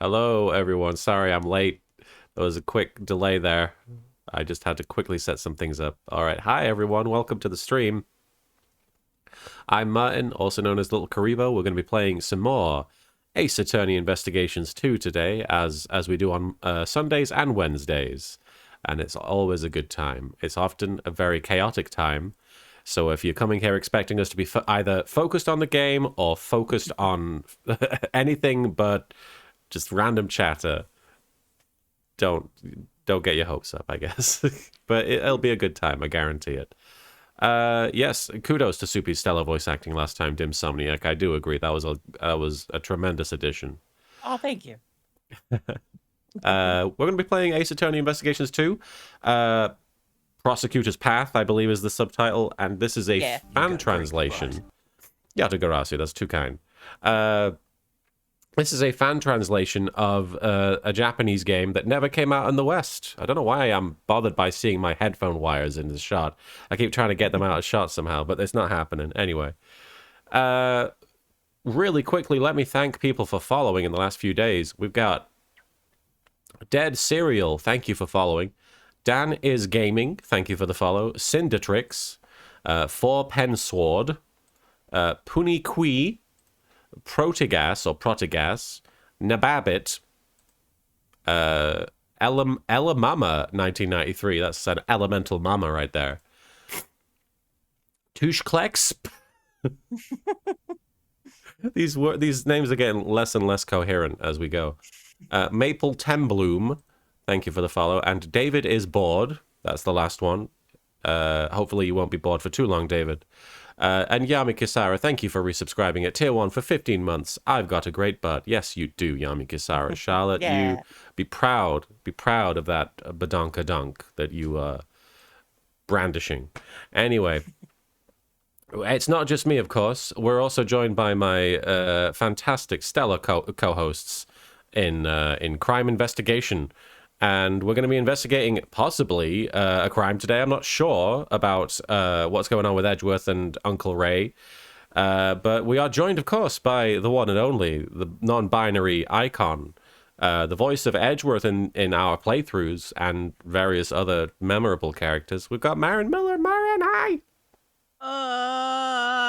Hello, everyone. Sorry I'm late. There was a quick delay there. I just had to quickly set some things up. All right. Hi, everyone. Welcome to the stream. I'm Martin, also known as Little Karibo. We're going to be playing some more Ace Attorney Investigations 2 today, as we do on Sundays and Wednesdays. And it's always a good time. It's often a very chaotic time. So if you're coming here expecting us to be either focused on the game or focused on anything but just random chatter, don't don't get your hopes up, I guess. But it'll be a good time, I guarantee it. Yes, kudos to Soupy's stellar voice acting last time, Dimsomniac. I do agree that was a tremendous addition. Oh, thank you. We're going to be playing Ace Attorney Investigations 2. Prosecutor's Path, I believe, is the subtitle, and this is a fan translation. Yatagarasu, that's too kind. This is a fan translation of a Japanese game that never came out in the West. I don't know why I'm bothered by seeing my headphone wires in the shot. I keep trying to get them out of shot somehow, but it's not happening. Anyway, really quickly, let me thank people for following in the last few days. We've got Dead Serial, thank you for following. Dan is Gaming, thank you for the follow. Cindertrix, Four Pen Sword, Puni Kui, Protigas or Protigas, Nababit, Ella Mama 1993. That's an elemental mama right there. Tushklex. These names are getting less and less coherent as we go. Maple Tembloom, thank you for the follow. And David is bored. That's the last one. Hopefully you won't be bored for too long, David. And Yami Kisara, thank you for resubscribing at Tier 1 for 15 months. I've got a great butt. Yes, you do, Yami Kisara. Charlotte, you be proud of that badonka dunk that you brandishing. Anyway, it's not just me, of course. We're also joined by my fantastic stellar co-hosts in crime investigation. And we're going to be investigating possibly a crime today. I'm not sure about what's going on with Edgeworth and Uncle Ray. But we are joined, of course, by the one and only, the non-binary icon, the voice of Edgeworth in our playthroughs and various other memorable characters. We've got Marin Miller. Marin, hi! Oh!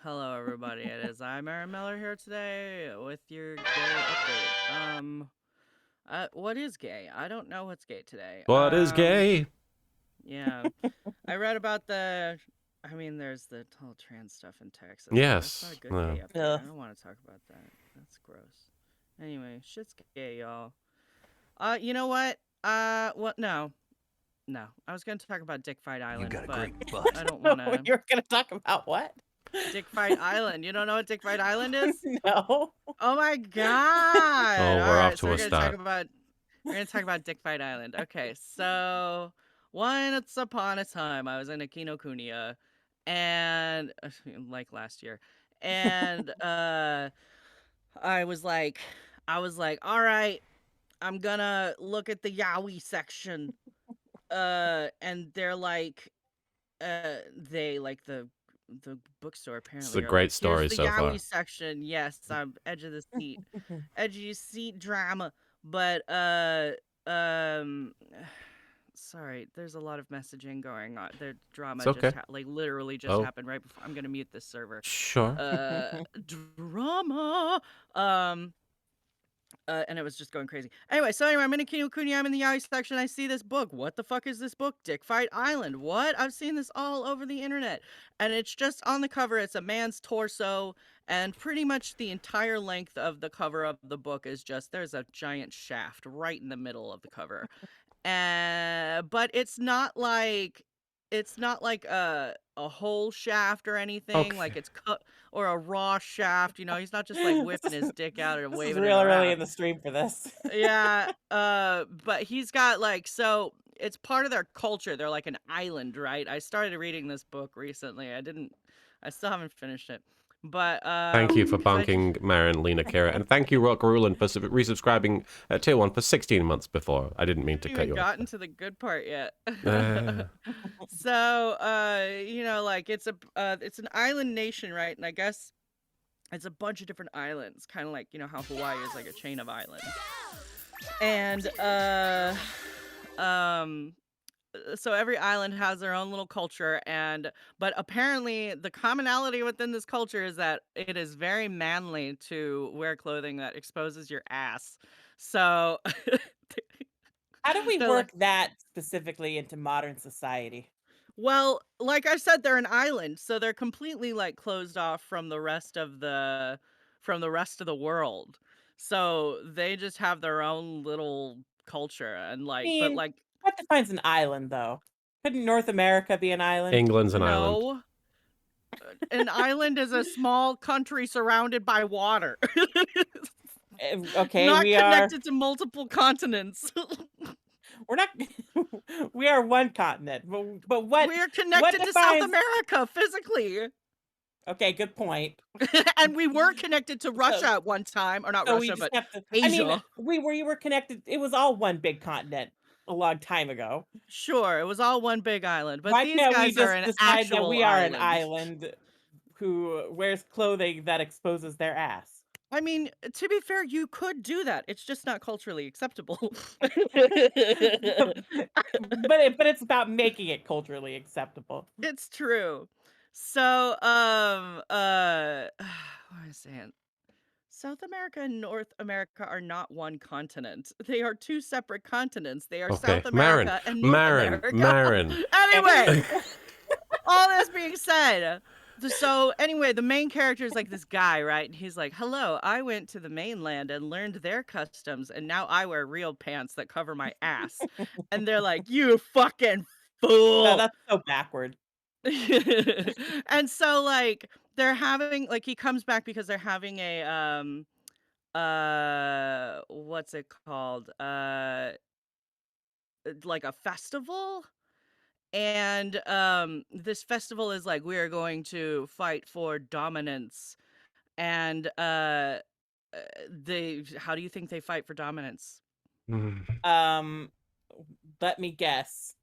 Hello, everybody. It is I, Marin Miller, here today with your gay update. What is gay? I don't know what's gay today. What is gay? Yeah. I read about there's the whole trans stuff in Texas. Yes. That's not a good gay update. I don't want to talk about that. That's gross. Anyway, shit's gay, y'all. You know what? No. No. I was going to talk about Dick Fight Island, You got a but great butt. I don't want to. You're going to talk about what? Dick Fight Island. You don't know what Dick Fight Island is? No. Oh my god! Oh, we're off to a We're start. gonna talk about Dick Fight Island. Okay, so once upon a time, I was in Kinokuniya, and like last year, and I was like, all right, I'm gonna look at the yaoi section, and they're like, they like the bookstore apparently. It's a great story so far. The yaoi section, yes, I'm edge of the seat, edgy seat drama. But sorry, there's a lot of messaging going on. Their drama okay. just literally just happened right before. I'm gonna mute this server. Sure. Drama. And it was just going crazy. Anyway, I'm in a Kinokuniya. I'm in the yaoi section. I see this book. What the fuck is this book? Dick Fight Island. What? I've seen this all over the internet. And it's just on the cover. It's a man's torso. And pretty much the entire length of the cover of the book is just, there's a giant shaft right in the middle of the cover. But it's not like a whole shaft or anything. Okay. Like it's cut or a raw shaft. You know, he's not just like whipping his dick out and waving it really, around. really in the stream for this. Yeah. But he's got so it's part of their culture. They're like an island, right? I started reading this book recently. I still haven't finished it. But thank you for bonking Marin, Lena, Kira, and thank you, Rock Ruland, for resubscribing at Tier 1 for 16 months before. I didn't mean to cut you off. I haven't gotten to the good part yet. So, you know, like it's an island nation, right? And I guess It's a bunch of different islands, kind of like, you know, how Hawaii is like a chain of islands. And um so every island has their own little culture, but apparently the commonality within this culture is that it is very manly to wear clothing that exposes your ass. So How do we they're like, work that specifically into modern society? well, like I said, they're an island, so they're completely like closed off from the rest of the world. So they just have their own little culture and I but mean, like what defines an island, though? Couldn't North America be an island? England's an island. no, an island is a small country surrounded by water. Okay, Not connected to multiple continents. we're not we are one continent. But what We're connected to South defines America physically. Okay, good point. And we were connected to Russia at one time, or not So we Russia, just but have to Asia. we were connected. It was all one big continent a long time ago. Sure, it was all one big island, but Why these can't we guys are just an decide that actual we are an island. island who wears clothing that exposes their ass? I mean, to be fair, you could do that. It's just not culturally acceptable. But it's about making it culturally acceptable. It's true. So, what am I saying? South America and North America are not one continent. They are two separate continents. They are Okay, South Marin, America and North America. Marin. Anyway, all this being said, the main character is like this guy, right? And he's like, "Hello, I went to the mainland and learned their customs, and now I wear real pants that cover my ass." And they're like, "You fucking fool!" That's so backward. And so like they're having he comes back because they're having a what's it called? Like a festival. And this festival is like, we are going to fight for dominance. And they how do you think they fight for dominance? Let me guess.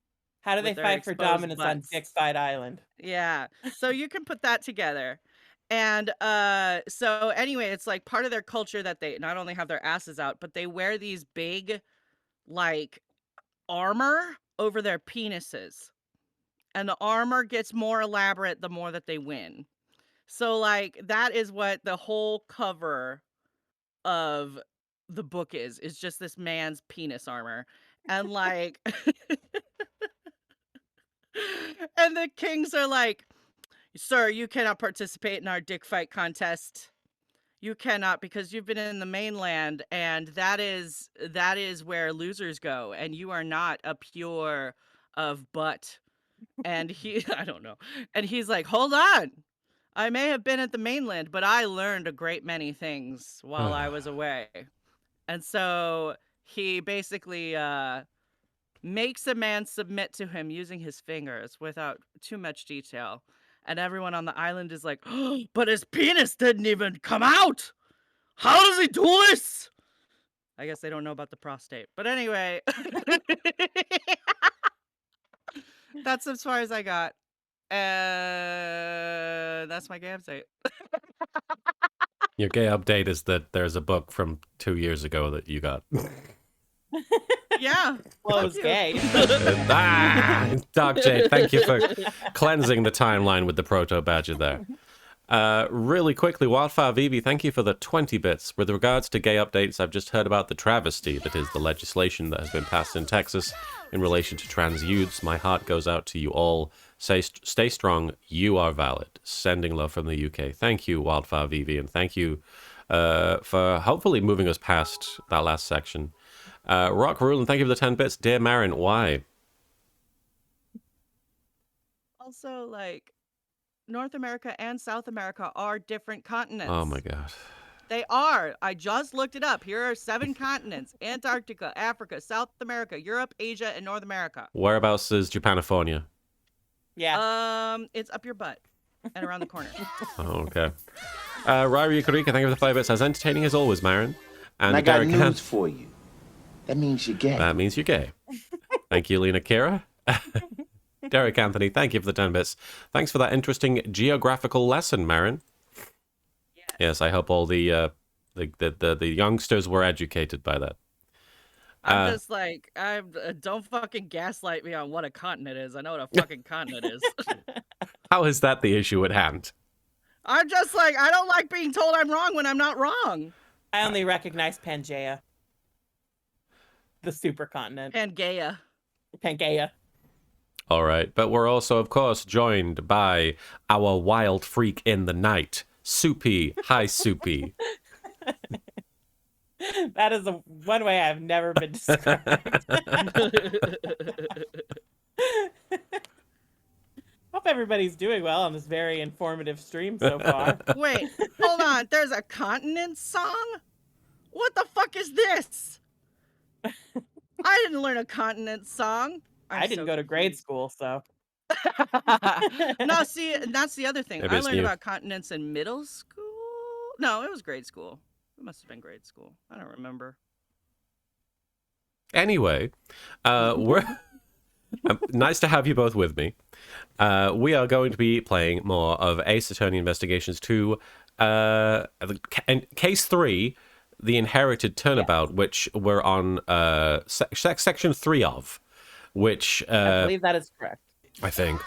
How do With they their fight for exposed dominance on butts. Dick Fight Island? Yeah. So you can put that together. And so anyway, it's like part of their culture that they not only have their asses out, but they wear these big like armor over their penises. And the armor gets more elaborate the more that they win. So like that is what the whole cover of the book is just this man's penis armor. And like and the kings are like, "Sir, you cannot participate in our dick fight contest. You cannot, because you've been in the mainland, and that is where losers go, and you are not a pure of butt." And he I don't know. And he's like, "Hold on. I may have been at the mainland, but I learned a great many things while I was away." And so he basically makes a man submit to him using his fingers without too much detail. And everyone on the island is like, "Oh, but his penis didn't even come out. How does he do this?" I guess they don't know about the prostate. But anyway, that's as far as I got. That's my gay update. Your gay update is that there's a book from 2 years ago that you got. Yeah. Well, fuck it's you. gay. Dark Jade, thank you for cleansing the timeline with the proto badger there. Really quickly, Wildfire Vivi, thank you for the 20 bits. With regards to gay updates, I've just heard about the travesty that is the legislation that has been passed in Texas in relation to trans youths. My heart goes out to you all. Stay strong. You are valid. Sending love from the UK. Thank you, Wildfire Vivi, and thank you for hopefully moving us past that last section. Rock Rulin, thank you for the 10 bits. Dear Marin, why? Also, like, North America and South America are different continents. Oh my god. They are. I just looked it up. Here are 7 continents: Antarctica, Africa, South America, Europe, Asia, and North America. Whereabouts is Japanifornia? Yeah. It's up your butt and around the corner. Oh, okay. Ryrie Kurika, thank you for the 5 bits. As entertaining as always, Marin. And I got Derek news Kent. for you. That means you're gay. That means you're gay. Thank you, Lena Kira. Derek Anthony, thank you for the 10 bits. Thanks for that interesting geographical lesson, Marin. Yes. Yes, I hope all the youngsters were educated by that. I'm just like, don't fucking gaslight me on what a continent is. I know what a fucking continent is. How is that the issue at hand? I'm just like, I don't like being told I'm wrong when I'm not wrong. I only recognize Pangaea. The supercontinent. Pangaea. Pangaea. All right, but we're also, of course, joined by our wild freak in the night, Soupy. Hi, Soupy. That is the one way I've never been described. Hope everybody's doing well on this very informative stream so far. Wait, hold on. There's a continent song? What the fuck is this? I didn't learn a continent song. I didn't go to grade school, so. No, see, that's the other thing. Maybe I it's learned new. about continents in middle school. No, it was grade school. It must have been grade school. I don't remember. Anyway, we're nice to have you both with me. We are going to be playing more of Ace Attorney Investigations 2, Case 3, The Inherited Turnabout, which we're on section 3 of, which I believe that is correct. I think.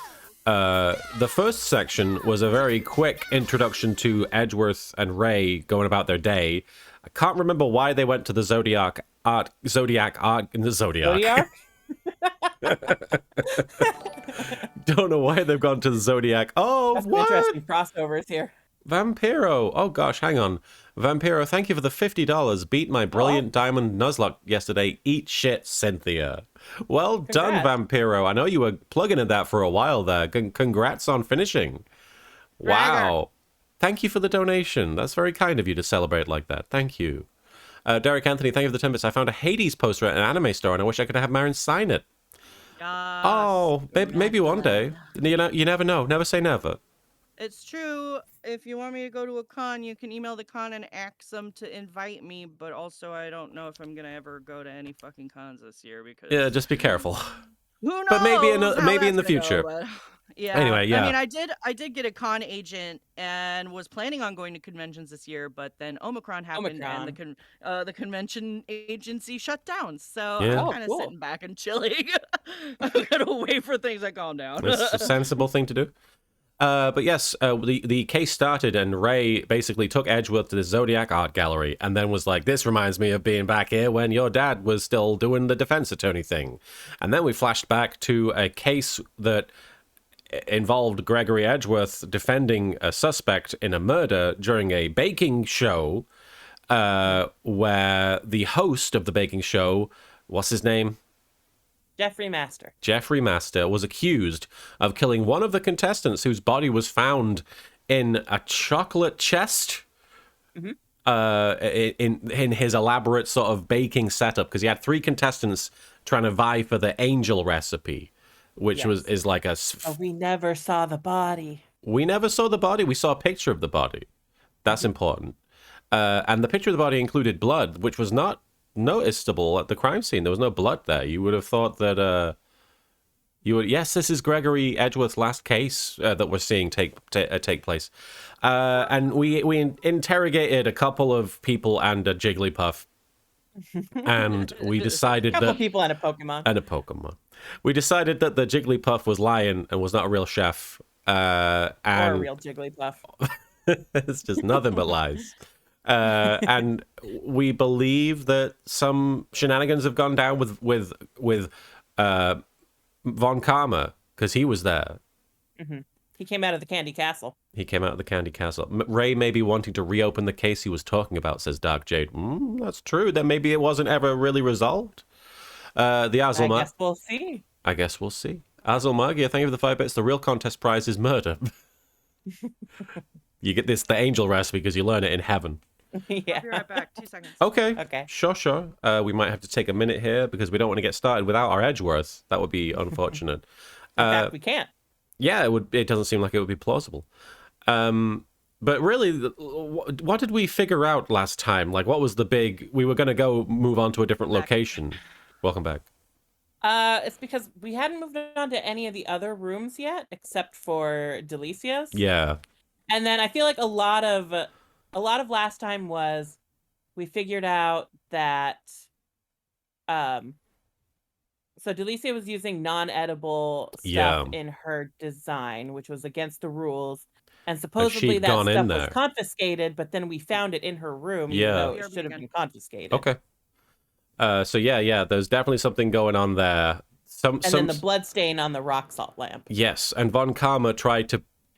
The first section was a very quick introduction to Edgeworth and Ray going about their day. I can't remember why they went to the Zodiac art in the Zodiac. Don't know why they've gone to the Zodiac. Oh, That's what? interesting crossovers here. Vampiro. Oh gosh, hang on. Vampiro, thank you for the $50. Beat my brilliant diamond Nuzlocke yesterday. Eat shit, Cynthia. Well done, Vampiro. I know you were plugging at that for a while there. Congrats on finishing. Wow. Thank you for the donation. That's very kind of you to celebrate like that. Thank you. Derek Anthony, thank you for the 10 bits. I found a Hades poster at an anime store and I wish I could have Marin sign it. Oh, maybe one day. You never know. Never say never. It's true. If you want me to go to a con, you can email the con and ask them to invite me. But also, I don't know if I'm gonna ever go to any fucking cons this year because Yeah, just be careful. who knows? But maybe in how the that's gonna future. go, but- yeah. Anyway, yeah. I mean, I did get a con agent and was planning on going to conventions this year, but then Omicron happened and the convention agency shut down. So Yeah. I'm kind of sitting back and chilling. I'm gonna wait for things to calm down. It's a sensible thing to do. But yes, the case started and Ray basically took Edgeworth to the Zodiac Art Gallery and then was like, this reminds me of being back here when your dad was still doing the defense attorney thing. And then we flashed back to a case that involved Gregory Edgeworth defending a suspect in a murder during a baking show where the host of the baking show, what's his name? Jeffrey Master. Jeffrey Master was accused of killing one of the contestants whose body was found in a chocolate chest in his elaborate sort of baking setup, because he had 3 contestants trying to vie for the angel recipe, which is like a... we never saw the body. We never saw the body. We saw a picture of the body. That's important. And the picture of the body included blood, which was not noticeable at the crime scene. There was no blood there. You would have thought that yes, this is Gregory Edgeworth's last case that we're seeing take place. And we interrogated a couple of people and a Jigglypuff, and we decided A couple that people and a Pokemon. We decided that the Jigglypuff was lying and was not a real chef. And or a real Jigglypuff. it's just nothing but lies. And we believe that some shenanigans have gone down with Von Karma, because he was there. Mm-hmm. He came out of the Candy Castle. Ray may be wanting to reopen the case he was talking about, says Dark Jade. That's true. Then maybe it wasn't ever really resolved. The Azelma. I guess we'll see. Azelmag, thank you for the 5 bits. The real contest prize is murder. You get the angel recipe because you learn it in heaven. Yeah. I'll be right back. 2 seconds. Okay. Sure. We might have to take a minute here because we don't want to get started without our Edgeworth. That would be unfortunate. In fact, we can't. Yeah, it would. It doesn't seem like it would be plausible. But really, what did we figure out last time? Like, what was the big... We were going to move on to a different location. Welcome back. It's because we hadn't moved on to any of the other rooms yet, except for Delicia's. Yeah. And then I feel like a lot of a lot of last time was we figured out that so Delicia was using non-edible stuff in her design, which was against the rules. And supposedly she'd that gone in stuff was there. confiscated, but then we found it in her room, Yeah. even though it should have been confiscated. Okay. So yeah, there's definitely something going on there. Then the blood stain on the rock salt lamp. Yes, and Von Karma tried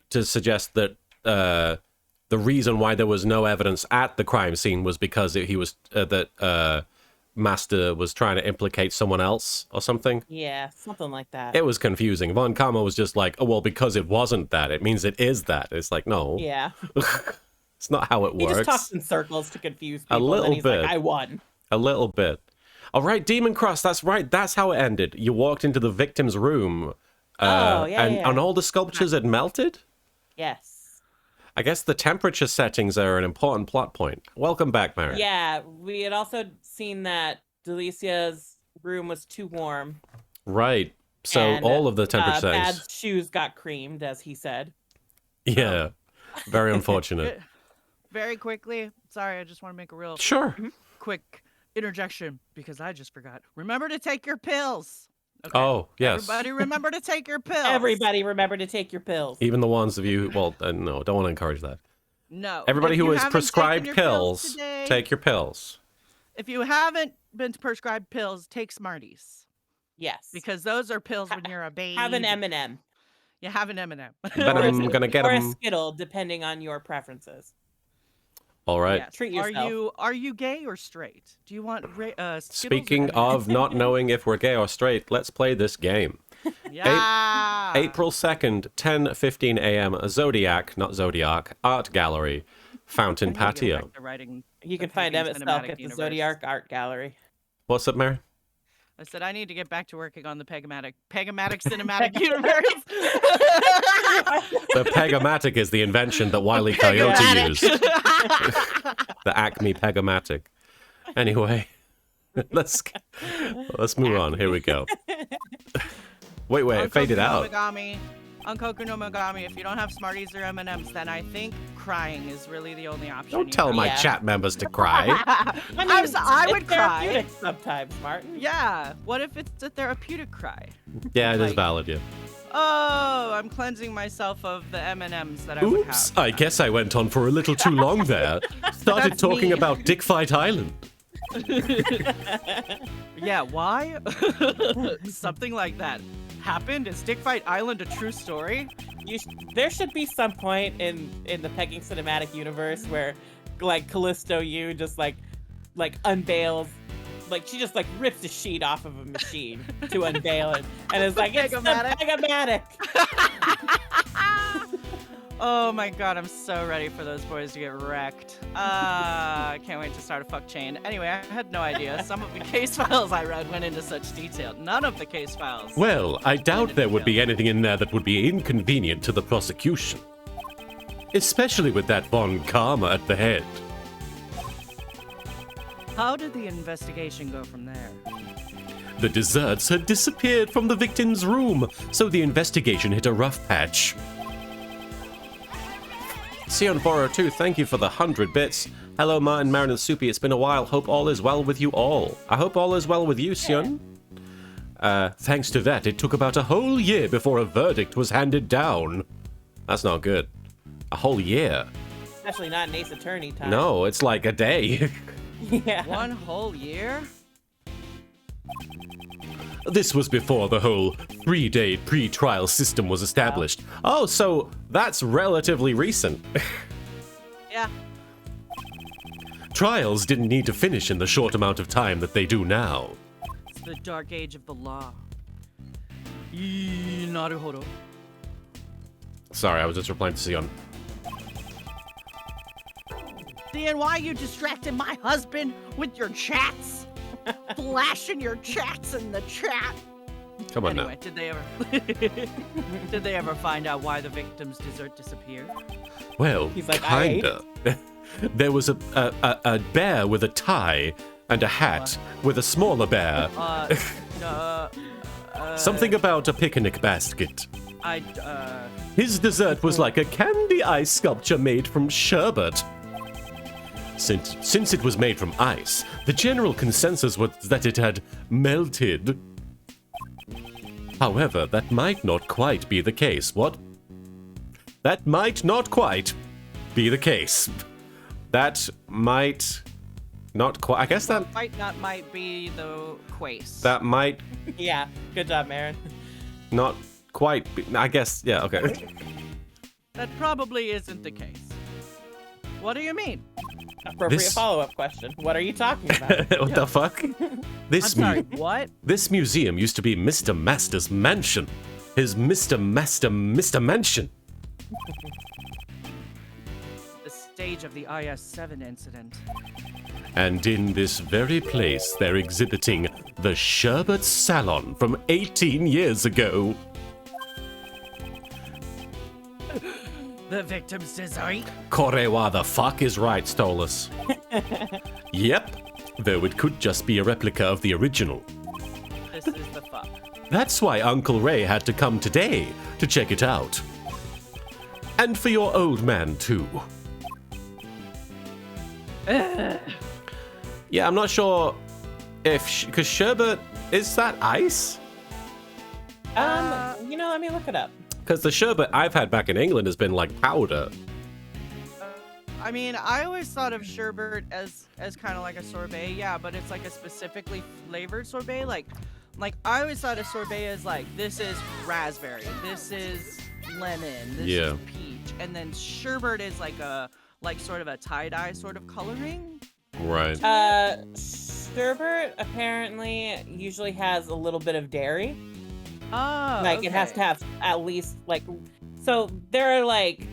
to suggest that the reason why there was no evidence at the crime scene was because he was Master was trying to implicate someone else or something. Yeah, something like that. It was confusing. Von Karma was just like, oh, well, because it wasn't that, it means it is that. It's like, no. Yeah. It's not how it works. He just talks in circles to confuse people. A little and he's bit. Like, I won. A little bit. All right, Demon Cross, that's right. That's how it ended. You walked into the victim's room. And all the sculptures had melted? Yes. I guess the temperature settings are an important plot point. Welcome back, Marin. Yeah, we had also seen that Delicia's room was too warm. Right. So and, all of the temperature settings. Bad's shoes got creamed, as he said. Yeah. Very unfortunate. Very quickly. Sorry, I just want to make a real Sure. quick interjection because I just forgot. Remember to take your pills. Okay. Oh, yes. Everybody remember to take your pills. Everybody remember to take your pills. Even the ones of you, well, no, don't want to encourage that. No. Everybody If who you is haven't prescribed taken your pills pills, today, take your pills. If you haven't been prescribed pills, take Smarties. Yes. Because those are pills when you're a baby. Have an M&M. You have an M&M. Then I'm going to get or a them. Skittle, depending on your preferences. All right. Yes. Treat yourself. Are you gay or straight? Do you want Skittles Speaking or of not knowing if we're gay or straight, let's play this game. yeah. April 2nd, 10:15 a.m. Zodiac, not Zodiac, Art Gallery, Fountain Patio. You can find Emmett Selk at the Zodiac Art Gallery. What's up, Mary? I said I need to get back to working on the Pegamatic Cinematic Universe. The Pegamatic is the invention that Wile E. Coyote used. The Acme Pegamatic. Anyway, let's move on. Here we go. Wait, it faded out. Unkoku no Megami, if you don't have Smarties or M&Ms, then I think crying is really the only option. Don't tell my chat members to cry. I would cry. Therapeutic sometimes, Martin. Yeah. What if it's a therapeutic cry? Yeah, it is valid, yeah. Oh, I'm cleansing myself of the M&Ms that I would have. Oops, I guess I went on for a little too long there. Started That's talking me. about Dick Fight Island. Yeah, why? Something like that happened? Is Dick Fight Island a true story? There should be some point in the Pegging Cinematic Universe where, like, Callisto Yu just like unveils, like she just like rips a sheet off of a machine to unveil it, and it's like it's the Pegamatic. Oh my god, I'm so ready for those boys to get wrecked. I can't wait to start a fuck chain. Anyway, I had no idea. Some of the case files I read went into such detail. None of the case files. Well, I doubt there would be anything in there that would be inconvenient to the prosecution. Especially with that Von Karma at the head. How did the investigation go from there? The desserts had disappeared from the victim's room, so the investigation hit a rough patch. Sion402, thank you for the 100 bits. Hello, Martin, Marin, and Soupy. It's been a while. Hope all is well with you all. I hope all is well with you, Sion. Thanks to that, it took about a whole year before a verdict was handed down. That's not good. A whole year. Especially not in Ace Attorney time. No, it's like a day. Yeah. One whole year? This was before the whole 3-day pre-trial system was established. Oh, so that's relatively recent. Yeah. Trials didn't need to finish in the short amount of time that they do now. It's the dark age of the law. Naruhodo. Sorry, I was just replying to Sion. Then why you distracting my husband with your chats? Flashing your chats in the chat. Come on Anyway, did they ever find out why the victim's dessert disappeared? now. Well, He's like, kinda. There was a bear with a tie and a hat with a smaller bear. Something about a picnic basket. His dessert was like a candy ice sculpture made from sherbet. Since it was made from ice, the general consensus was that it had melted. However, that might not quite be the case. What? That might not quite be the case. That might not quite. I guess that might be the case. that might Yeah, good job, Marin. not quite be. I guess, yeah, okay. That probably isn't the case. What do you mean? Appropriate This- follow-up question. What are you talking about? What the fuck? I'm This sorry, what? This museum used to be Mr. Master's mansion. His Mr. Mansion. The stage of the IS-7 incident. And in this very place, they're exhibiting the Sherbet Salon from 18 years ago. The victim's dessert? Korewa the fuck is right, Stolas. Yep, though it could just be a replica of the original. This is the fuck. That's why Uncle Ray had to come today to check it out. And for your old man, too. Yeah, I'm not sure if... Because sherbet... Is that ice? Let me look it up. Because the sherbet I've had back in England has been like powder. I mean, I always thought of sherbet as kind of like a sorbet, yeah, but it's like a specifically flavored sorbet. Like I always thought of sorbet as like, this is raspberry, this is lemon, this Yeah. is peach, and then sherbet is like sort of a tie-dye sort of coloring. Right. Sherbet apparently usually has a little bit of dairy. Oh, Like it has to have at least so there are like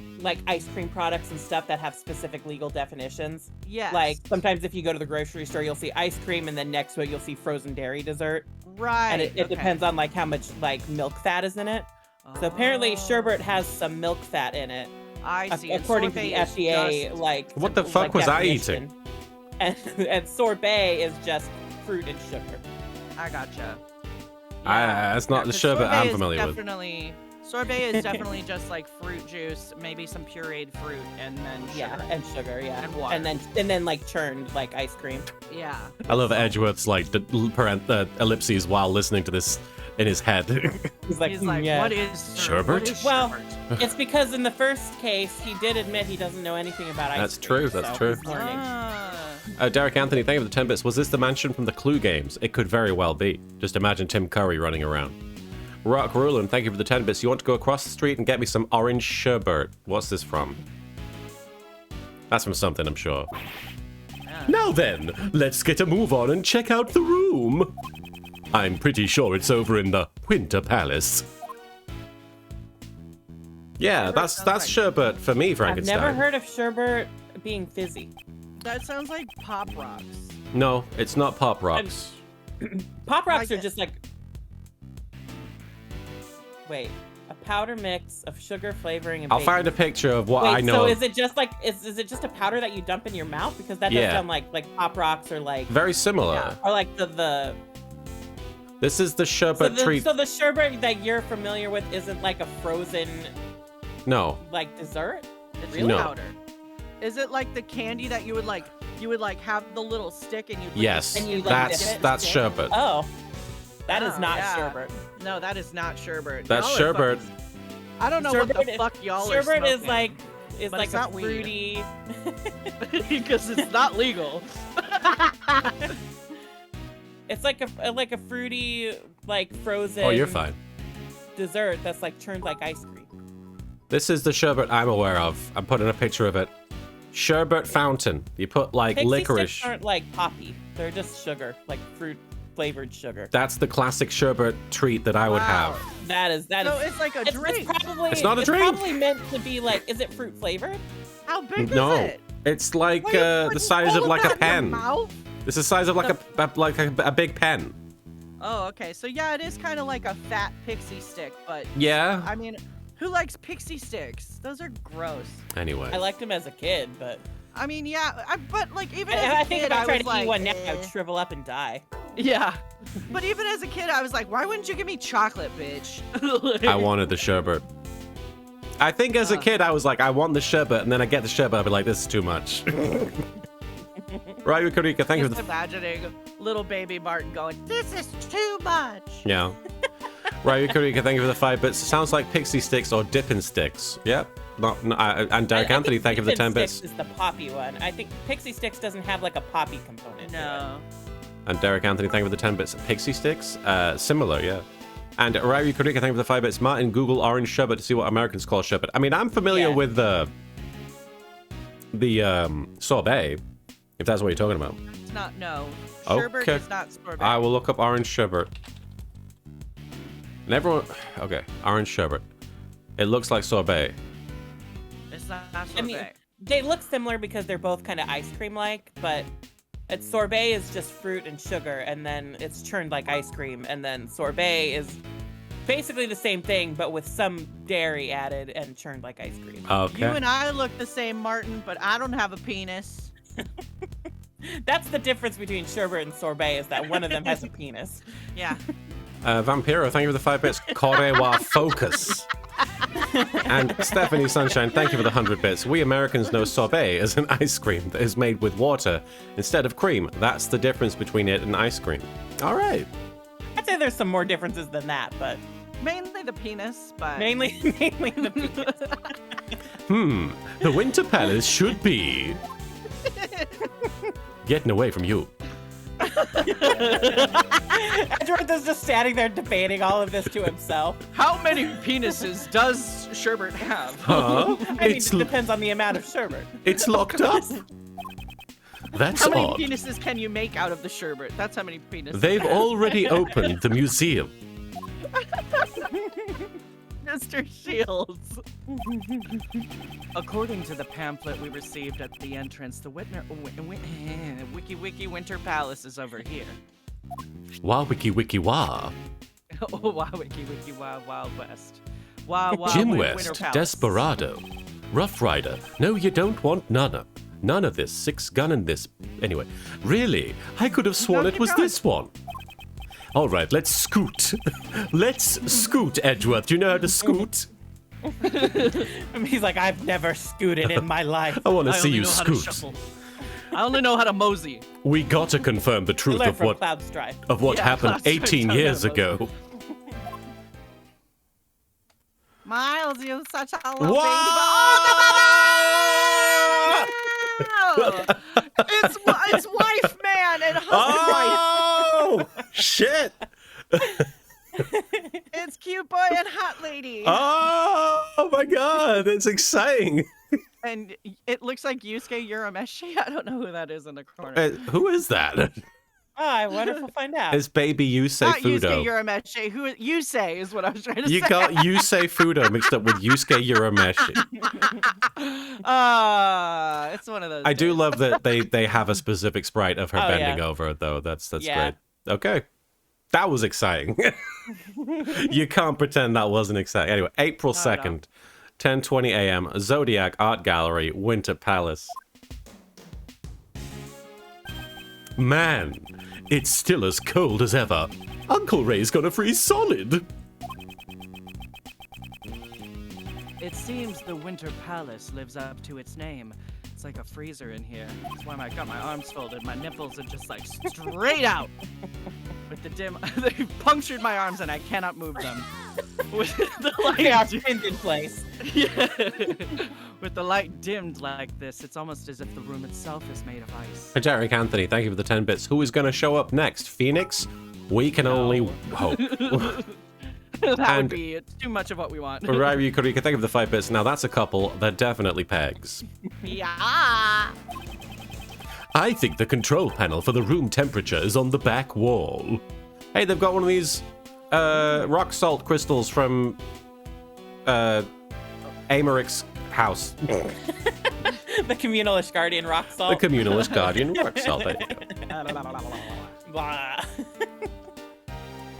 ice cream products and stuff that have specific legal definitions. Yes. Like sometimes if you go to the grocery store, you'll see ice cream and then next to it you'll see frozen dairy dessert. Right. And it depends on like how much like milk fat is in it. So apparently sherbet has some milk fat in it. I see. And According to the sorbet is FDA, just- like What the fuck was I eating? And sorbet is just fruit and sugar. I gotcha. That's not the 'cause sherbet I'm sorbet is familiar with. Sorbet is definitely just like fruit juice, maybe some pureed fruit, and then sugar. Yeah, and sugar, yeah. And water. And then like churned like ice cream. Yeah. I love Edgeworth's like the ellipses while listening to this in his head. He's like, He's like, yeah. what is Sherbet? What is Well, sherbet? It's because in the first case he did admit he doesn't know anything about ice That's cream. true, that's so true. he's learning. Derek Anthony, thank you for the 10 bits. Was this the mansion from the Clue games? It could very well be. Just imagine Tim Curry running around. Rock Rulin, thank you for the 10 bits. You want to go across the street and get me some orange sherbet? What's this from? That's from something, I'm sure. Now then, let's get a move on and check out the room. I'm pretty sure it's over in the Winter Palace. Yeah, that's sherbet for me, I've Frankenstein. never heard of sherbet being fizzy. That sounds like Pop Rocks. No, it's not Pop Rocks. Pop rocks Like are it. just like wait, a powder mix of sugar flavoring and I'll baking. find a picture of what Wait, I know. so of. is it just like is it just a powder that you dump in your mouth? Because that Yeah. does sound like Pop Rocks or like Very similar. or like the This is the sherbet treat. so the sherbet that you're familiar with isn't like a frozen No. like dessert? It's Really? No. powder. Is it like the candy that you would like have the little stick and you Yes, And you, like, dip it in that's stick? sherbet. Oh. That is Oh, not yeah. sherbet. No, that is not sherbet. That's Y'all are sherbet. fucking- I don't know what the Sherbet- fuck y'all are Sherbet is smoking. like But like it's a not weed. fruity. because it's not legal. It's like a fruity like frozen. Oh, you're fine. Dessert that's like churned like ice cream. This is the sherbet I'm aware of. I'm putting a picture of it. Sherbet fountain. You put like Pixie licorice. sticks aren't like poppy. They're just sugar, like fruit flavored sugar. That's the classic sherbet treat that I would Wow. have. That is So it's like a drink. It's It's not a drink. probably meant to be like. Is it fruit flavored? How big No, is it? it's like Why you the putting size all of like that a in your pen. mouth? It's the size of like a big pen. Oh, okay. So yeah, it is kind of like a fat pixie stick, but Yeah. I mean, who likes pixie sticks? Those are gross. Anyway. I liked them as a kid, but I mean, yeah, but like even and as a I think kid, if I I tried was to like, eat one now, I eh. would shrivel up and die. Yeah. But even as a kid, I was like, why wouldn't you give me chocolate, bitch? I wanted the sherbet. I think as a kid, I was like, I want the sherbet, and then I get the sherbet, I'd be like, this is too much. Ryu Karika, thank you for Just the... imagining little baby Martin going, "This is too much." Yeah. Ryu Karika, thank you for the 5 bits. Sounds like pixie sticks or dipping sticks. Yep. And Derek Anthony, thank you for the 10 bits. Is the poppy one. I think Pixie Sticks doesn't have like a poppy component. No. And Derek Anthony, thank you for the 10 bits. Pixie sticks? Similar, yeah. And Ryu Karika, thank you for the 5 bits. Martin, Google orange sherbet to see what Americans call sherbet. I mean, I'm familiar with the sorbet, if that's what you're talking about. It's not, no. Okay. Sherbet is not sorbet. I will look up orange sherbet. And everyone... Okay, orange sherbet. It looks like sorbet. It's not sorbet. I mean, they look similar because they're both kind of ice cream-like, but sorbet is just fruit and sugar, and then it's churned like ice cream, and then sorbet is basically the same thing, but with some dairy added and churned like ice cream. Okay. You and I look the same, Martin, but I don't have a penis. That's the difference between sherbet and sorbet, is that one of them has a penis. Yeah. Vampiro, thank you for the 5 bits. Korewa Focus. And Stephanie Sunshine, thank you for the 100 bits. We Americans know sorbet as an ice cream that is made with water instead of cream. That's the difference between it and ice cream. All right. I'd say there's some more differences than that, but Mainly the penis, but... mainly the penis. The Winter Palace should be getting away from you. Edward is just standing there debating all of this to himself. How many penises does sherbet have? Huh? I mean, it depends on the amount of sherbet. It's locked up. That's How many odd. penises can you make out of the sherbet? That's how many penises. They've already opened the museum. Mr. Shields. According to the pamphlet we received at the entrance, the Wiki Winter Palace is over here. Wah wiki wiki wah. Oh, wow, Wiki Wild West. Wow, Jim Winter West, Palace. Desperado, Rough Rider. No, you don't want none of this. 6 gun and this. Anyway, really, I could have sworn No, it keep was going. this one. All right, let's scoot. Let's scoot, Edgeworth. Do you know how to scoot? He's like, I've never scooted in my life. I want to I see only you know how to scoot. shuffle. I only know how to mosey. We got to confirm the I truth learned of from what Cloud Strife. happened Cloud Strife 18 told years us. ago. Miles, you're such a little Whoa! baby boy. It's wife man and husband Oh shit! wife. It's cute boy and hot lady. Oh my god, it's exciting. And it looks like Yusuke Urameshi. I don't know who that is in the corner. Who is that? Oh, I wonder if we'll find out. It's baby Yusei Not Yusuke Fudo. Urameshi. Who Yusei is what I was trying to You say. got Yusei Fudo mixed up with Yusuke Urameshi. It's one of those. I do days. love that they have a specific sprite of her Oh, bending yeah. over, though. That's Yeah. great. Okay. That was exciting. You can't pretend that wasn't exciting. Anyway, April No, 2nd, 10:20 a.m., Zodiac Art Gallery, Winter Palace. Man, it's still as cold as ever. Uncle Ray's gonna freeze solid. It seems the Winter Palace lives up to its name. It's like a freezer in here. That's why I got my arms folded. My nipples are just like straight out. With the dim, they punctured my arms and I cannot move them. With the light, They are pinned in place. yeah. With the light dimmed like this, it's almost as if the room itself is made of ice. Derek Anthony, thank you for the 10 bits. Who is gonna show up next? Phoenix? We can only hope. That And- would be it's too much of what we want. Ryu Kurika, thank you for the 5 bits. Now that's a couple that definitely pegs. Yeah. I think the control panel for the room temperature is on the back wall. Hey, they've got one of these rock salt crystals from Americ's house. The communalist guardian rock The salt. communalist guardian rock salt. There you go. Blah.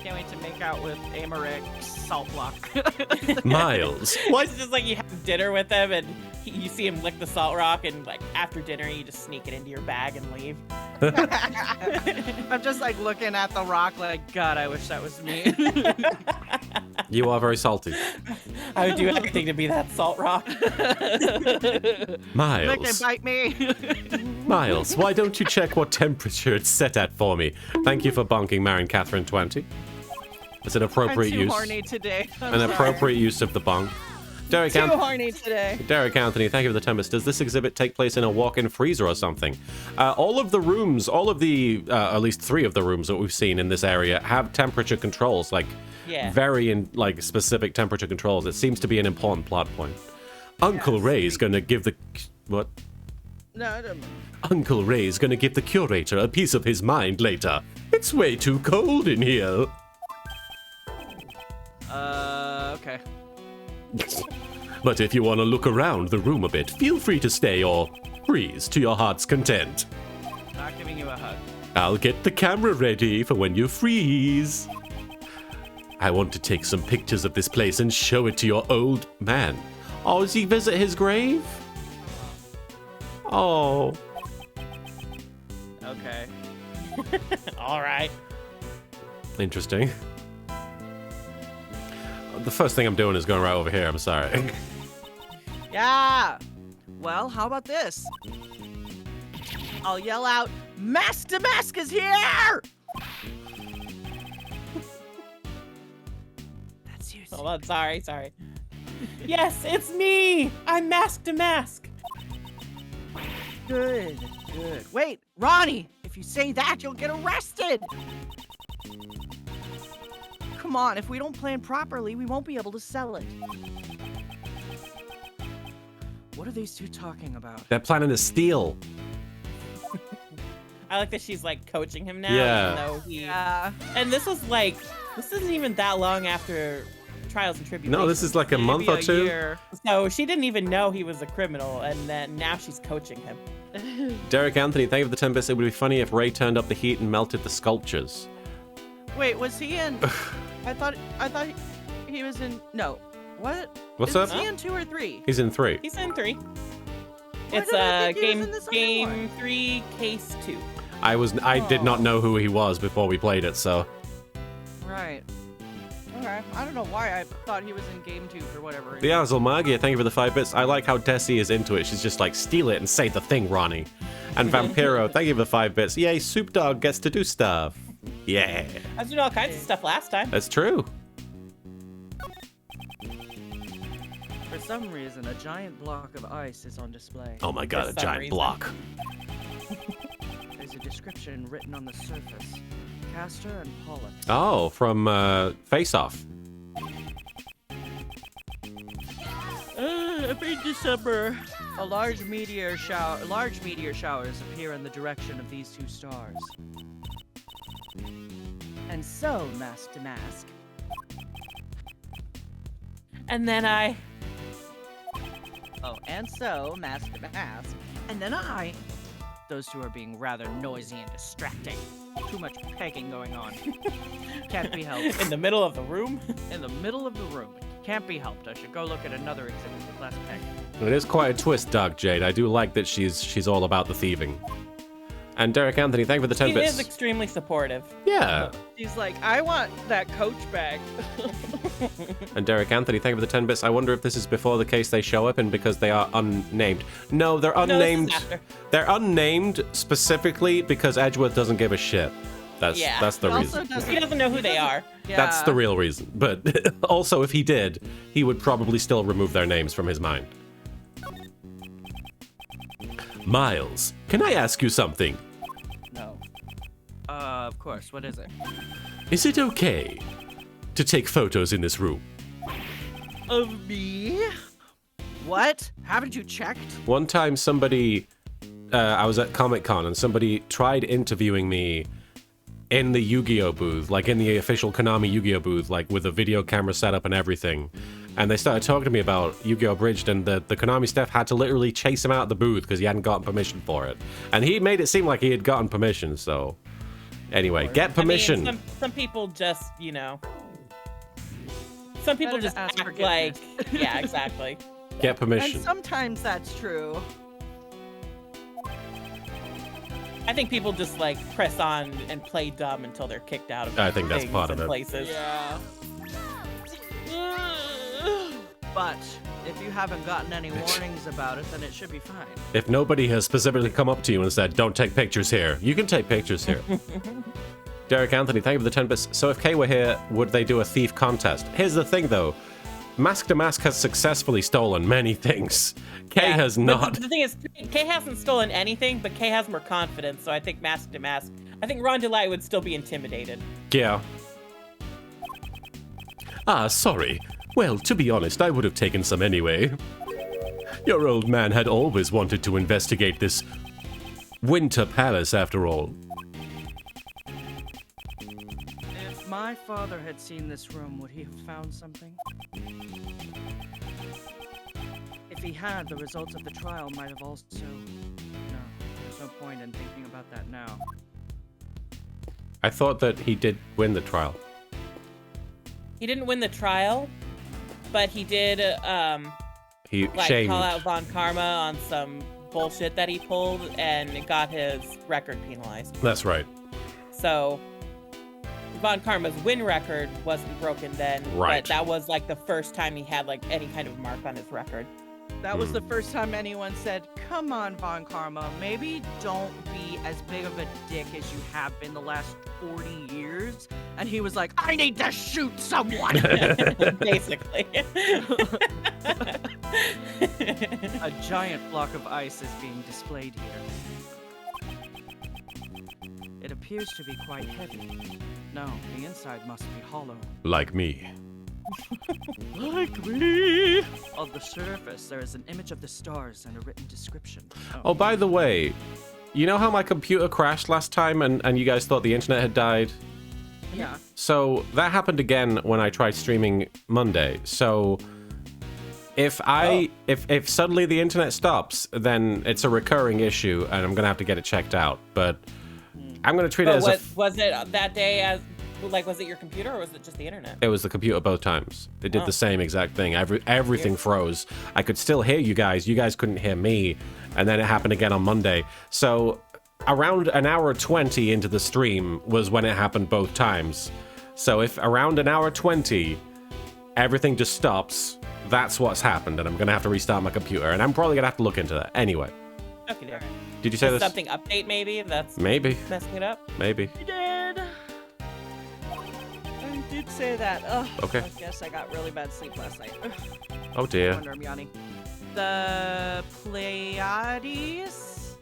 Can't wait to make out with Amarek salt block. Miles. It's just like you have dinner with him and you see him lick the salt rock, and like after dinner you just sneak it into your bag and leave. I'm just like looking at the rock like, God, I wish that was me. You are very salty. I would do anything to be that salt rock. Lick and Miles. bite me. Miles, why don't you check what temperature it's set at for me? Thank you for bonking Marin Catherine 20. It's an appropriate I'm too use. horny today. I'm An sorry. appropriate use of the bonk. Derek, Too horny today. Derek Anthony, thank you for the 10 bits. Does this exhibit take place in a walk-in freezer or something? All of the rooms, at least 3 of the rooms that we've seen in this area have temperature controls, like very specific temperature controls. It seems to be an important plot point. Uncle Ray's gonna give the... What? No, I don't. Uncle Ray's gonna give the curator a piece of his mind later. It's way too cold in here. Okay. But if you want to look around the room a bit, feel free to stay or freeze to your heart's content. Not giving you a hug. I'll get the camera ready for when you freeze. I want to take some pictures of this place and show it to your old man. Oh, does he visit his grave? Oh. Okay. All right. Interesting. The first thing I'm doing is going right over here. I'm sorry. Yeah. Well, how about this? I'll yell out, Mask to Mask is here! That's you. Hold on. Sorry. Yes, it's me. I'm Mask to Mask. Good. Wait, Ronnie, if you say that, you'll get arrested. Come on, if we don't plan properly, we won't be able to sell it. What are these two talking about? They're planning to steal. I like that she's like coaching him now. Yeah. Even though he... Yeah. And this isn't even that long after Trials and Tribulations. No, this is like a month or 2. Year. So she didn't even know he was a criminal, and then now she's coaching him. Derek Anthony, thank you for the 10 bits. It would be funny if Ray turned up the heat and melted the sculptures. Wait, was he in? I thought he was in. No. What? What's Is up? he in 2 or 3? He's in 3. He's in 3. Why It's did I think he was in this other game one? 3, case 2. I did not know who he was before we played it, so. Right. Okay. I don't know why I thought he was in game 2 for whatever reason. The Azel Magia, thank you for the 5 bits. I like how Tessie is into it. She's just like, steal it and say the thing, Ronnie. And Vampiro, thank you for the 5 bits. Yay, Soup Dog gets to do stuff. Yeah. I was doing all kinds of stuff last time. That's true. For some reason, a giant block of ice is on display. Oh my god, For a some giant reason. block. There's a description written on the surface. Castor and Pollock. Oh, from Face Off. Every December, large meteor showers appear in the direction of these 2 stars. And so, Mask to Mask. And then I... Oh, and so, Mask to Mask. And then I. Those 2 are being rather noisy and distracting. Too much pegging going on. Can't be helped. In the middle of the room? In the middle of the room. Can't be helped. I should go look at another exhibit with less pegging. It is quite a twist, Dark Jade. I do like that she's all about the thieving. And Derek Anthony, thank you for the 10 He bits. is extremely supportive. Yeah. She's like, I want that coach back. And Derek Anthony, thank you for the 10 bits. I wonder if this is before the case they show up in because they are unnamed. No, they're unnamed. No, this is after. They're unnamed specifically because Edgeworth doesn't give a shit. That's the He reason. also doesn't- He doesn't know who they are. Yeah. That's the real reason. But also, if he did, he would probably still remove their names from his mind. Miles, can I ask you something? No. Of course. What is it? Is it okay to take photos in this room? Of me? What? Haven't you checked? One time somebody, I was at Comic-Con and somebody tried interviewing me in the Yu-Gi-Oh booth, like in the official Konami Yu-Gi-Oh booth, like with a video camera setup and everything. And they started talking to me about Yu-Gi-Oh! Abridged, and the Konami staff had to literally chase him out of the booth because he hadn't gotten permission for it. And he made it seem like he had gotten permission, so... Anyway, get permission. I mean, some people just, you know... Some people Better just to ask act like... forgiveness. Yeah, exactly. Get And permission. sometimes that's true. I think people just, like, press on and play dumb until they're kicked out of I think that's things part of and it. places. Yeah. But if you haven't gotten any warnings about it, then it should be fine. If nobody has specifically come up to you and said, don't take pictures here, you can take pictures here. Derek Anthony, thank you for the 10 bits. So if Kay were here, would they do a thief contest? Here's the thing, though. Mask to Mask has successfully stolen many things. Kay has not. The thing is, Kay hasn't stolen anything, but Kay has more confidence, so I think Mask to Mask. I think Ron Delay would still be intimidated. Yeah. Ah, sorry. Well, to be honest, I would have taken some anyway. Your old man had always wanted to investigate this Winter Palace, after all. If my father had seen this room, would he have found something? If he had, the results of the trial might have also... No, there's no point in thinking about that now. I thought that he did win the trial. He didn't win the trial, but he did, He like, shamed. call out Von Karma on some bullshit that he pulled, and it got his record penalized. That's right. So, Von Karma's win record wasn't broken then, Right. but that was, like, the first time he had, like, any kind of mark on his record. That was the first time anyone said, come on, Von Karma, maybe don't be as big of a dick as you have been the last 40 years. And he was like, I need to shoot someone. Basically. A giant block of ice is being displayed here. It appears to be quite heavy. No, the inside must be hollow. Like me. Like me! On the surface, there is an image of the stars and a written description. Oh, by the way, you know how my computer crashed last time and you guys thought the internet had died? Yeah. So that happened again when I tried streaming Monday. So if if suddenly the internet stops, then it's a recurring issue and I'm gonna have to get it checked out. But I'm gonna treat it But as was it that day as, like, was it your computer or was it just the internet? It was the computer both times. It did Oh. the same exact thing. Everything froze. I could still hear you guys. You guys couldn't hear me. And then it happened again on Monday. So around an hour 20 into the stream was when it happened both times. So if around an hour 20, everything just stops, that's what's happened. And I'm going to have to restart my computer. And I'm probably going to have to look into that. Anyway. Okay, there. Did you say this? Something update maybe that's Maybe. messing it up? Maybe. I did. I did say that. Ugh. Okay. I guess I got really bad sleep last night. Ugh. Oh, No dear. wonder I'm yawning. The Pleiades,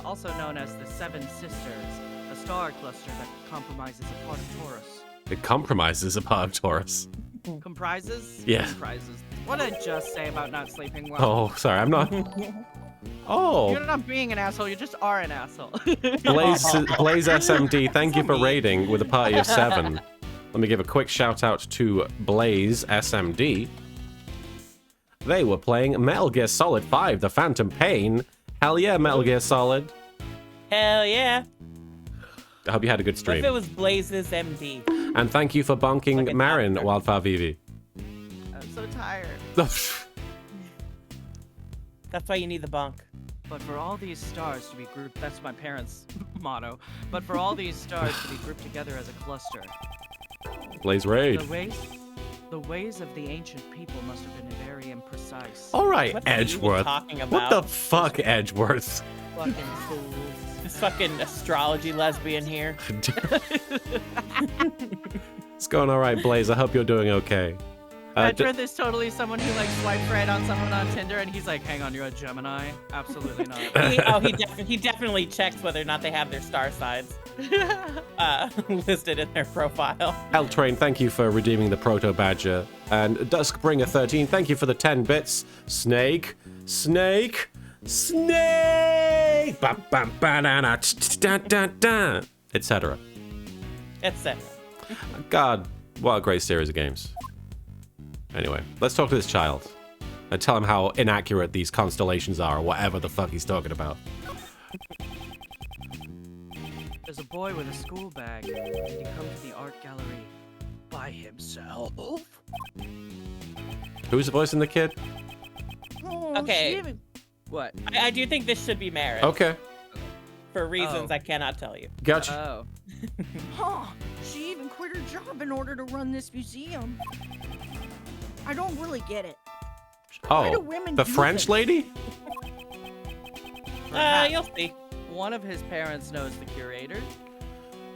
also known as the Seven Sisters, a star cluster that compromises a part of Taurus. It compromises a part of Taurus. Comprises? Yeah. Comprises. What did I just say about not sleeping well? Oh, sorry. I'm not. Oh. You're not being an asshole, you just are an asshole. Blaze SMD, thank you for raiding with a party of 7. Let me give a quick shout out to Blaze SMD. They were playing Metal Gear Solid 5, The Phantom Pain. Hell yeah, Metal Gear Solid. Hell yeah. I hope you had a good What stream. if it was Blaze's MD? And thank you for bonking Like a Marin, doctor. Wildfire Vivi. I'm so tired. That's why you need the bunk. But for all these stars to be grouped, that's my parents' motto. But for all these stars to be grouped together as a cluster, Blaze Raid. the ways of the ancient people must have been very imprecise. All right, What are you Edgeworth. talking What about? the fuck, Edgeworth? Fucking fools. This fucking astrology lesbian here. It's going all right, Blaze. I hope you're doing okay. Edgeworth is totally someone who like swipes right on someone on Tinder and he's like, hang on, you're a Gemini? Absolutely not. He definitely checks whether or not they have their star signs listed in their profile. L-Train, thank you for redeeming the Proto Badger. And Duskbringer13, thank you for the 10 bits. Snake, Snake, Snake, bam, bam, banana, etc. Etc. God, what a great series of games. Anyway, let's talk to this child and tell him how inaccurate these constellations are, or whatever the fuck he's talking about. There's a boy with a school bag. Did he come to the art gallery by himself? Who's voicing the kid? Oh, Okay. she even- What? I do think this should be Marin. Okay, For reasons Oh. I cannot tell you. gotcha. Oh. Huh. She even quit her job in order to run this museum. I don't really get it. Why do Oh, women the do French this? lady? You'll see. One of his parents knows the curator.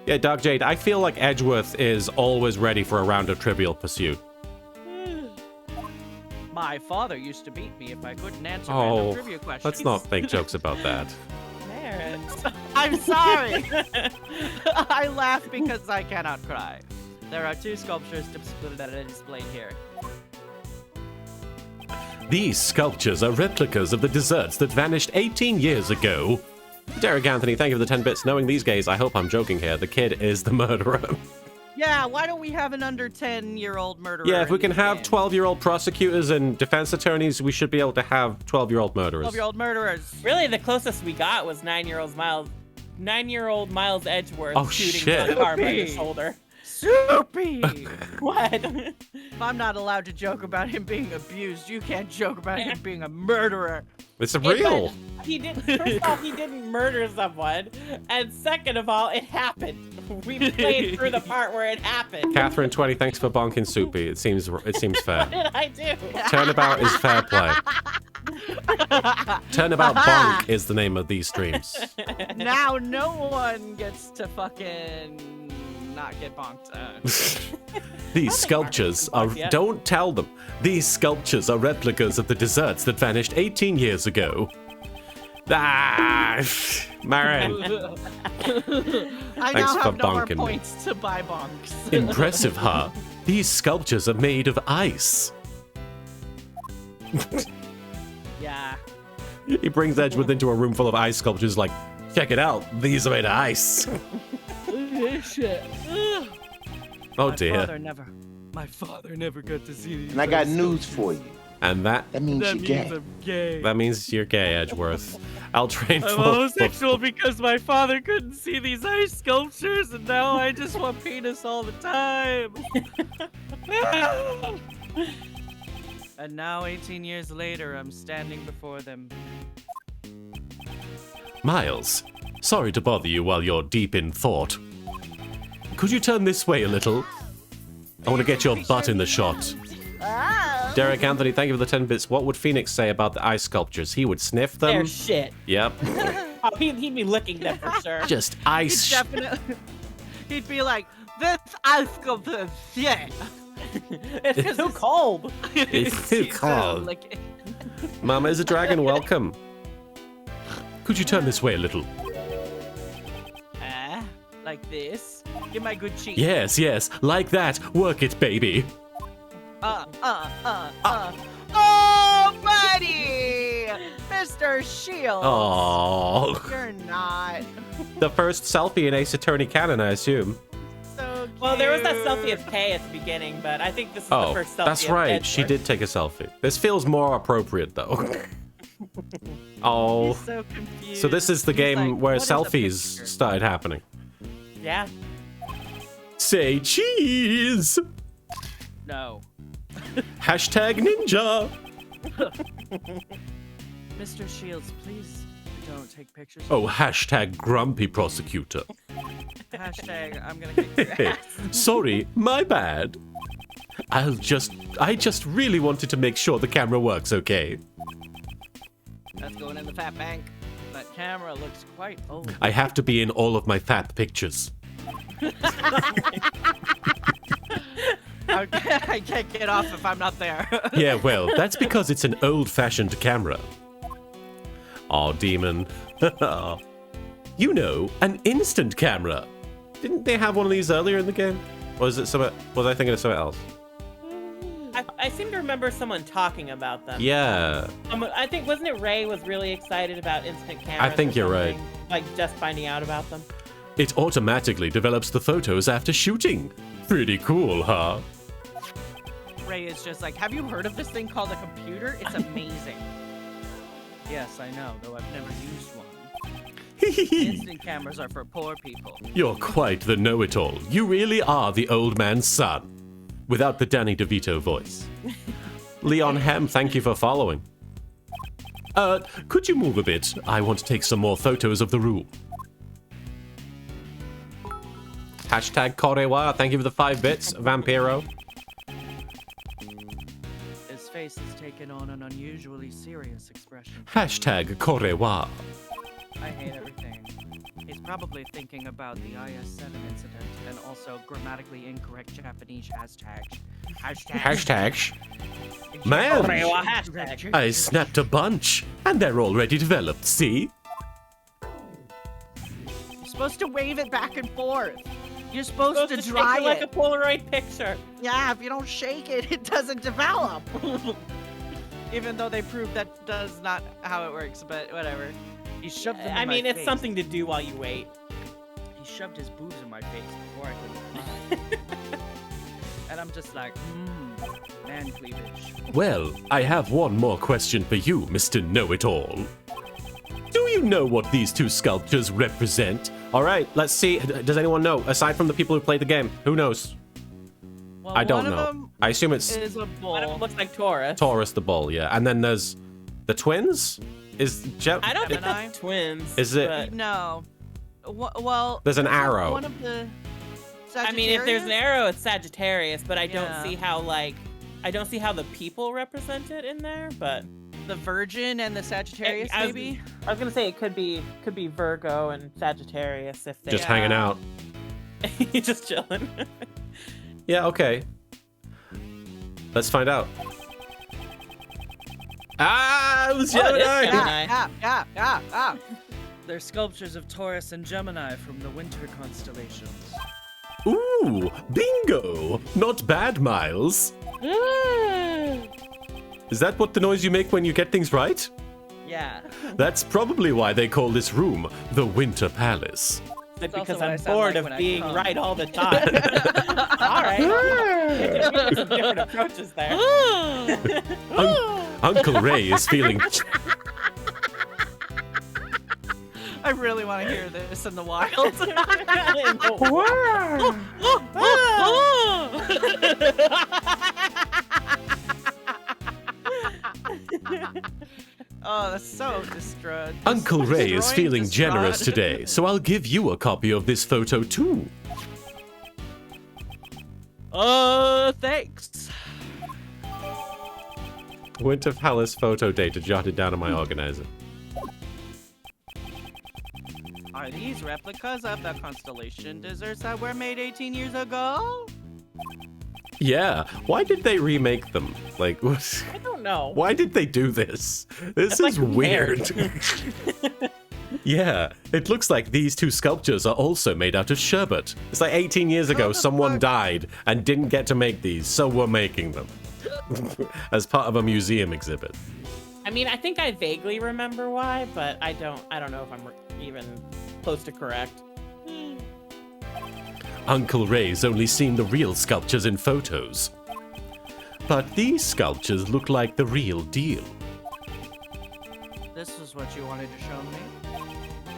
Yeah, Doc Jade, I feel like Edgeworth is always ready for a round of Trivial Pursuit. My father used to beat me if I couldn't answer Oh, random trivia questions. let's not make jokes about that. Marin. I'm sorry. I laugh because I cannot cry. There are 2 sculptures displayed here. These sculptures are replicas of the desserts that vanished 18 years ago. Derek Anthony, thank you for the 10 bits. Knowing these gays, I hope I'm joking here. The kid is the murderer. Yeah, why don't we have an under 10-year-old murderer? Yeah, if we in can this have game? 12-year-old prosecutors and defense attorneys, we should be able to have 12-year-old murderers. 12-year-old murderers. Really, the closest we got was 9-year-old Miles Edgeworth Oh, shooting shit. some car by the Soupy. shoulder. Soupy! What? If I'm not allowed to joke about him being abused, you can't joke about him being a murderer. It's real. He didn't. First off, he didn't murder someone, and second of all, it happened. We played through the part where it happened. Catherine 20, thanks for bonking Soupy. It seems fair. What did I do? Turnabout is fair play. Turnabout Bonk is the name of these streams. Now no one gets to fucking not get bonked. These sculptures are... Yeah. Don't tell them. These sculptures are replicas of the desserts that vanished 18 years ago. Ah, Marin. I Thanks now for have no more bonking me. points to buy bonks. Impressive, huh? These sculptures are made of ice. Yeah. He brings Edgeworth into a room full of ice sculptures like, check it out, these are made of ice. Shit. Oh dear. My father never got to see these. And I got news for you. And that That means you're gay. gay. that means you're gay, Edgeworth. I'll train I'm for... homosexual because my father couldn't see these ice sculptures, and now I just want penis all the time. And now, 18 years later, I'm standing before them. Miles, sorry to bother you while you're deep in thought. Could you turn this way a little? I want to get your butt in the shot. Derek Anthony, thank you for the 10 bits. What would Phoenix say about the ice sculptures? He would sniff them? They're shit. Yep. Oh, he'd be licking them for sure. Just ice. Definitely. He'd be like, this ice sculpture is shit. It's too cold. It's too cold. Mama is a dragon, welcome. Could you turn this way a little? Like this. Give my good cheek. Yes, yes, like that. Work it, baby. Oh, buddy! Mr. Shields. Oh, You're not. the first selfie in Ace Attorney canon, I assume. So cute. Well, there was that selfie of Kay at the beginning, but I think this is the Oh, first selfie. that's of right. Edgeworth. She did take a selfie. This feels more appropriate, though. Oh. He's so confused. So this is the He's game like, where "What is a selfies picture?" started happening. Yeah. Say cheese! No. Hashtag ninja! Mr. Shields, please don't take pictures. Oh, hashtag grumpy prosecutor. Hashtag, I'm gonna kick your ass. Sorry, my bad. I just really wanted to make sure the camera works okay. That's going in the fat bank. That camera looks quite old. I have to be in all of my fat pictures. I can't get off if I'm not there. Yeah, well, that's because it's an old-fashioned camera. Aw, demon. You know, an instant camera. Didn't they have one of these earlier in the game? Or was it something? Was I thinking of something else? I seem to remember someone talking about them. Yeah. I think, wasn't it Ray was really excited about instant cameras? I think or you're right. something? Like just finding out about them. It automatically develops the photos after shooting. Pretty cool, huh? Ray is just like, have you heard of this thing called a computer? It's amazing. Yes, I know, though I've never used one. Instant cameras are for poor people. You're quite the know-it-all. You really are the old man's son. Without the Danny DeVito voice. Leon Hem, thank you for following. Could you move a bit? I want to take some more photos of the room. Hashtag Korewa, thank you for the 5 bits, Vampiro. His face face has taken on an unusually serious expression. Hashtag Korewa. I hate everything. He's probably thinking about the IS-7 incident and also grammatically incorrect Japanese hashtags. Hashtag. Man, Korewa hashtag. I snapped a bunch, and they're already developed, see? You're supposed to wave it back and forth. You're supposed, Supposed to to shake dry it like a it. Polaroid picture. Yeah, if you don't shake it, it doesn't develop. Even though they proved that does not how it works, but whatever. He shoved them in I my mean, it's face. something to do while you wait. He shoved his boobs in my face before I could reply. And I'm just like, man cleavage. Well, I have one more question for you, Mr. Know-It-All. Do you know what these two sculptures represent? All right, let's see. Does anyone know? Aside from the people who played the game, who knows? Well, I don't one of know. them I assume it's is a One of them bull. looks like Taurus. Taurus the bull, yeah. And then there's the twins? I don't think Gemini? that's twins. Is it- but- No. Well, There's an isn't arrow. One of the. I mean, if there's an Sagittarius? arrow, it's Sagittarius, but I don't Yeah. see how I don't see how the people represent it in there. But The Virgin and the Sagittarius, I was- maybe. I was gonna say it could be Virgo and Sagittarius if they just hanging out. just chilling. Yeah, okay. Let's find out. Ah, it was Oh, it is Gemini! Gemini. Yeah. They're sculptures of Taurus and Gemini from the winter constellations. Ooh, bingo! Not bad, Miles. Is that what the noise you make when you get things right? Yeah. That's probably why they call this room the Winter Palace. Like, also because what I I'm sound bored like of when I being come. right all the time. All right. Some different approaches there. Uncle Ray is feeling. I really want to hear this in the wild. Oh, that's so distraught. Uncle Ray is Destroying feeling generous distraught. today, so I'll give you a copy of this photo too. Thanks. Winter Palace photo data jotted down in my organizer. Are these replicas of the constellation deserts that were made 18 years ago? Yeah, why did they remake them? Like, what? I don't know. Why did they do this? This It's like, is who weird. cares? Yeah, it looks like these two sculptures are also made out of sherbet. It's like 18 years ago, the someone fuck? died and didn't get to make these, so we're making them. As part of a museum exhibit. I mean, I think I vaguely remember why, but I don't know if I'm even close to correct. Uncle Ray's only seen the real sculptures in photos. But these sculptures look like the real deal. This is what you wanted to show me?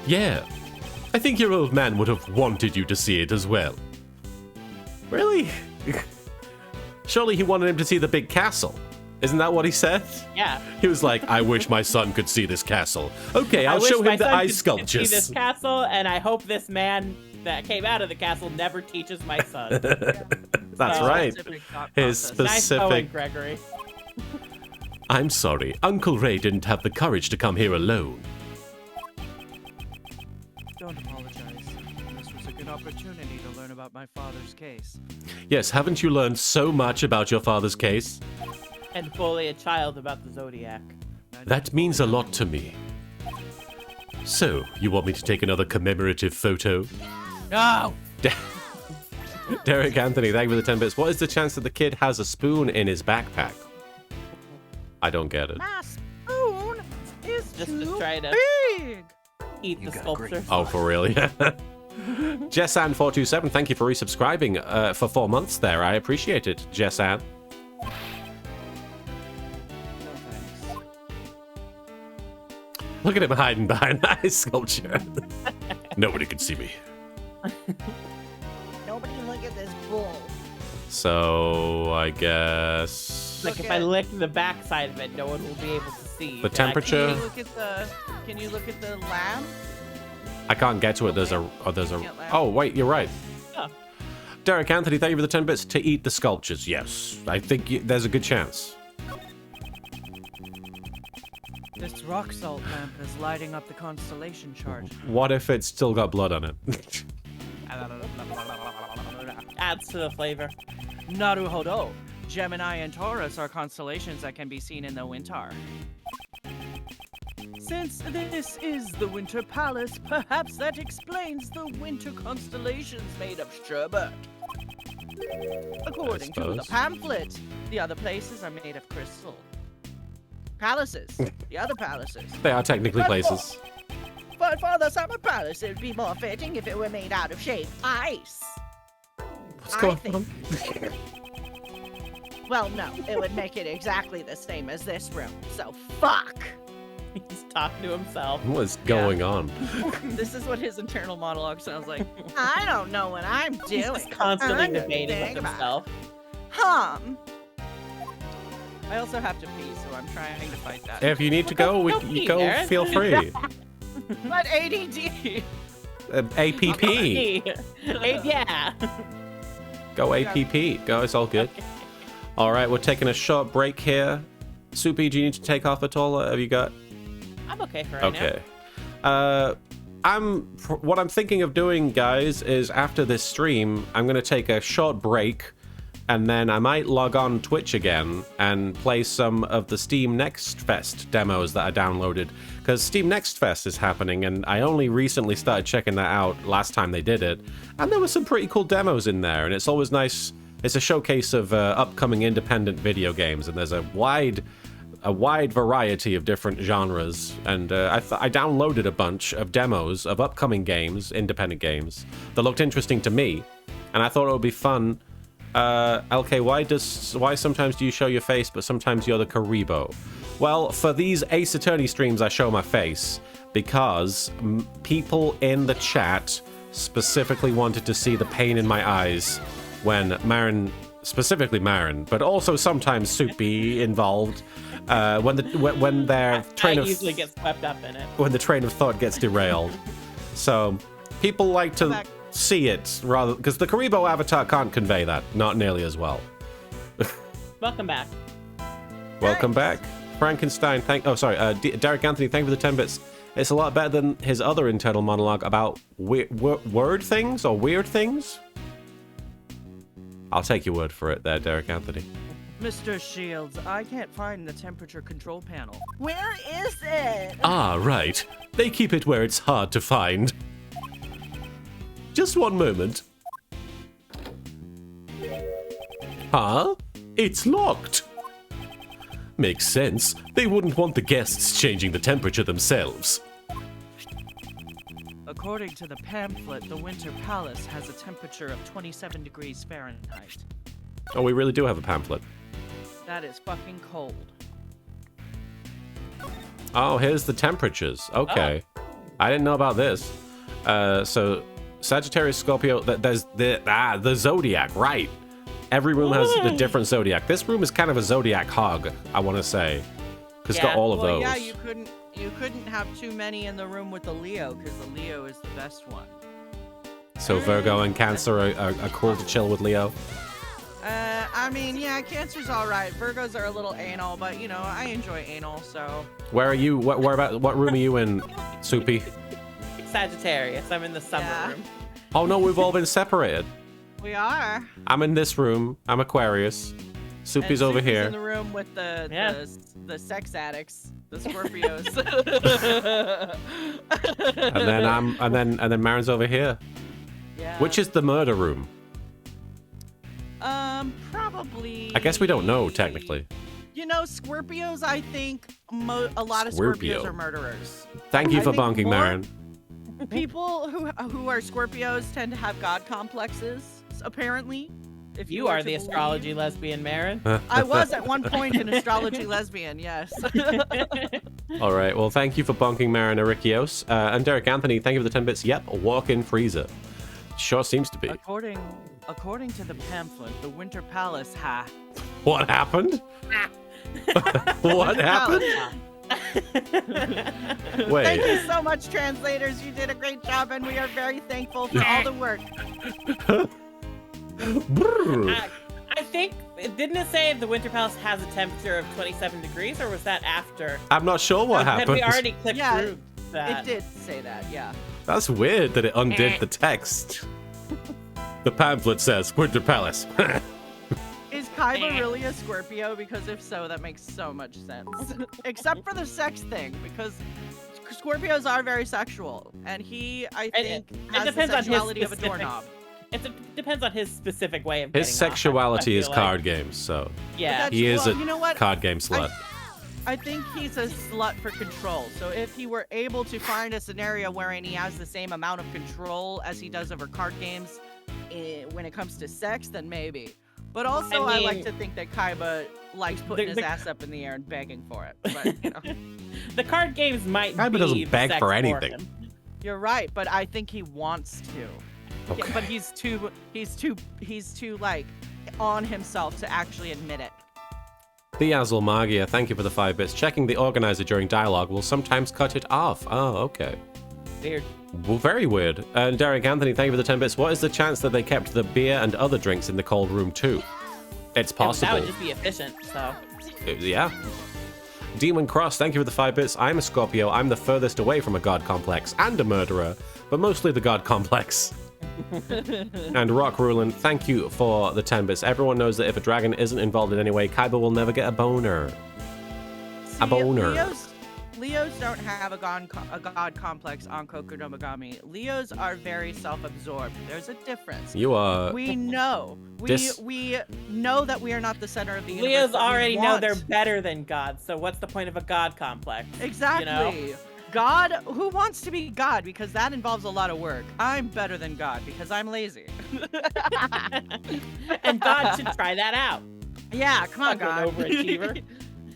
Yeah, I think your old man would have wanted you to see it as well. Really? Surely he wanted him to see the big castle. Isn't that what he said? Yeah. He was like, I wish my son could see this castle. Okay, I I'll wish show my him the son ice could see sculptures. this castle, and I hope this man that came out of the castle never teaches my son. That's So- right. Specific thought His process. Nice going, specific. Gregory. I'm sorry, Uncle Ray didn't have the courage to come here alone. Don't apologize. This was a good opportunity to learn about my father's case. Yes, haven't you learned so much about your father's case? And bully a child about the Zodiac. That means a lot to me. So, you want me to take another commemorative photo? No! Derek Anthony, thank you for the 10 bits. What is the chance that the kid has a spoon in his backpack? I don't get it. My spoon is Just to too try to big! eat the sculpture. Oh, for real? Yeah. Jessan427, thank you for resubscribing for 4 months there. I appreciate it, Jessan. No thanks. Look at him hiding behind that ice sculpture. Nobody can see me. Nobody look at this bull. So, I guess... Like if I lick the backside of it, no one will be able to see. The that I temperature- Can you look at the lamb? I can't get to it. There's a... Can't laugh. Oh, wait, you're right. Oh. Derek Anthony, thank you for the 10 bits. To eat the sculptures, yes. I think there's a good chance. rock salt lamp is lighting up the constellation chart. What if it's still got blood on it? Adds to the flavor. Naruhodo. Gemini and Taurus are constellations that can be seen in the winter. Since this is the Winter Palace, perhaps that explains the winter constellations made of sherbet. According to the suppose. pamphlet, the other places are made of crystal. Palaces, the other palaces. They are technically places. But for the summer palace, it would be more fitting if it were made out of shaved ice. What's going think- on? Well, no, it would make it exactly the same as this room, so fuck! He's talking to himself. What is going on? This is what his internal monologue sounds like. I don't know what I'm doing. He's just constantly I'm debating with thinking about himself. I also have to pee, so I'm trying to fight that. If you need to go, Go you pee, go. Aaron. Feel free. But ADD! APP. Yeah. Go APP. Go. It's all good. All right, we're taking a short break here. Soupy, do you need to take off at all? Have you got? I'm okay for right now. Okay. What I'm thinking of doing, guys, is after this stream, I'm gonna take a short break, and then I might log on Twitch again and play some of the Steam Next Fest demos that I downloaded, because Steam Next Fest is happening, and I only recently started checking that out last time they did it, and there were some pretty cool demos in there, and it's always nice. It's a showcase of upcoming independent video games, and there's a wide variety of different genres, and I downloaded a bunch of demos of upcoming games, independent games, that looked interesting to me, and I thought it would be fun. LK, why sometimes do you show your face, but sometimes you're the Karibo? Well, for these Ace Attorney streams, I show my face, because people in the chat specifically wanted to see the pain in my eyes when Marin, specifically Marin, but also sometimes Soupy involved, when their train I of usually get swept up in it. when the train of thought gets derailed. So people like to see it rather, because the Karibo avatar can't convey that, not nearly as well. Welcome back. Welcome back, Frankenstein. Derek Anthony. Thank you for the 10 bits. It's a lot better than his other internal monologue about word things or weird things. I'll take your word for it there, Derek Anthony. Mr. Shields, I can't find the temperature control panel. Where is it? Ah, right. They keep it where it's hard to find. Just one moment. Huh? It's locked. Makes sense. They wouldn't want the guests changing the temperature themselves. According to the pamphlet, the Winter Palace has a temperature of 27 degrees Fahrenheit. Oh, we really do have a pamphlet. That is fucking cold. Oh, here's the temperatures. Okay. I didn't know about this. So Sagittarius, Scorpio, there's the zodiac, right? Every room has a different zodiac. This room is kind of a zodiac hog, I want to say. Because it's got all of those. Yeah, you couldn't have too many in the room with the Leo, because the Leo is the best one. So Virgo and Cancer are cool to chill with Leo. I mean, yeah, Cancer's all right. Virgos are a little anal, but you know, I enjoy anal, so. Where are you? What room are you in, Soupy? Sagittarius. I'm in the summer room. Oh no, we've all been separated. We are. I'm in this room. I'm Aquarius. Soupy's over here. in the room with the sex addicts, the Scorpios. and then Marin's over here. Yeah. Which is the murder room? Probably. I guess we don't know technically. You know, Scorpios. I think a lot of Scorpio. Scorpios are murderers. Thank you I for think bonking, more- Marin. People who are Scorpios tend to have god complexes. Apparently, if You are to the believe. astrology lesbian, Marin. I was at one point an astrology lesbian. Yes. All right. Well, thank you for bonking, Marin Arikios. And Derek Anthony, thank you for the 10 bits. Yep, a walk-in freezer. Sure seems to be. According to the pamphlet, the Winter Palace What happened? What happened? Wait. Thank you so much, translators. You did a great job, and we are very thankful for all the work. Brrr. I think didn't it say the Winter Palace has a temperature of 27 degrees, or was that after? I'm not sure what Had happened. we already clicked Yeah, through that? It did say that, yeah. That's weird that it undid the text. The pamphlet says Winter Palace. Is Kaiba really a Scorpio? Because if so, that makes so much sense. Except for the sex thing, because Scorpios are very sexual, and I think, has the depends on his sexuality of a specific- doorknob. It depends on his specific way of His getting off, sexuality I is feel card games, so Yeah. he is well, a you know what? card game slut. I think he's a slut for control. So if he were able to find a scenario wherein he has the same amount of control as he does over card games when it comes to sex, then maybe. But also, I like mean, to think that Kaiba likes putting his the- ass up in the air and begging for it. But, you know, The card games might Kaiba be doesn't the beg sex for anything. him. you're right. But I think he wants to. Okay. Yeah, but he's too like on himself to actually admit it. The Azul Magia, thank you for the 5 bits. Checking the organizer during dialogue will sometimes cut it off. Oh, okay. Weird. Well, very weird. And Derek Anthony, thank you for the 10 bits. What is the chance that they kept the beer and other drinks in the cold room too? It's That possible. would just be efficient. So Yeah. Demon Cross, thank you for the 5 bits. I'm a Scorpio. I'm the furthest away from a god complex and a murderer, but mostly the god complex. And Rock Rulin, thank you for the 10 bits. Everyone knows that if a dragon isn't involved in any way, Kaiba will never get a boner. See, A boner. Leos don't have a god complex on Kokudomagami. Leos are very self-absorbed. There's a difference. You are... We know. We know that we are not the center of the universe. Leos but we already know want- they're better than gods. So what's the point of a god complex? Exactly. You know? God, who wants to be God? Because that involves a lot of work. I'm better than God because I'm lazy. And God should try that out. Yeah, come on, Fucking God. overachiever.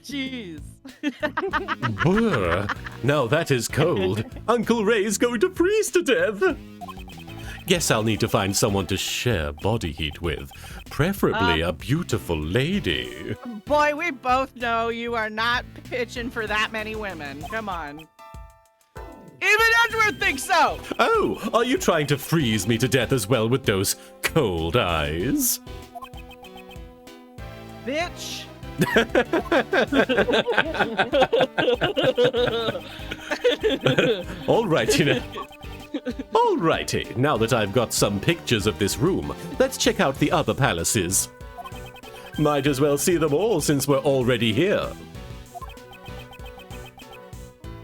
Jeez. Brr. Now that is cold. Uncle Ray's going to freeze to death. Guess I'll need to find someone to share body heat with. Preferably a beautiful lady. Boy, we both know you are not pitching for that many women. Come on. Even Edward thinks so! Oh, are you trying to freeze me to death as well with those cold eyes? Bitch. All right, you know. Alrighty, now that I've got some pictures of this room, let's check out the other palaces. Might as well see them all since we're already here.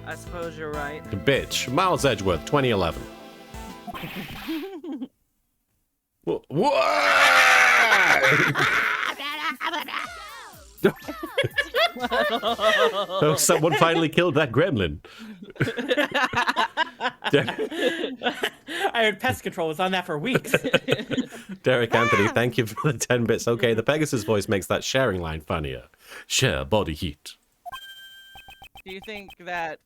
I suppose you're right. Bitch, Miles Edgeworth, 2011. Oh, someone finally killed that gremlin. I heard pest control was on that for weeks. Derek Anthony, thank you for the 10 bits. Okay, the Pegasus voice makes that sharing line funnier. Share body heat. Do you think that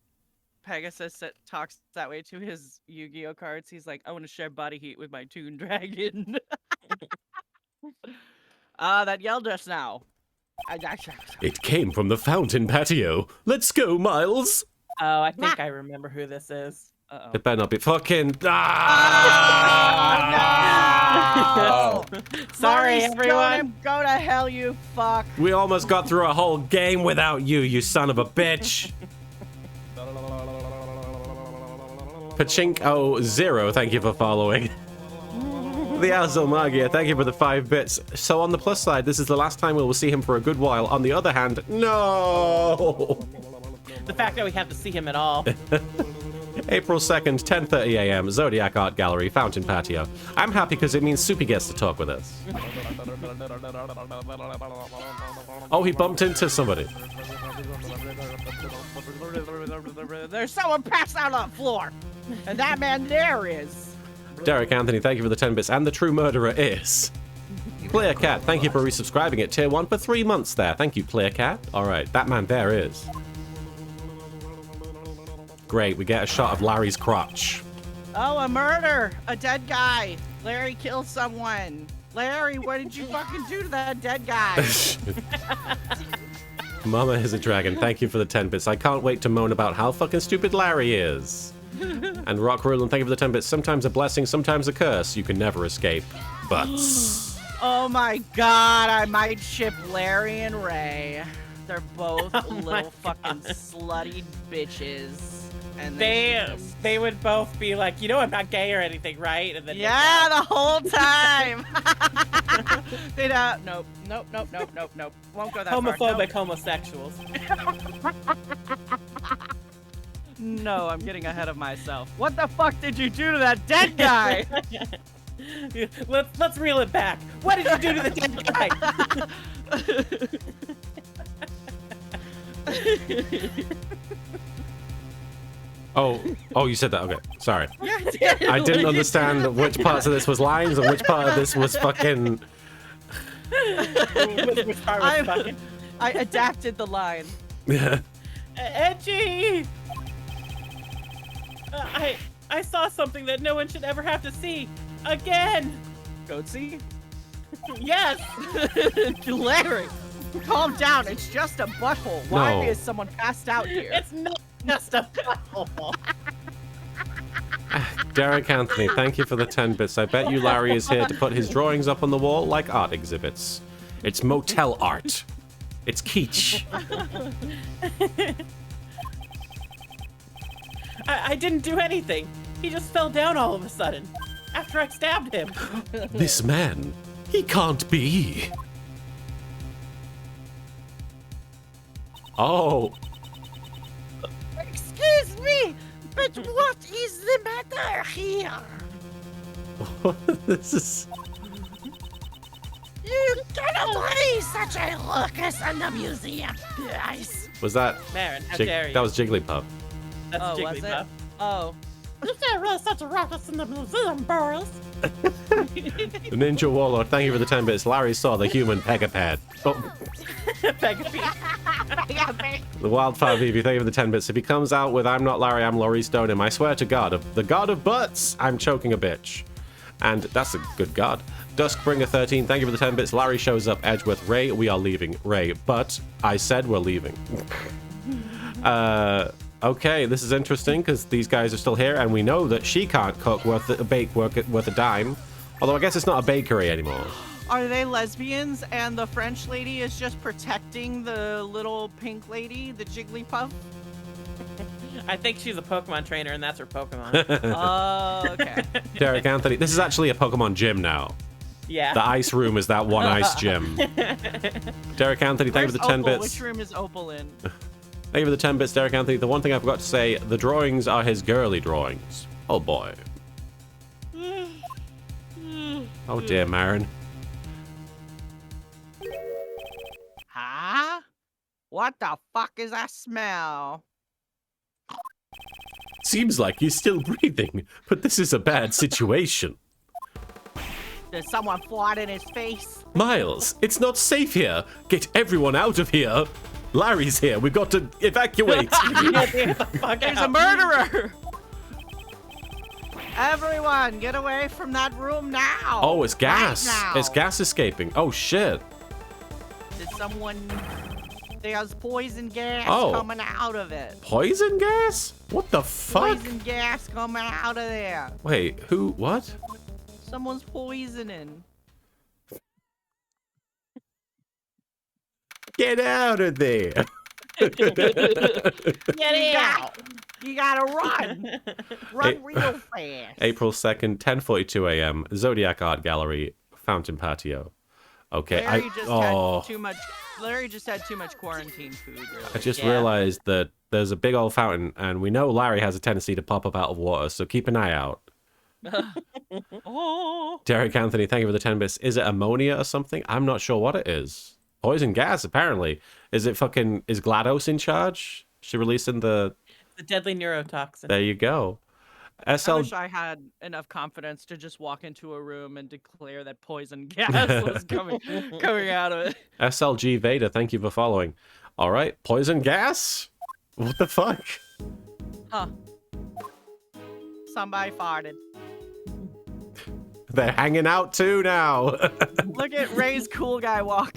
Pegasus talks that way to his Yu-Gi-Oh cards? He's like, I want to share body heat with my Toon Dragon. That yelled just now. It came from the fountain patio. Let's go, Miles. Oh, I think I remember who this is. Uh-oh. It better not be fucking... Oh, no! Sorry, Maurice, everyone. Go to hell, you fuck. We almost got through a whole game without you, you son of a bitch. Pachinko0, thank you for following. The Azul Magia, thank you for the 5 bits. So on the plus side, this is the last time we will see him for a good while. On the other hand, no! The fact that we have to see him at all. April 2nd, 10:30 a.m., Zodiac Art Gallery, Fountain Patio. I'm happy because it means Soupy gets to talk with us. Oh, he bumped into somebody. There's someone passed out on the floor. And that man there is. Derek Anthony, thank you for the 10 bits. And the true murderer is... Player Cat, thank you for resubscribing at Tier 1 for 3 months there. Thank you, Player Cat. Alright, that man there is... Great, we get a shot of Larry's crotch. Oh, a murder. A dead guy. Larry killed someone. Larry, what did you fucking do to that dead guy? Mama is a dragon, thank you for the 10 bits. I can't wait to moan about how fucking stupid Larry is. And Rock Rulin, thank you for the 10 bits. Sometimes a blessing, sometimes a curse. You can never escape. Butts. Oh my god, I might ship Larry and Ray. They're both little fucking slutty bitches. And They would both be like, you know, I'm not gay or anything, right? And then yeah, the whole time. They'd nope. Won't go that homophobic far. homosexuals. No, I'm getting ahead of myself. What the fuck did you do to that dead guy? Let's reel it back. What did you do to the dead guy? Oh, you said that. Okay, sorry. Yeah, I didn't understand which parts of this was lines and which part of this was fucking. Which part was fucking? I adapted the line. Edgy! I saw something that no one should ever have to see. Again! Goatsy? Yes! Larry, calm down. It's just a butthole. Why No. is someone passed out here? It's not just a butthole. Derek Anthony, thank you for the 10 bits. I bet you Larry is here to put his drawings up on the wall like art exhibits. It's motel art. It's kitsch. I didn't do anything. He just fell down all of a sudden. After I stabbed him. This man, he can't be. Oh. Excuse me, but what is the matter here? This is. You cannot leave such a ruckus in the museum, guys. Was that. Marin, how dare you? That was Jigglypuff. That's Oh, was Jigglypuff. it? Oh. You can't really such a ruckus in the museum, Boris. The Ninja Warlord, thank you for the 10 bits. Larry saw the human Pegapad. Oh, the Wildfire Vivi, thank you for the 10 bits. If he comes out with I'm not Larry, I'm Laurie Stoneham, I swear to God, the God of butts, I'm choking a bitch. And that's a good God. Duskbringer 13, thank you for the 10 bits. Larry shows up, Edgeworth. Ray, we are leaving. Ray, but I said we're leaving. Okay, this is interesting because these guys are still here, and we know that she can't cook worth a dime. Although I guess it's not a bakery anymore. Are they lesbians and the French lady is just protecting the little pink lady, the Jigglypuff? I think she's a Pokemon trainer, and that's her Pokemon. Oh, okay. Derek Anthony, this is actually a Pokemon gym now. Yeah. The ice room is that one ice gym. Derek Anthony, thank you for the 10 Opal? bits. Which room is Opal in? Thank you for the 10 bits, Derek Anthony. The one thing I forgot to say, the drawings are his girly drawings. Oh boy. Oh dear, Marin. Huh? What the fuck is that smell? Seems like he's still breathing, but this is a bad situation. Did someone fart in his face? Miles, it's not safe here. Get everyone out of here. Larry's here. We've got to evacuate. There's a murderer! Everyone, get away from that room now! Oh, it's gas. Right now. It's gas escaping. Oh, shit. Did someone... There's poison gas Oh. coming out of it. Poison gas? What the fuck? Poison gas coming out of there. Wait, who? What? Someone's poisoning. Get out of there. Get out! You gotta run! Run real fast. April 2nd, 10:42 a.m. Zodiac Art Gallery, Fountain Patio. Okay, Larry just had too much quarantine food, really. I just Yeah. realized that there's a big old fountain, and we know Larry has a tendency to pop up out of water, so keep an eye out. Oh. Derek Anthony, thank you for the 10 bits. Is it ammonia or something? I'm not sure what it is. Poison gas, apparently. Is GLaDOS in charge? She releasing the... The deadly neurotoxin. There you go. I SL... wish I had enough confidence to just walk into a room and declare that poison gas was coming out of it. SLG Vader, thank you for following. All right, poison gas? What the fuck? Huh. Somebody farted. They're hanging out too now. Look at Ray's cool guy walk.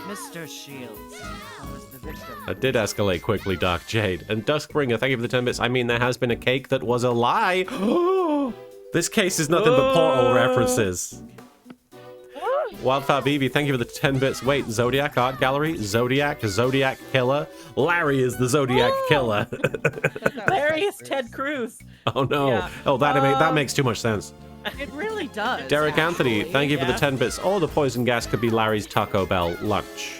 Mr. Shields, how was the victim? That did escalate quickly, Dark Jade. And Duskbringer, thank you for the 10 bits. I mean, there has been a cake that was a lie. This case is nothing but portal references. Wildfire BB, thank you for the 10 bits. Wait, Zodiac Art Gallery? Zodiac Killer? Larry is the Zodiac Killer. Larry is Ted Cruz. Oh no. Yeah. Oh, that makes too much sense. It really does. Derek Anthony, actually. thank you for the yeah. 10 bits. All the poison gas could be Larry's Taco Bell lunch.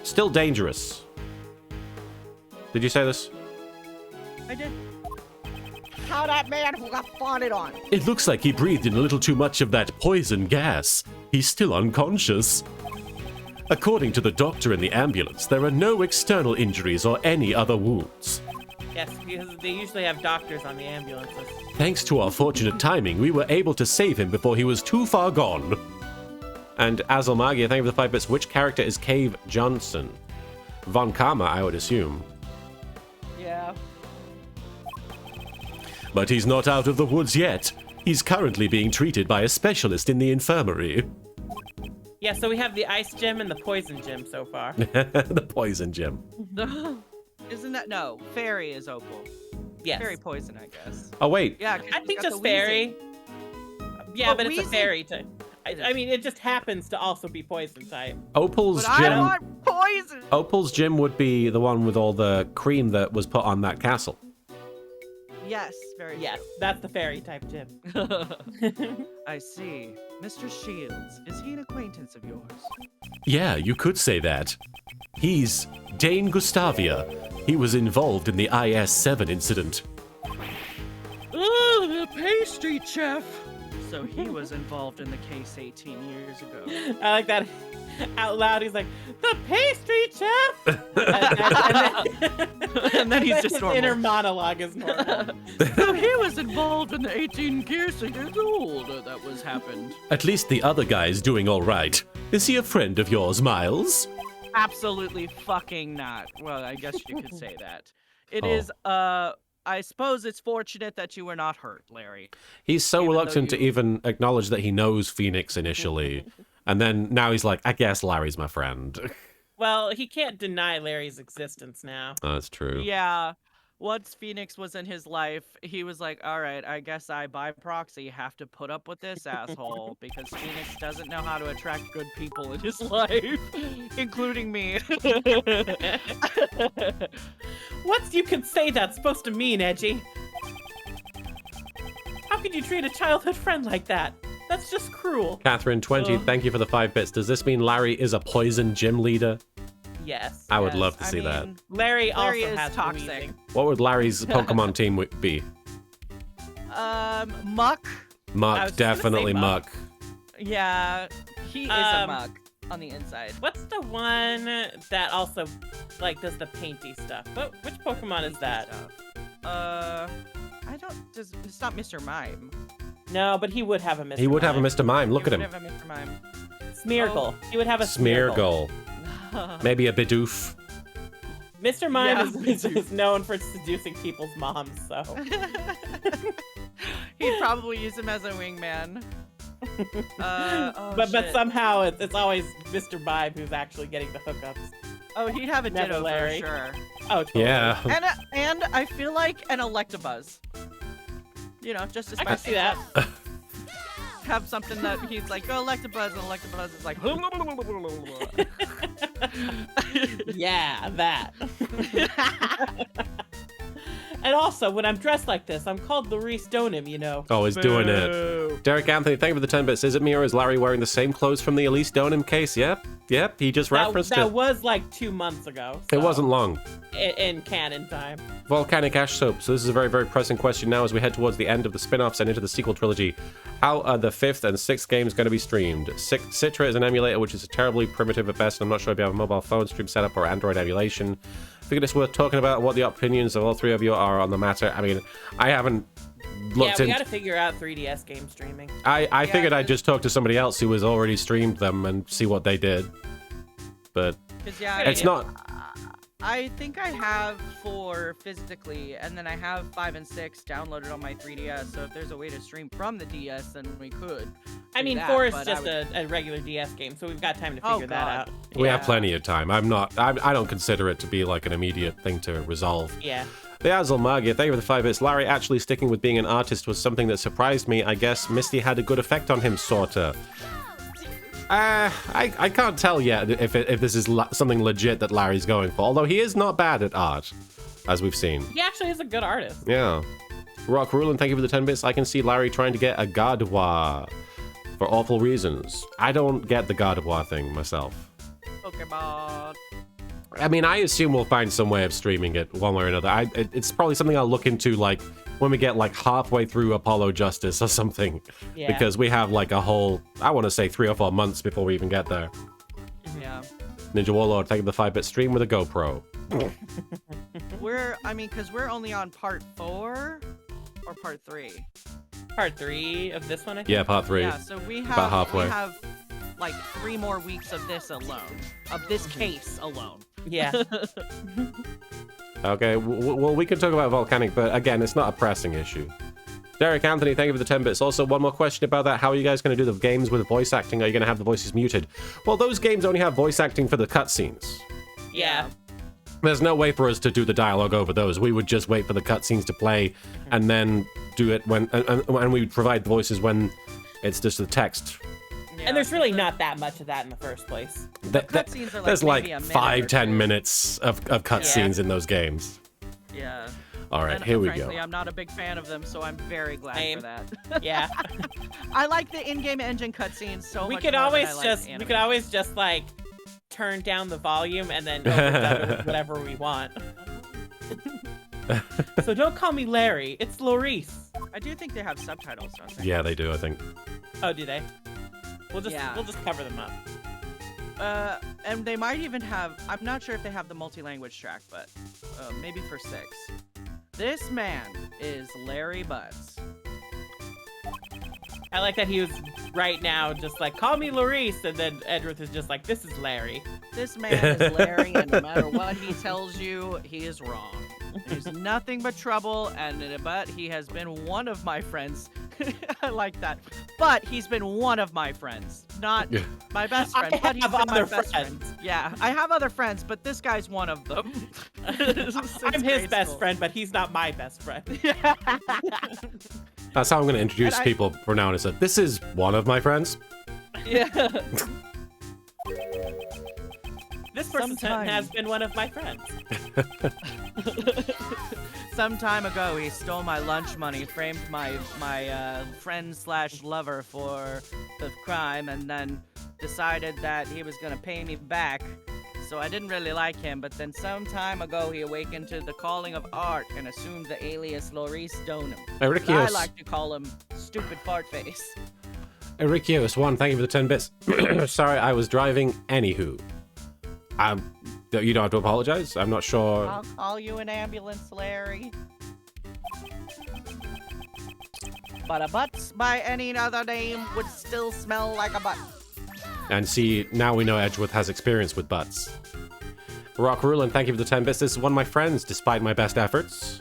Still dangerous. Did you say this? I did. How that man who got farted on. It looks like he breathed in a little too much of that poison gas. He's still unconscious. According to the doctor in the ambulance, there are no external injuries or any other wounds. Yes, because they usually have doctors on the ambulances. Thanks to our fortunate timing, we were able to save him before he was too far gone. And Azel Magia, thank you for the 5 bits. Which character is Cave Johnson? Von Karma, I would assume. Yeah. But he's not out of the woods yet. He's currently being treated by a specialist in the infirmary. Yeah, so we have the ice gym and the poison gym so far. The poison gym. Isn't that no? Fairy is Opal. Yes. Fairy poison, I guess. Oh, wait. Yeah. 'cause I she's think got just the fairy. wheezing. Yeah, But but it's a wheezing- fairy type. I mean, it just happens to also be poison type. Opal's But gym. I want poison. Opal's gym would be the one with all the cream that was put on that castle. Yes, very Yes, that's the fairy type gym. true. I see. Mr. Shields, is he an acquaintance of yours? Yeah, you could say that. He's Dane Gustavia. He was involved in the IS-7 incident. Oh, the pastry chef. So he was involved in the case 18 years ago. I like that out loud. He's like, the pastry chef! And then he's just his normal. inner monologue is normal. So he was involved in the 18 years old that was happened. At least the other guy's doing all right. Is he a friend of yours, Miles? Absolutely fucking not. Well, I guess you could say that. It Oh. is, I suppose it's fortunate that you were not hurt, Larry. He's so Even though reluctant to you- even acknowledge that he knows Phoenix initially. And then now he's like, I guess Larry's my friend. Well, he can't deny Larry's existence now. That's true. Yeah. Once Phoenix was in his life, he was like, all right, I guess I, by proxy, have to put up with this asshole because Phoenix doesn't know how to attract good people in his life, including me. What you can say that's supposed to mean, Edgy? How could you treat a childhood friend like that? That's just cruel. Catherine 20, Ugh. thank you for the 5 bits. Does this mean Larry is a poison gym leader? Yes. I would Yes, love to I see that. mean, Larry Larry also is has the toxic. wheezing. What would Larry's Pokemon team be? Muck. I Muck, was just gonna definitely say Muck. Muck. Yeah, he is a Um, muck on the inside. What's the one that also, like, does the painty stuff? Which Pokemon is that? I don't. It's not Mr. Mime. No, but he would have a Mr. He would have a Mime. Mr. Mime. Look He at would him. have a Mr. Mime. Smeargle. He would have a Smeargle. Smeargle. Maybe a Bidoof. Mr. Mime Yeah, is known for seducing people's moms, so. He'd probably use him as a wingman. Oh, but shit. somehow it's always Mr. Mime who's actually getting the hookups. Oh, he'd have a Never Ditto Larry. for sure. Oh, totally. Yeah. And I feel like an Electabuzz. You know, just to I can spice see things that. up. Have something that he's like, go Electabuzz, and Electabuzz is like, Yeah, that. And also, when I'm dressed like this, I'm called Larry Stoneham, you know. Oh, he's doing it. Boo. Derek Anthony, thank you for the 10 bits. Is it me or is Larry wearing the same clothes from the Elise Donham case? Yep. He just referenced that it. was like 2 months ago. It so- wasn't long. in canon time. Volcanic Ash Soap. So this is a very, very pressing question now as we head towards the end of the spin-offs and into the sequel trilogy. How are the 5th and 6th games going to be streamed? Citra is an emulator, which is terribly primitive at best, and I'm not sure if you have a mobile phone stream setup or Android emulation. Figured it's worth talking about what the opinions of all 3 of you are on the matter. I mean, I haven't looked Yeah, we into... gotta figure out 3DS game streaming. I figured I'd just talk to somebody else who has already streamed them and see what they did. But 'Cause, yeah, it's not... I think I have 4 physically, and then I have 5 and 6 downloaded on my 3DS. So if there's a way to stream from the DS, then we could. I do mean, that, 4 is but just I would- a regular DS game, so we've got time to Oh, figure that God. out. We have Yeah. plenty of time. I don't consider it to be like an immediate thing to resolve. Yeah. The Azel Magia, thank you for the 5 bits. Larry actually sticking with being an artist was something that surprised me. I guess Misty had a good effect on him, sorta. I can't tell yet if this is something legit that Larry's going for. Although he is not bad at art, as we've seen. He actually is a good artist. Yeah. Rock Rulin, thank you for the 10 bits. I can see Larry trying to get a Gardevoir for awful reasons. I don't get the Gardevoir thing myself. Pokemon. I mean, I assume we'll find some way of streaming it one way or another. It's probably something I'll look into, like, when we get, like, halfway through Apollo Justice or something. Yeah. Because we have, like, a whole, I want to say 3 or 4 months before we even get there. Yeah. Ninja Warlord, thank you for the 5-bit stream with a GoPro. Because we're only on part 4 or part 3. Part 3 of this one, I think. Yeah, part 3. Yeah, so we About halfway. have like 3 more weeks of this alone, of this case alone. Yeah. Okay, well, we can talk about Volcanic, but again, it's not a pressing issue. Derek Anthony, thank you for the 10 bits. Also, one more question about that. How are you guys going to do the games with voice acting? Are you going to have the voices muted? Well, those games only have voice acting for the cutscenes. Yeah. There's no way for us to do the dialogue over those. We would just wait for the cutscenes to play and then do it when, and we would provide the voices when it's just the text. Yeah, And there's really not that much of that in the first place. cutscenes are like There's maybe a like minute 5, or 10 2. minutes of cutscenes in those games. Yeah. All right, And, here we frankly, go. I'm not a big fan of them, so I'm very glad Same. for that. Yeah. I like the in-game engine cutscenes so we much could more always than I like just the we anime. could always just like turn down the volume and then overdub it with whatever we want. So don't call me Larry. It's Laurice. I do think they have subtitles, don't they? Yeah, they do, I think. Oh, do they? We'll just Yeah. cover them up. And they might even have, I'm not sure if they have the multi-language track, but maybe for 6. This man is Larry Butts. I like that he was right now just like, call me Laurice, and then Edward is just like, this is Larry. This man is Larry, and no matter what he tells you, he is wrong. He's nothing but trouble, but he has been one of my friends. I like that. But he's been one of my friends, not my best friend. I but he's have been my other best friend. friends. Yeah, I have other friends, but this guy's one of them. I'm his best friend, but he's not my best friend. Yeah. That's how I'm going to introduce people from now on. Is that this is one of my friends. Yeah. This person Sometime. has been one of my friends. Some time ago, he stole my lunch money, framed my friend/lover for the crime, and then decided that he was gonna pay me back. So I didn't really like him, but then some time ago, he awakened to the calling of art and assumed the alias Laurice Donham. I Erikios. like to call him Stupid Fart Face. Erikios1, thank you for the 10 bits. Sorry, I was driving. Anywho. You don't have to apologize. I'm not sure. I'll call you an ambulance, Larry. But a butts by any other name would still smell like a butt. And see, now we know Edgeworth has experience with butts. Rock Rulin, thank you for the 10 bits. This is one of my friends, despite my best efforts.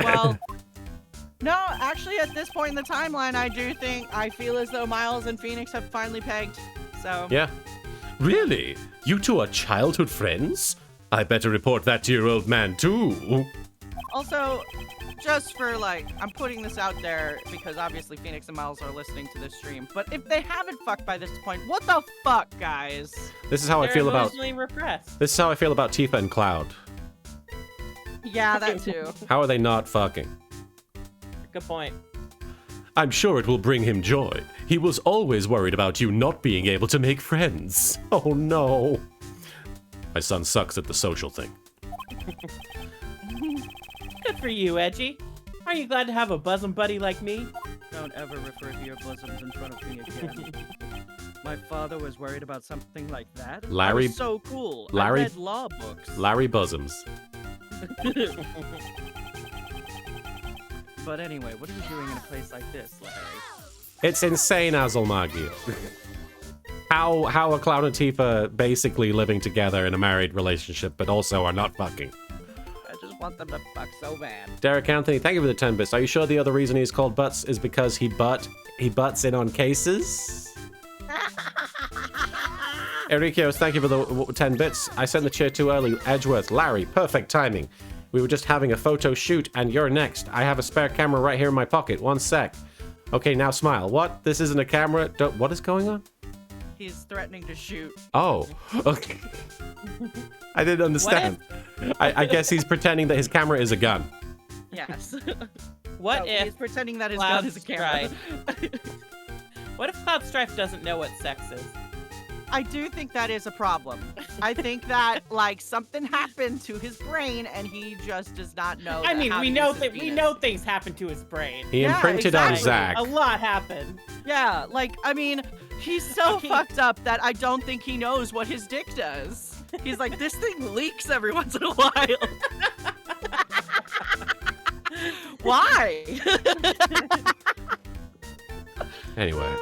Well, no, actually, at this point in the timeline, I feel as though Miles and Phoenix have finally pegged. So Yeah. Really? You two are childhood friends? I better report that to your old man, too. also, just for I'm putting this out there because obviously Phoenix and Miles are listening to this stream. But if they haven't fucked by this point, what the fuck, guys? This is how I They're feel about emotionally repressed. This is how I feel about Tifa and Cloud. Yeah, that too. How are they not fucking? Good point. I'm sure it will bring him joy. He was always worried about you not being able to make friends. Oh no. My son sucks at the social thing. Good for you, Edgy. Are you glad to have a bosom buddy like me? Don't ever refer to your bosoms in front of me again. My father was worried about something like that? Larry- I was so cool. Larry- I read law books. Larry Bosoms. But anyway, what are you doing in a place like this, Larry? It's insane, Azulmagi. How are Cloud and Tifa basically living together in a married relationship, but also are not fucking? I just want them to fuck so bad. Derek Anthony, thank you for the 10 bits. Are you sure the other reason he's called Butts is because he butts in on cases? Enriqueos, thank you for the 10 bits. I sent the chair too early. Edgeworth, Larry, perfect timing. We were just having a photo shoot, and you're next. I have a spare camera right here in my pocket. One sec. Okay, now smile. What? This isn't a camera? What is going on? He's threatening to shoot. Oh, okay. I didn't understand. I guess he's pretending that his camera is a gun. Yes. What No, if he's pretending that his Cloud gun is a camera? What if Cloud Strife doesn't know what sex is? I do think that is a problem. I think that like something happened to his brain and he just does not know. I mean, how we to know use his that we penis. know things happen to his brain. He Yeah, imprinted exactly. on Zach. A lot happened. Yeah, like I mean, he's so Okay. fucked up that I don't think he knows what his dick does. He's like, this thing leaks every once in a while. Why? Anyway,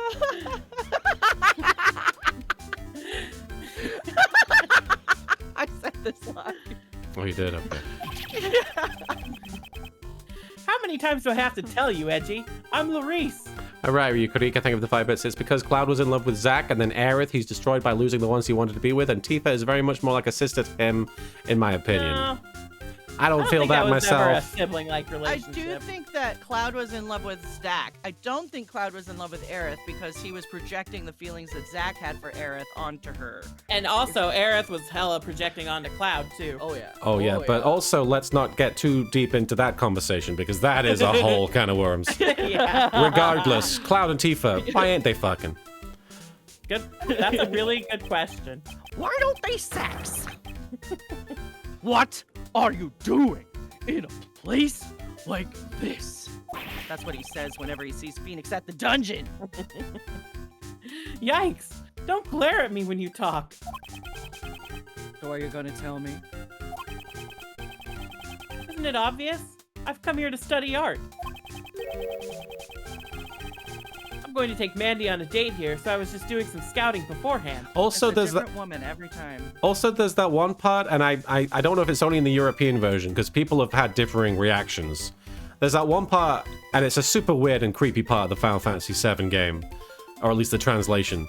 I said this live. oh, you did. Okay. How many times do I have to tell you, Edgy? I'm Larice. All right, Yukurika, thank you for the 5 bits. It's because Cloud was in love with Zach, and then Aerith, he's destroyed by losing the ones he wanted to be with, and Tifa is very much more like a sister to him, in my opinion. No, I don't feel think that was ever a myself. sibling-like I relationship. do think that Cloud was in love with Zach. I don't think Cloud was in love with Aerith because he was projecting the feelings that Zach had for Aerith onto her. And also, Aerith was hella projecting onto Cloud, too. Oh yeah. Oh, yeah, but also let's not get too deep into that conversation, because that is a whole can of worms. Yeah. Regardless, Cloud and Tifa, why ain't they fucking? Good. That's a really good question. Why don't they sex? What are you doing in a place like this? That's what he says whenever he sees Phoenix at the dungeon. Yikes! Don't glare at me when you talk. So are you gonna tell me? Isn't it obvious? I've come here to study art. I'm going to take Mandy on a date here, so I was just doing some scouting beforehand. Also, It's a there's that. different woman every time. Also, there's that one part, and I don't know if it's only in the European version, because people have had differing reactions. There's that one part, and it's a super weird and creepy part of the Final Fantasy VII game, or at least the translation.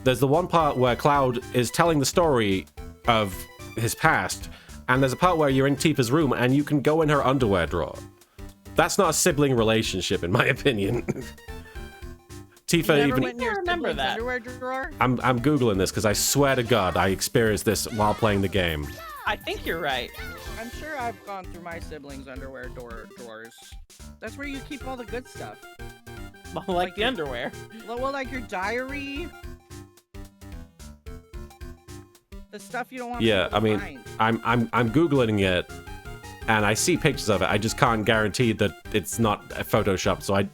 There's the one part where Cloud is telling the story of his past, and there's a part where you're in Tifa's room, and you can go in her underwear drawer. That's not a sibling relationship, in my opinion. You Tifa never even... went in your I remember sibling's that. underwear drawer? I'm Googling this, because I swear to God, I experienced this while playing the game. I think you're right. I'm sure I've gone through my siblings' underwear drawers. That's where you keep all the good stuff. Well, like Like the your- underwear. Well, like your diary. The stuff you don't want Yeah, people I to mean, find. I'm Googling it, and I see pictures of it. I just can't guarantee that it's not photoshopped, so I...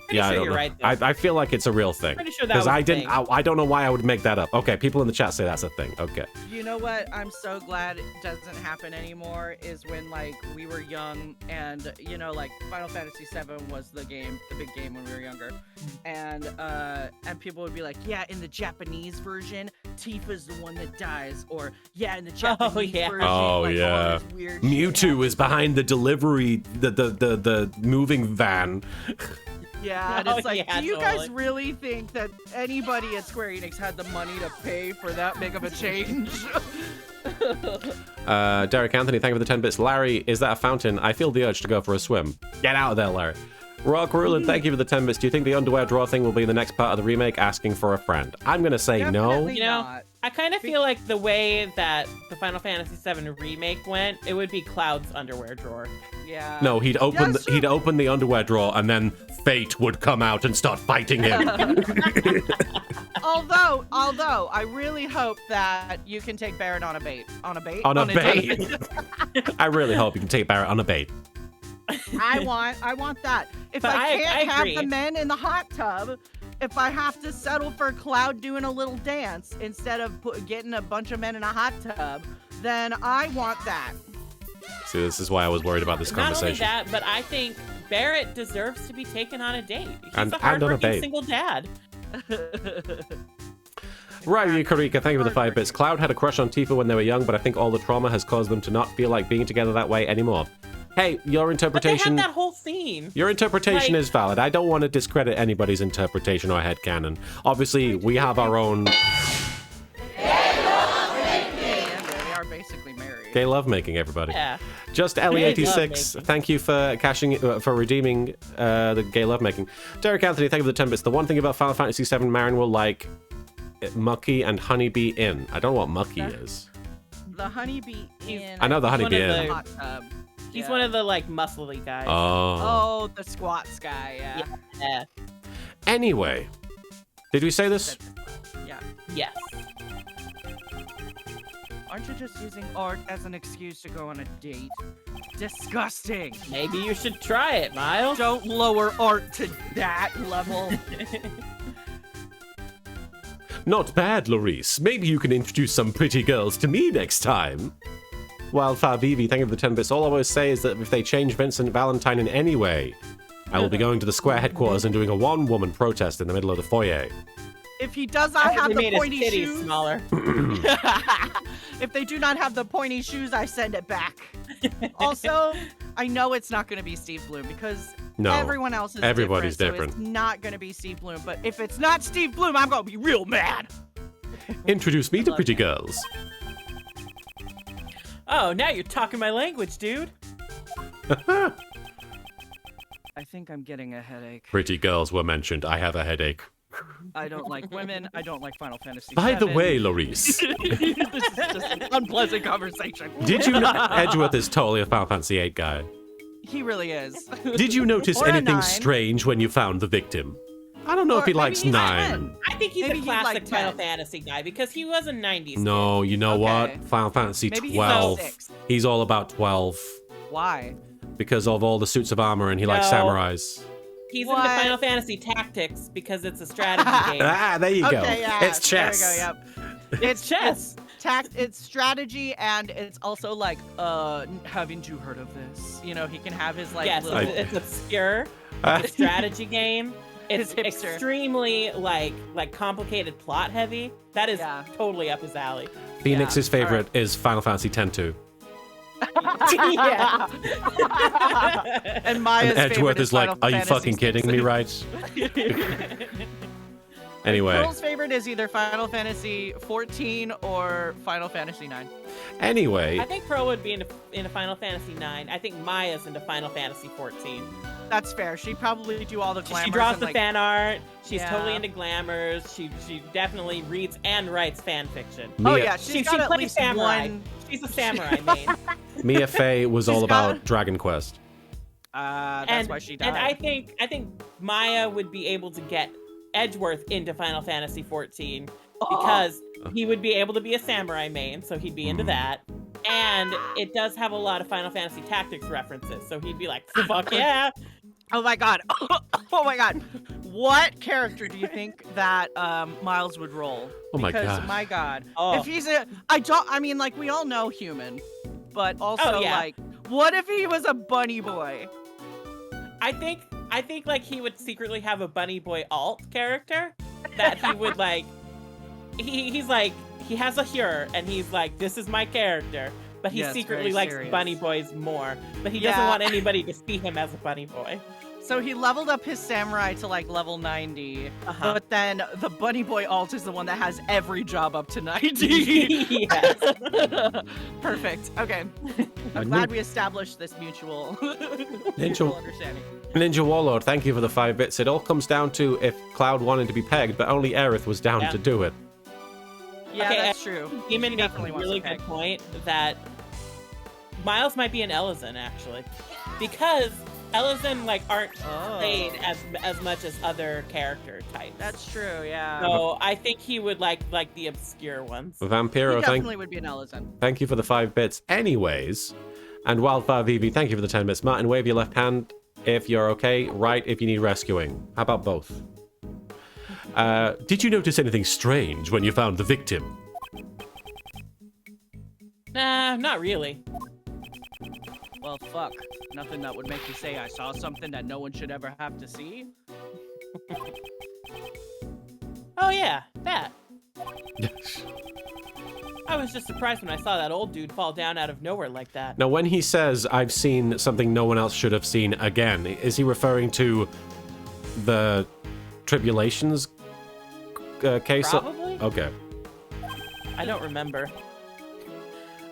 Pretty Yeah, I sure don't you're know. right, though. I feel like it's a real thing. Pretty sure that Because was I a didn't... thing. I don't know why I would make that up. Okay, people in the chat say that's a thing. Okay. You know what I'm so glad it doesn't happen anymore is when like we were young and you know like Final Fantasy VII was the game, the big game when we were younger, and people would be like, yeah, in the Japanese version, Tifa's the one that dies, or yeah, in the Japanese yeah. version, Oh, like, all yeah. this weird shit Mewtwo is behind the delivery, the moving van. Yeah, and Oh, it's like, yeah, do you guys totally. really think that anybody at Square Enix had the money to pay for that big of a change? Derek Anthony, thank you for the 10 bits. Larry, is that a fountain? I feel the urge to go for a swim. Get out of there, Larry. Rock Ruland, thank you for the 10 bits. Do you think the underwear drawer thing will be in the next part of the remake, asking for a friend? I'm going to say no. Definitely You know, not. I kind of feel like the way that the Final Fantasy VII remake went, it would be Cloud's underwear drawer. Yeah. No, he'd open Yes, he'd open the underwear drawer, and then Fate would come out and start fighting him. Although, I really hope that you can take Barrett on a bait. On a bait? On a date. bait. I really hope you can take Barrett on a bait. I want that. If But I I can't have agree. the men in the hot tub, if I have to settle for Cloud doing a little dance instead of getting a bunch of men in a hot tub, then I want that. See, this is why I was worried about this Not only conversation. that, but I think Barrett deserves to be taken on a date. He's And a on a hardworking date. single dad. Right, Yukarika, thank you for the 5 bits. Cloud had a crush on Tifa when they were young, but I think all the trauma has caused them to not feel like being together that way anymore. Hey, your But they interpretation... had that whole scene. Your interpretation Like- is valid. I don't want to discredit anybody's interpretation or headcanon. Obviously, we have our own... And they are basically married. Gay lovemaking, everybody. Yeah. Just Gay Ellie86, lovemaking. thank you for redeeming the gay lovemaking. Derek Anthony, thank you for the 10 bits. The one thing about Final Fantasy VII, Marin will like Mucky and Honeybee Inn. I don't know what Mucky is. The Honeybee Inn. I know the He's one Honeybee of Inn. the- Hot tub. He's Yeah. one of the like muscly guys. Oh. Oh, the squats guy. Yeah. Yeah. Anyway, did we say this? Yeah. Yes. Aren't you just using art as an excuse to go on a date? Disgusting. Maybe you should try it, Miles. Don't lower art to that level. Not bad, Larice. Maybe you can introduce some pretty girls to me next time. Wildfire Vivi, thank you for the 10 bits. All I always say is that if they change Vincent Valentine in any way, I will be going to the Square headquarters and doing a one-woman protest in the middle of the foyer. If he does not have They the made his pointy titties shoes, smaller. if they do not have the pointy shoes, I send it back. Also, I know it's not going to be Steve Bloom because No, everyone else is everybody's different. So it's not going to be Steve Bloom. But if it's not Steve Bloom, I'm going to be real mad. Introduce me to pretty girls. Oh, now you're talking my language, dude. I think I'm getting a headache. Pretty girls were mentioned. I have a headache. I don't like women. I don't like Final Fantasy By the VII. way, Larice, this is just an unpleasant conversation. did you know Edgeworth is totally a Final Fantasy VIII guy? He really is. Did you notice Or a anything 9. strange when you found the victim? I don't know Or if he maybe likes he's a 9. 10. I think he's Maybe a he'd classic like Final 10. Fantasy guy because he was a 90s No, you know Okay. what? Final Fantasy Maybe he's 12. 6. He's all about 12 Why? because of all the suits of armor and he likes No. samurais. He's What? into Final Fantasy Tactics because it's a strategy game. Ah, there you go. Okay, yeah. It's chess. There we go, yep. It's chess. It's strategy, and it's also like, haven't you heard of this? You know, he can have his like Yes, little. it's obscure. It's a strategy game. It's His hipster. extremely like complicated plot heavy. That is Yeah. totally up his alley. Phoenix's Yeah, favorite is Final Fantasy X-2. yeah. And Maya's And Edgeworth favorite is like, Final are you Fantasy fucking kidding me, 16. right? Anyway, Pearl's favorite is either Final Fantasy 14 or Final Fantasy 9. anyway, I think Pearl would be into Final Fantasy 9. I think Maya's into Final Fantasy 14. That's fair. She'd probably do all the glamours. She draws and, the like, fan art. She's Yeah. totally into glamours. She definitely reads and writes fan fiction. Oh Mia, yeah, She she's got at plays least samurai. one. She's a samurai main. Mia Fey was all She's got- about Dragon Quest. That's and, why she died. and I think Maya would be able to get Edgeworth into Final Fantasy 14 because he would be able to be a samurai main, so he'd be into that. And it does have a lot of Final Fantasy Tactics references, so he'd be like, "Fuck yeah!" Oh my god. Oh my god. What character do you think that Miles would roll? Oh my because, God. my god. Oh. If he's I mean, like, we all know human, but also, Oh, yeah. like, what if he was a bunny boy? I think like he would secretly have a Bunny Boy alt character that he would like. He's like he has a Hure and he's like, this is my character, but he Yes, secretly very likes serious. Bunny Boys more. But he doesn't Yeah. want anybody to see him as a Bunny Boy. So he leveled up his samurai to like level 90, Uh-huh. but then the bunny boy alt is the one that has every job up to 90. Yes. Perfect. Okay. I'm glad we established this mutual, mutual understanding. Ninja Warlord, thank you for the 5 bits. It all comes down to if Cloud wanted to be pegged, but only Aerith was down Yeah. to do it. Yeah, Okay, that's true. Demon She makes definitely a wants really to good pick. point that Miles might be an Ellison actually, because Ellison like aren't played as much as other character types. That's true, yeah. So I think he would like the obscure ones. he Vampiro, definitely would be an Ellison. thank you for the 5 bits. Anyways, and Wildfire Vivi, thank you for the 10 bits. Martin, wave your left hand if you're okay, right if you need rescuing. How about both? Did you notice anything strange when you found the victim? Nah, not really. Well, fuck. Nothing that would make you say I saw something that no one should ever have to see. Oh yeah, that. I was just surprised when I saw that old dude fall down out of nowhere like that. Now, when he says, I've seen something no one else should have seen again, is he referring to the Tribulations case? Probably. Okay. I don't remember.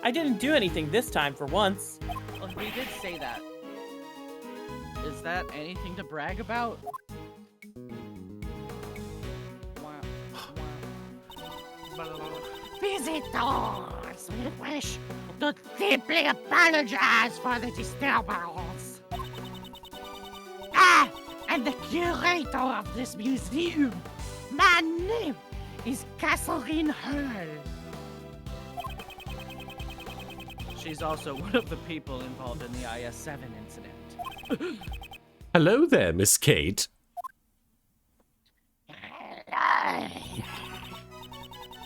I didn't do anything this time for once. Well, we did say that. Is that anything to brag about? Visitors, we wish to deeply apologize for the disturbance. And the curator of this museum. My name is Catherine Hurl. She's also one of the people involved in the IS-7 incident. Hello there, Miss Kate.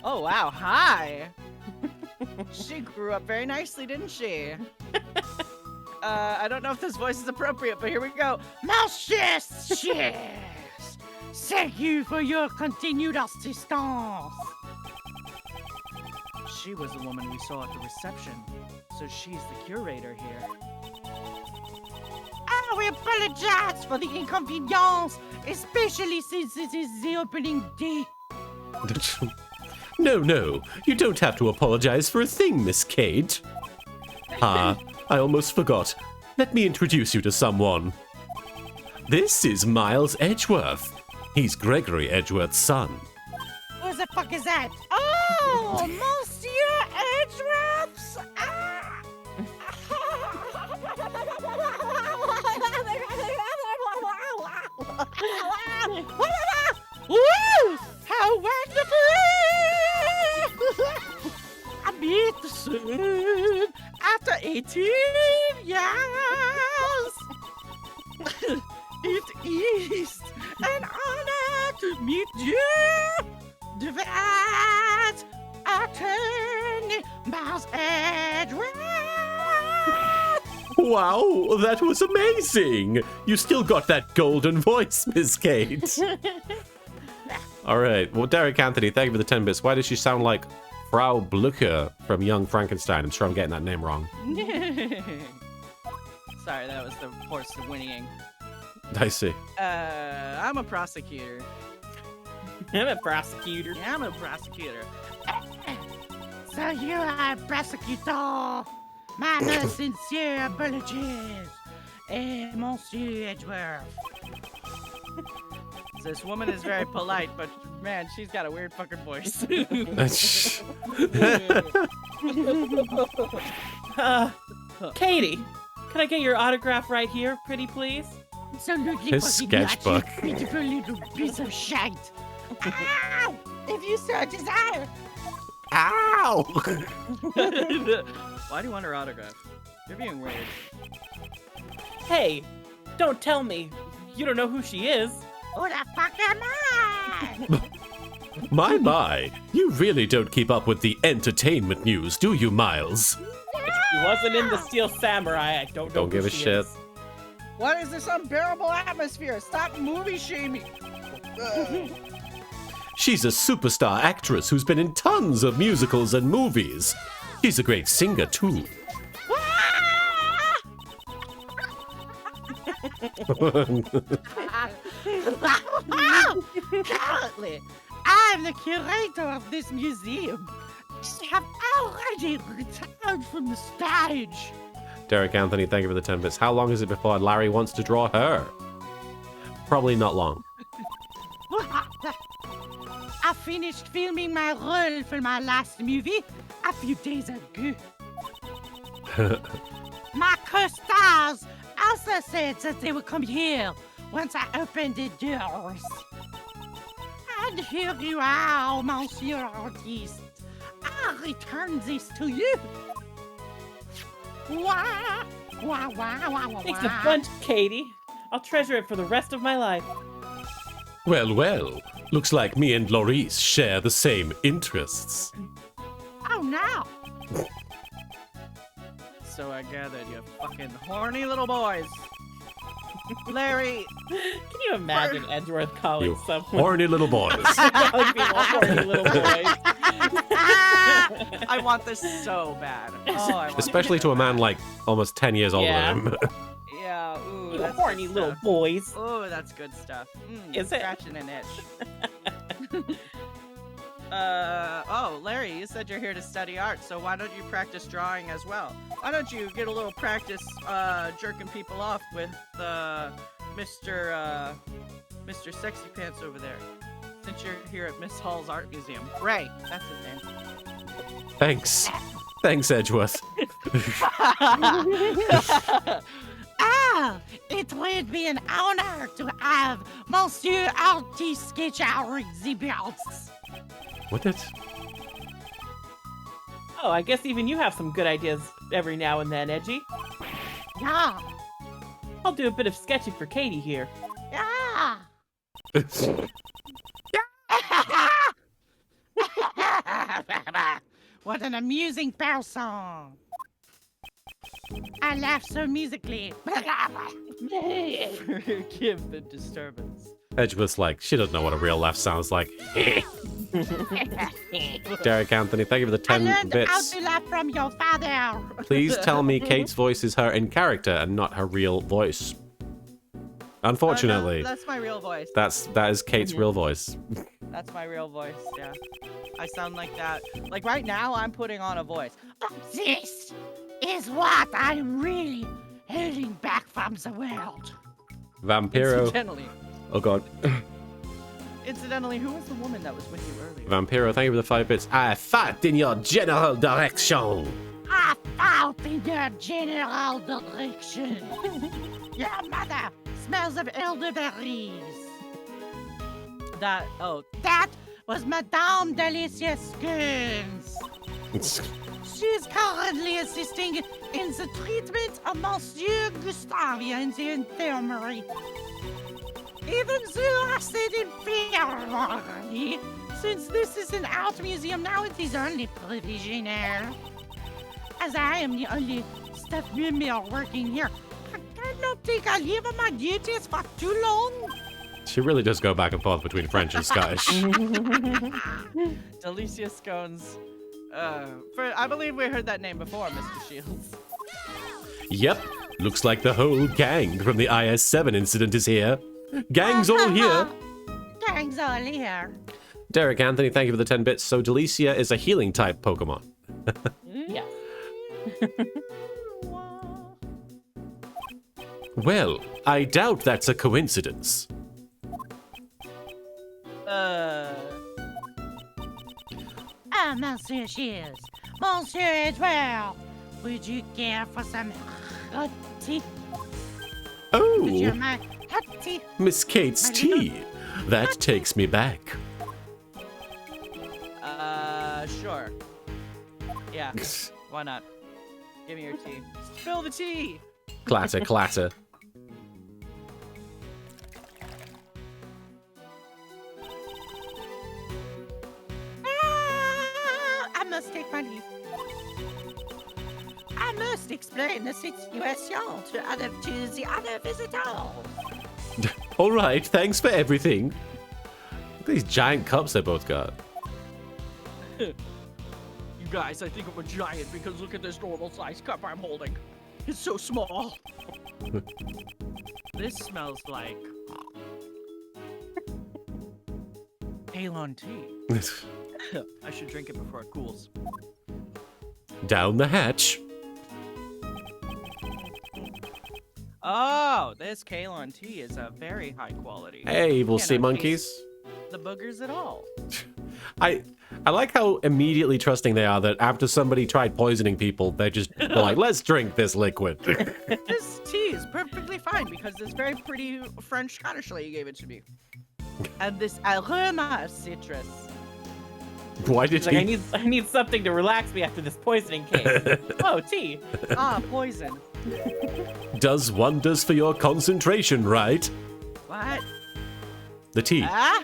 Oh, wow. Hi. She grew up very nicely, didn't she? I don't know if this voice is appropriate, but here we go. Monsieur Cheers, thank you for your continued assistance. She was the woman we saw at the reception, so she's the curator here. We apologize for the inconvenience, especially since it is the opening day. No, you don't have to apologize for a thing, Miss Kate. I almost forgot. Let me introduce you to someone. This is Miles Edgeworth. He's Gregory Edgeworth's son. Who the fuck is that? Oh, Monsieur Edgeworth's. Woo! How wonderful! I meet the sun after 18 years. It is an honor to meet you, Divine Attorney Miles Edgeworth. Wow, that was amazing! You still got that golden voice, Miss Kate. All right, well, Derek Anthony, thank you for the 10 bits. Why does she sound like Frau Blücher from Young Frankenstein? I'm sure I'm getting that name wrong. Sorry, that was the horse whinnying. I see. I'm a prosecutor. I'm a prosecutor. Yeah, I'm a prosecutor. So you are a prosecutor. My most sincere apologies, Monsieur Edgeworth. This woman is very polite, but man, she's got a weird fucking voice. Katie, can I get your autograph right here, pretty please? Absolutely, His fucking sketchbook. not, you beautiful little piece of shite. Ow! If you so desire. Ow! Why do you want her autograph? You're being weird. Hey, don't tell me you don't know who she is. Who the fuck am I? My, you really don't keep up with the entertainment news, do you, Miles? If she wasn't in the Steel Samurai, I don't know Don't who give a she shit. is. What is this unbearable atmosphere? Stop movie shaming. She's a superstar actress who's been in tons of musicals and movies. She's a great singer, too. Currently, I'm the curator of this museum. She have already retired from the stage. Derek Anthony, thank you for the 10 bits. How long is it before Larry wants to draw her? Probably not long. I finished filming my role for my last movie a few days ago. My co-stars also said that they would come here once I opened the doors. And here you are, Monsieur Artiste. I return this to you. Wah, wah, wah, wah, wah, Thanks a wah. bunch, Katie. I'll treasure it for the rest of my life. Well, looks like me and Laurice share the same interests. Oh no! So I gathered you fucking horny little boys. Larry, Can you imagine Edgeworth calling You someone horny little boys. calling people horny little boys? I want this so bad. Oh, I want Especially this to so a man bad. like almost 10 years older Yeah. than him. Yeah, ooh, You that's horny good little stuff. boys. Oh, that's good stuff. Is it? Scratching an itch. Oh, Larry, you said you're here to study art, so why don't you practice drawing as well? Why don't you get a little practice jerking people off with Mr. Sexy Pants over there? Since you're here at Miss Hall's Art Museum. Ray, that's his name. Thanks. Thanks, Edgeworth. Ah, it would be an honor to have Monsieur Artist sketch our exhibits. What did? Oh, I guess even you have some good ideas every now and then, Edgy. Yeah, I'll do a bit of sketching for Katie here. yeah. What an amusing person. I laugh so musically. Forgive the disturbance. Edgeworth's like, she doesn't know what a real laugh sounds like. Derek Anthony, thank you for the I 10 learned how bits. to laugh from your father. Please tell me Kate's voice is her in character and not her real voice. Unfortunately, No, that's my real voice. that is Kate's real voice. That's my real voice, yeah. I sound like that. Like right now, I'm putting on a voice. This is what I'm really holding back from the world. Vampiro. Incidentally, Oh god. who was the woman that was with you earlier? Vampiro, thank you for the 5 bits. I fight in your general direction. I fought in your general direction. Your mother smells of elderberries. That That was Madame Delicious Scones. She's currently assisting in the treatment of Monsieur Gustavia in the infirmary. Even though I said infirmary, since this is an art museum now, it is only provisional. As I am the only staff member working here, I cannot take a leave of my duties for too long. She really does go back and forth between French and Scottish. Delicious Scones. I believe we heard that name before, Mr. Shields. Yep, looks like the whole gang from the IS-7 incident is here. Gang's all here. Gang's all here. Derek Anthony, thank you for the 10 bits. So Delicia is a healing type Pokemon. Yeah. Well, I doubt that's a coincidence. Ah, Monsieur Shields. Monsieur Edward, would you care for some hot tea? Would you Oh, mind hot tea? Miss Kate's tea. That takes me back. Sure. Yeah, why not? Give me your tea. Spill the tea! Clatter, clatter. I must take my leave. I must explain the situation to the other visitors. All right, thanks for everything. Look at these giant cups they both got. You guys, I think I'm a giant because look at this normal size cup I'm holding. It's so small. This smells like Halon tea. I should drink it before it cools. Down the hatch. Oh, this Kalon tea is a very high quality. Hey, evil Cannot sea taste monkeys. The boogers at all. I like how immediately trusting they are that after somebody tried poisoning people, they're like, let's drink this liquid. This tea is perfectly fine because this very pretty French Scottish lady gave it to me. And this aroma of citrus. Why did She's like, he? I need something to relax me after this poisoning case. Oh, tea. Ah, poison. Does wonders for your concentration, right? What? The tea. Ah?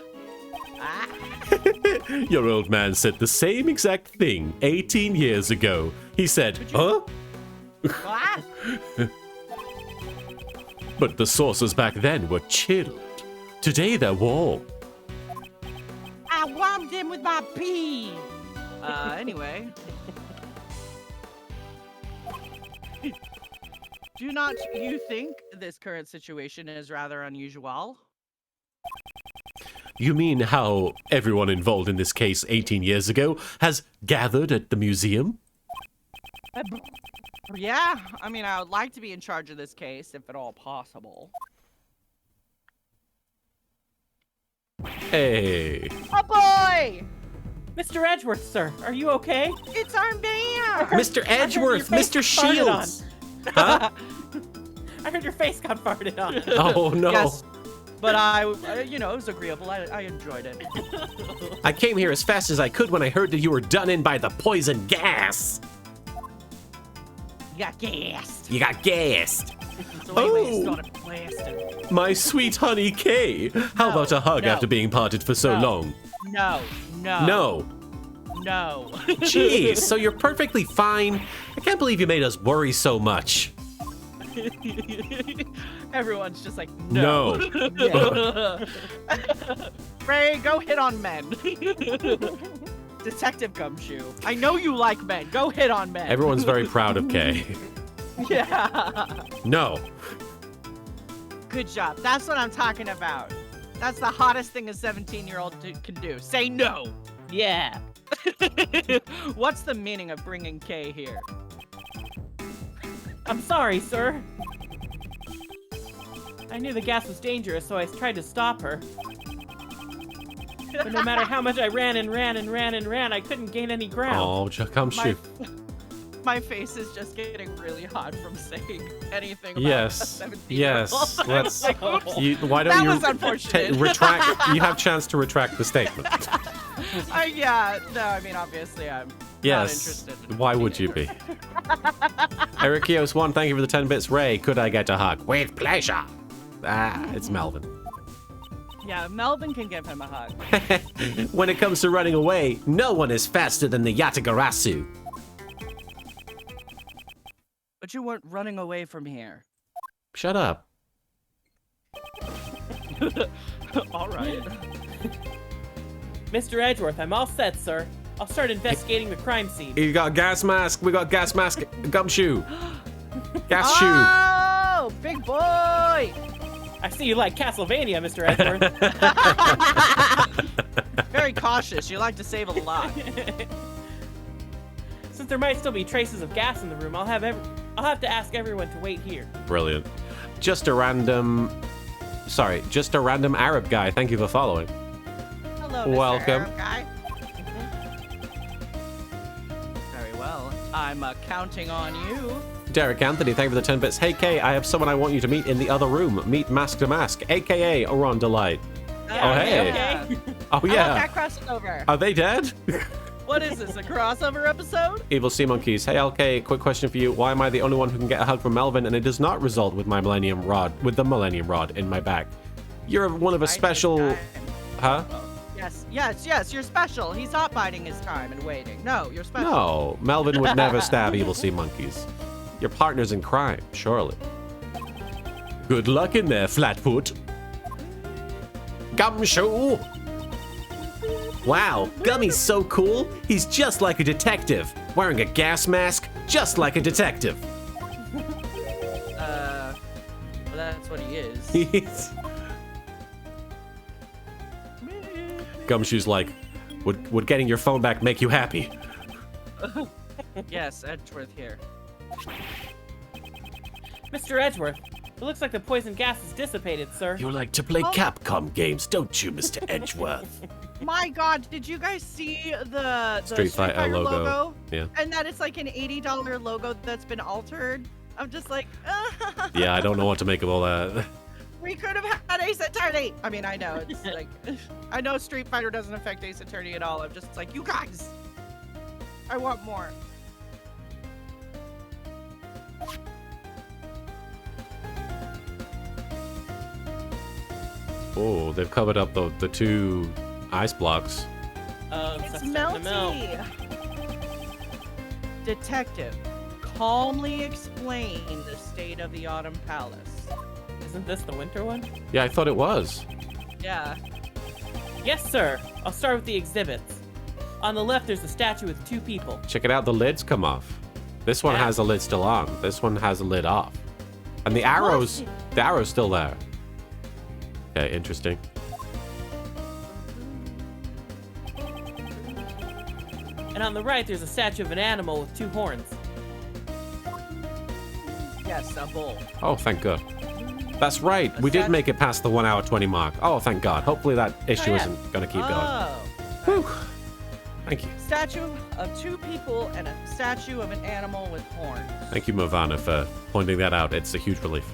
Ah? Your old man said the same exact thing 18 years ago. He said, huh? What? But the saucers back then were chilled. Today they're warm. I warmed him with my pee. Anyway. Do not you think this current situation is rather unusual? You mean how everyone involved in this case 18 years ago has gathered at the museum? Yeah, I mean, I would like to be in charge of this case, if at all possible. Hey. Oh boy! Mr. Edgeworth, sir, are you okay? It's our mayor! Mr. Edgeworth, face Mr. farted on. Shields. Huh? I heard your face got farted on. Oh, no. Yes, but it was agreeable. I enjoyed it. I came here as fast as I could when I heard that you were done in by the poison gas. You got gassed. You got gassed. So anyway, Oh. you started blasting. My sweet honey Kay. How about a hug no. after being parted for so No. long? No. No. No. Jeez, so you're perfectly fine? I can't believe you made us worry so much. Everyone's just like, no. Ray, go hit on men. Detective Gumshoe. I know you like men. Go hit on men. Everyone's very proud of Kay. Yeah. No. Good job. That's what I'm talking about. That's the hottest thing a 17-year-old can do. Say no. Yeah. What's the meaning of bringing Kay here? I'm sorry, sir. I knew the gas was dangerous, so I tried to stop her. But no matter how much I ran, I couldn't gain any ground. Oh, come shoot. My face is just getting really hot from saying anything about a Yes. 17-year-old. Yes. Let's. Like, oops. Why don't That you was unfortunate. retract? You have chance to retract the statement. No, I mean, obviously, I'm not Yes. interested. Why would you be? Erikios1, thank you for the 10 bits. Ray, could I get a hug? With pleasure. Ah, it's Melvin. Yeah, Melvin can give him a hug. When it comes to running away, no one is faster than the Yatagarasu. But you weren't running away from here. Shut up. All right. Mr. Edgeworth, I'm all set, sir. I'll start investigating the crime scene. You got gas mask. We got gas mask. Gumshoe. Gas shoe. Oh, big boy! I see you like Castlevania, Mr. Edgeworth. Very cautious. You like to save a lot. Since there might still be traces of gas in the room, I'll have to ask everyone to wait here. Brilliant. Just a random Arab guy. Thank you for following. Hello, Mr. Welcome. Arab guy. Very well. I'm counting on you. Derek Anthony, thank you for the 10 bits. Hey Kay, I have someone I want you to meet in the other room. Meet Mask to Mask, aka Oron Delight. Yeah, Oh, hey. okay. Oh I want yeah. that crossover. Are they dead? What is this, a crossover episode? Evil Sea Monkeys. Hey LK, quick question for you. Why am I the only one who can get a hug from Melvin and it does not result with the Millennium Rod in my back? You're one of a special... Huh? Yes, you're special. He's not biding his time and waiting. No, you're special. No, Melvin would never stab Evil Sea Monkeys. Your partner's in crime, surely. Good luck in there, Flatfoot. Gumshoe! Wow, Gummy's so cool. He's just like a detective, wearing a gas mask, just like a detective. Well, that's what he is. He's... Gumshoe's like, would getting your phone back make you happy? Yes, Edgeworth here. Mr. Edgeworth, it looks like the poison gas is dissipated, sir. You like to play Capcom games, don't you, Mr. Edgeworth? My God, did you guys see the Street Fighter logo. Yeah. And that it's like an $80 logo that's been altered. I'm just like, Yeah, I don't know what to make of all that. we could have had Ace Attorney. I mean, I know it's like, I know Street Fighter doesn't affect Ace Attorney at all. I'm just like, you guys, I want more. Oh, they've covered up the two ice blocks. It's starting to melt. melty. Detective, calmly explain the state of the Autumn Palace. Isn't this the winter one? Yeah, I thought it was. Yeah. Yes, sir. I'll start with the exhibits. On the left, there's a statue with two people. Check it out, the lids come off. This one Yeah. has the lid still on. This one has the lid off. And the arrow's still there. Okay, interesting. And on the right, there's a statue of an animal with 2 horns. Yes, a bull. Oh, thank God. That's right. We did make it past the 1 hour 20 mark. Oh, thank God. Hopefully that issue yeah. isn't going to keep going. Oh. Whew. Thank you. Statue of 2 people and a statue of an animal with horns. Thank you, Movana, for pointing that out. It's a huge relief.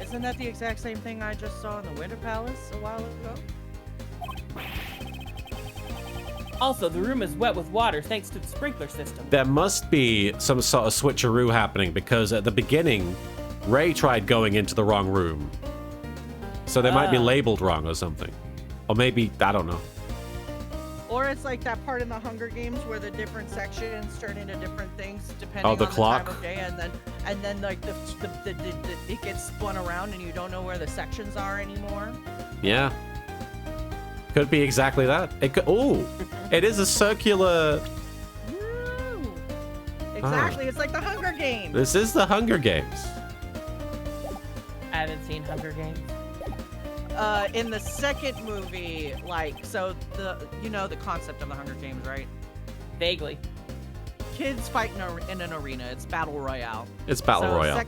Isn't that the exact same thing I just saw in the Winter Palace a while ago? Also, the room is wet with water thanks to the sprinkler system. There must be some sort of switcheroo happening because at the beginning, Ray tried going into the wrong room. So they might be labeled wrong or something. Or maybe, I don't know. Or it's like that part in the Hunger Games where the different sections turn into different things depending Oh, the on clock? the time of day, and then like it gets spun around and you don't know where the sections are anymore. Yeah. Could be exactly that. It could. Oh, it is a circular. Woo! Exactly, it's like the Hunger Games. This is the Hunger Games. I haven't seen Hunger Games. In the second movie, like, so the concept of the Hunger Games, right? Vaguely. Kids fight in an arena. It's battle royale. It's Battle Royale.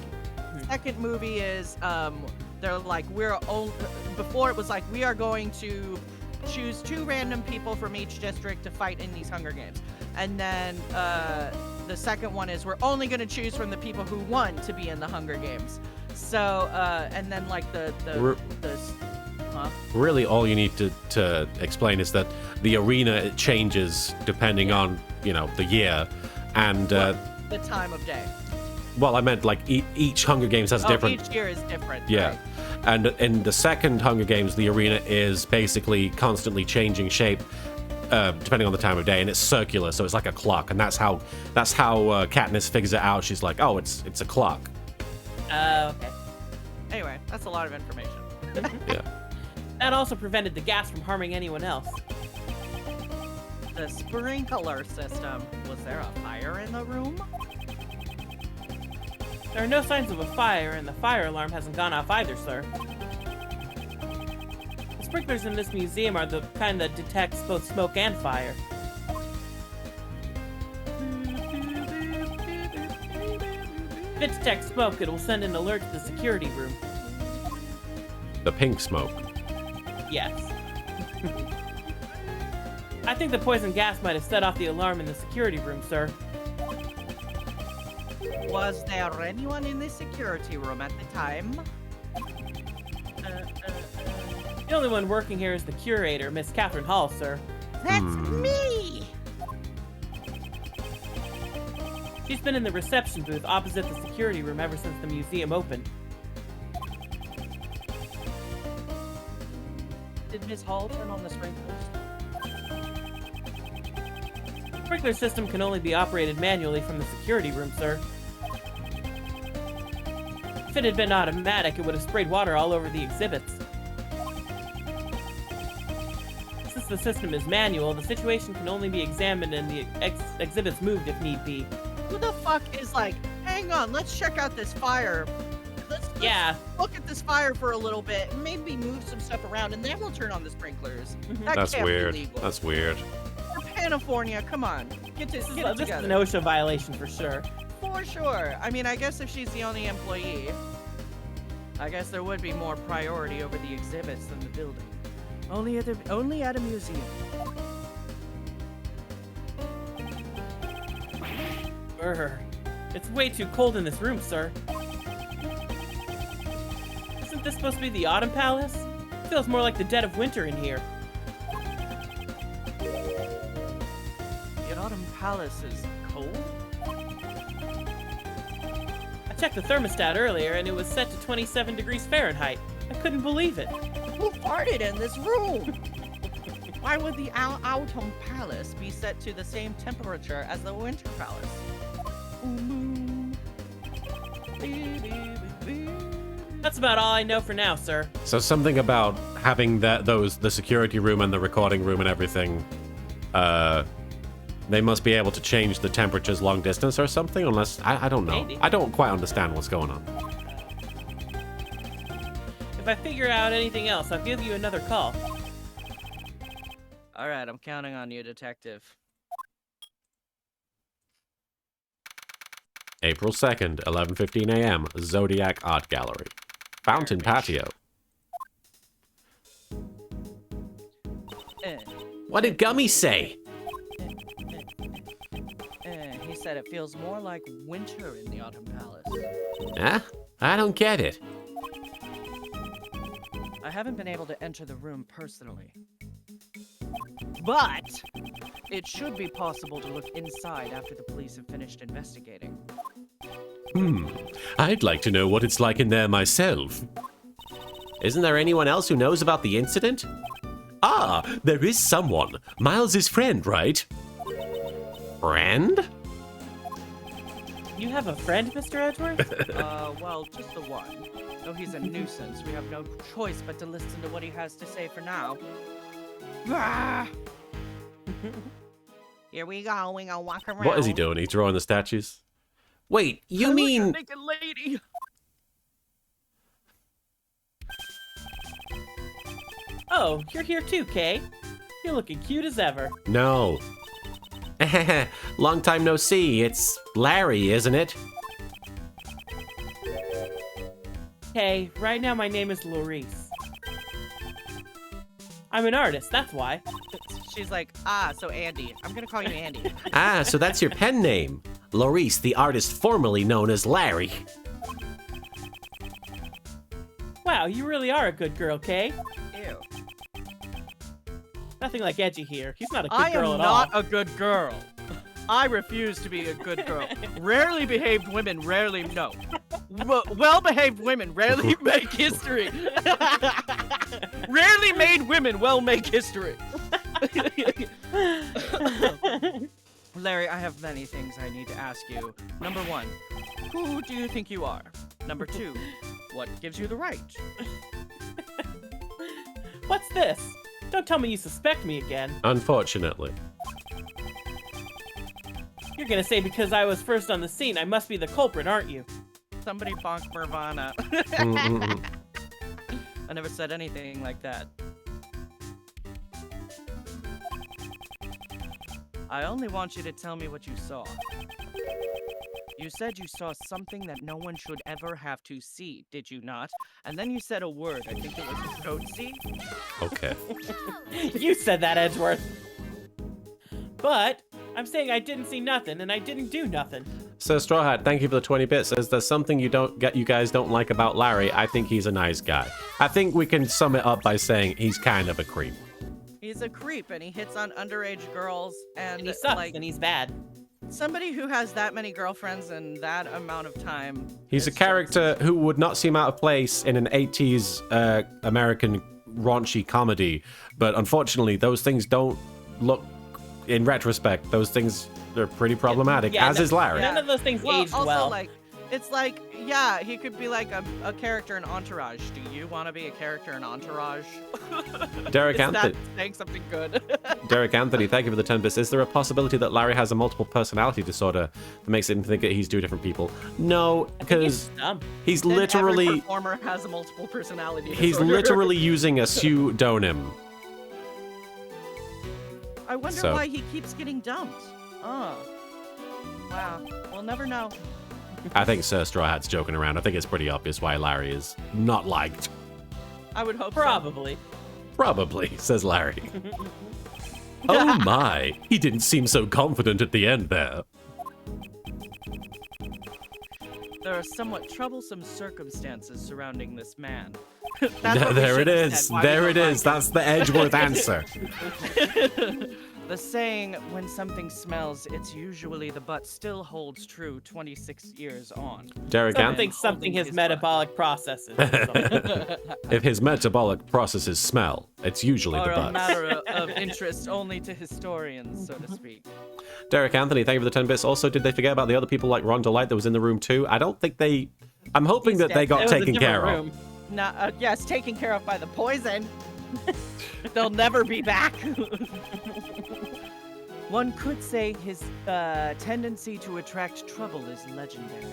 Second movie is they're like before it was like we are going to choose 2 random people from each district to fight in these Hunger Games, and then the second one is we're only going to choose from the people who won to be in the Hunger Games. So and then like Really, all you need to explain is that the arena it changes depending on the year, and the time of day. well, I meant like each Hunger Games has different. Each year is different. Yeah. Right. And in the second Hunger Games, the arena is basically constantly changing shape depending on the time of day, and it's circular, so it's like a clock, and that's how Katniss figures it out. She's like, oh, it's a clock. Okay. Anyway, that's a lot of information. Yeah. That also prevented the gas from harming anyone else. The sprinkler system. Was there a fire in the room? There are no signs of a fire, and the fire alarm hasn't gone off either, sir. The sprinklers in this museum are the kind that detects both smoke and fire. If it detects smoke, it will send an alert to the security room. The pink smoke. Yes. I think the poison gas might have set off the alarm in the security room, sir. Was there anyone in the security room at the time? The only one working here is the curator, Miss Catherine Hall, sir. That's me! She's been in the reception booth opposite the security room ever since the museum opened. Did Miss Hall turn on the sprinklers? The sprinkler system can only be operated manually from the security room, sir. If it had been automatic, it would have sprayed water all over the exhibits. Since the system is manual, the situation can only be examined and the exhibits moved if need be. Who the fuck is like, hang on, let's check out this fire. Let's Yeah. look at this fire for a little bit and maybe move some stuff around and then we'll turn on the sprinklers. That That's can't weird. be legal. That's weird. For California, come on. Get it This is together. an OSHA violation for sure. For sure. I mean, I guess if she's the only employee, I guess there would be more priority over the exhibits than the building. Only at a museum. Brr. It's way too cold in this room, sir. Isn't this supposed to be the Autumn Palace? It feels more like the dead of winter in here. The Autumn Palace is cold? I checked the thermostat earlier and it was set to 27 degrees Fahrenheit. I couldn't believe it. Who farted in this room? Why would the Autumn Palace be set to the same temperature as the Winter Palace? That's about all I know for now, sir. So something about having the security room and the recording room and everything. They must be able to change the temperatures long distance or something. Unless I don't know. Maybe. I don't quite understand what's going on. If I figure out anything else, I'll give you another call. All right, I'm counting on you, detective. April 2nd, 11:15 a.m. Zodiac Art Gallery. Fountain Patio. Eh, What did Gummy say? he said it feels more like winter in the Autumn Palace. Huh? I don't get it. I haven't been able to enter the room personally. But it should be possible to look inside after the police have finished investigating. I'd like to know what it's like in there myself. Isn't there anyone else who knows about the incident? Ah, there is someone. Miles' friend, right? Friend? You have a friend, Mr. Edgeworth? Well, just the one. Though he's a nuisance, we have no choice but to listen to what he has to say for now. Ah! Here we go, we gonna walk around. What is he doing? He's drawing the statues? Wait, you I look mean... a naked lady. Oh, you're here too, Kay. You're looking cute as ever. No. Long time no see. It's Larry, isn't it? Hey, right now my name is Laurice. I'm an artist, that's why. She's like, so Andy. I'm gonna call you Andy. Ah, so that's your pen name. Laurice, the artist formerly known as Larry. Wow, you really are a good girl, Kay. Ew. Nothing like Edgy here. He's not a good I girl am at all. not a good girl. I refuse to be a good girl. Rarely behaved women rarely no. Well-behaved women rarely make history. Rarely made women well make history. Larry, I have many things I need to ask you. Number 1, who do you think you are? Number 2, what gives you the right? What's this? Don't tell me you suspect me again. Unfortunately. You're gonna say because I was first on the scene, I must be the culprit, aren't you? Somebody bonk Nirvana. Mm-mm-mm. I never said anything like that. I only want you to tell me what you saw. You said you saw something that no one should ever have to see, did you not? And then you said a word. I think it was goatsy. Okay. You said that, Edgeworth. But I'm saying I didn't see nothing, and I didn't do nothing. So Straw Hat, thank you for the 20 bits. Says there's something you guys don't like about Larry. I think he's a nice guy. I think we can sum it up by saying he's kind of a creep. He's a creep, and he hits on underage girls, And he sucks, like and he's bad. somebody who has that many girlfriends in that amount of time. He's a is character who would not seem out of place in an 80s American raunchy comedy, but unfortunately, those things don't look, in retrospect, those things are pretty problematic, Yeah, as is Larry. None of those things well, aged also, well. like, it's like, yeah, he could be like a character in Entourage. Do you want to be a character in Entourage? Derek Is that Anthony, saying something good? Derek Anthony, thank you for the 10 bits. Is there a possibility that Larry has a multiple personality disorder that makes him think that he's two different people? No, because Dumb. he's Then every literally performer has a multiple personality he's disorder. literally using a pseudonym. I wonder So- why he keeps getting dumped. Oh. Wow. We'll never know. I think Sir Straw Hat's joking around. I think it's pretty obvious why Larry is not liked. I would hope so. Probably. Probably, says Larry. Oh my, he didn't seem so confident at the end there. There are somewhat troublesome circumstances surrounding this man. That's what we There it should have is. said, why we There don't it is. like That's the Edgeworth answer. The saying, when something smells, it's usually the butt, still holds true 26 years on. Derek Something, Anthony. something his his metabolic processes. or something. If his metabolic processes smell, it's usually Or the a butt. matter of interest only to historians, so to speak. Derek Anthony, thank you for the 10 bits. Also, did they forget about the other people like Ron Delight that was in the room too? I don't think they... I'm hoping He's that they dead. got It was a taken different care room. of. Nah, yes, taken care of by the poison. They'll never be back. One could say his tendency to attract trouble is legendary.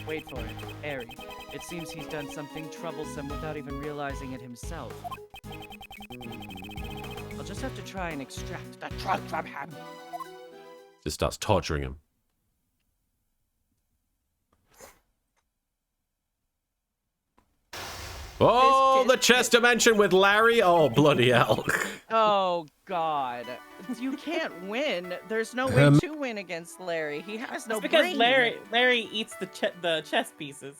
Wait for it, airy. It seems he's done something troublesome without even realizing it himself. I'll just just have to try and extract the truth from him. Just starts torturing him. Oh, the chess dimension with Larry. Oh, bloody hell. Oh, God. You can't win. There's no way to win against Larry. He has no It's because brain. Larry eats the chess pieces.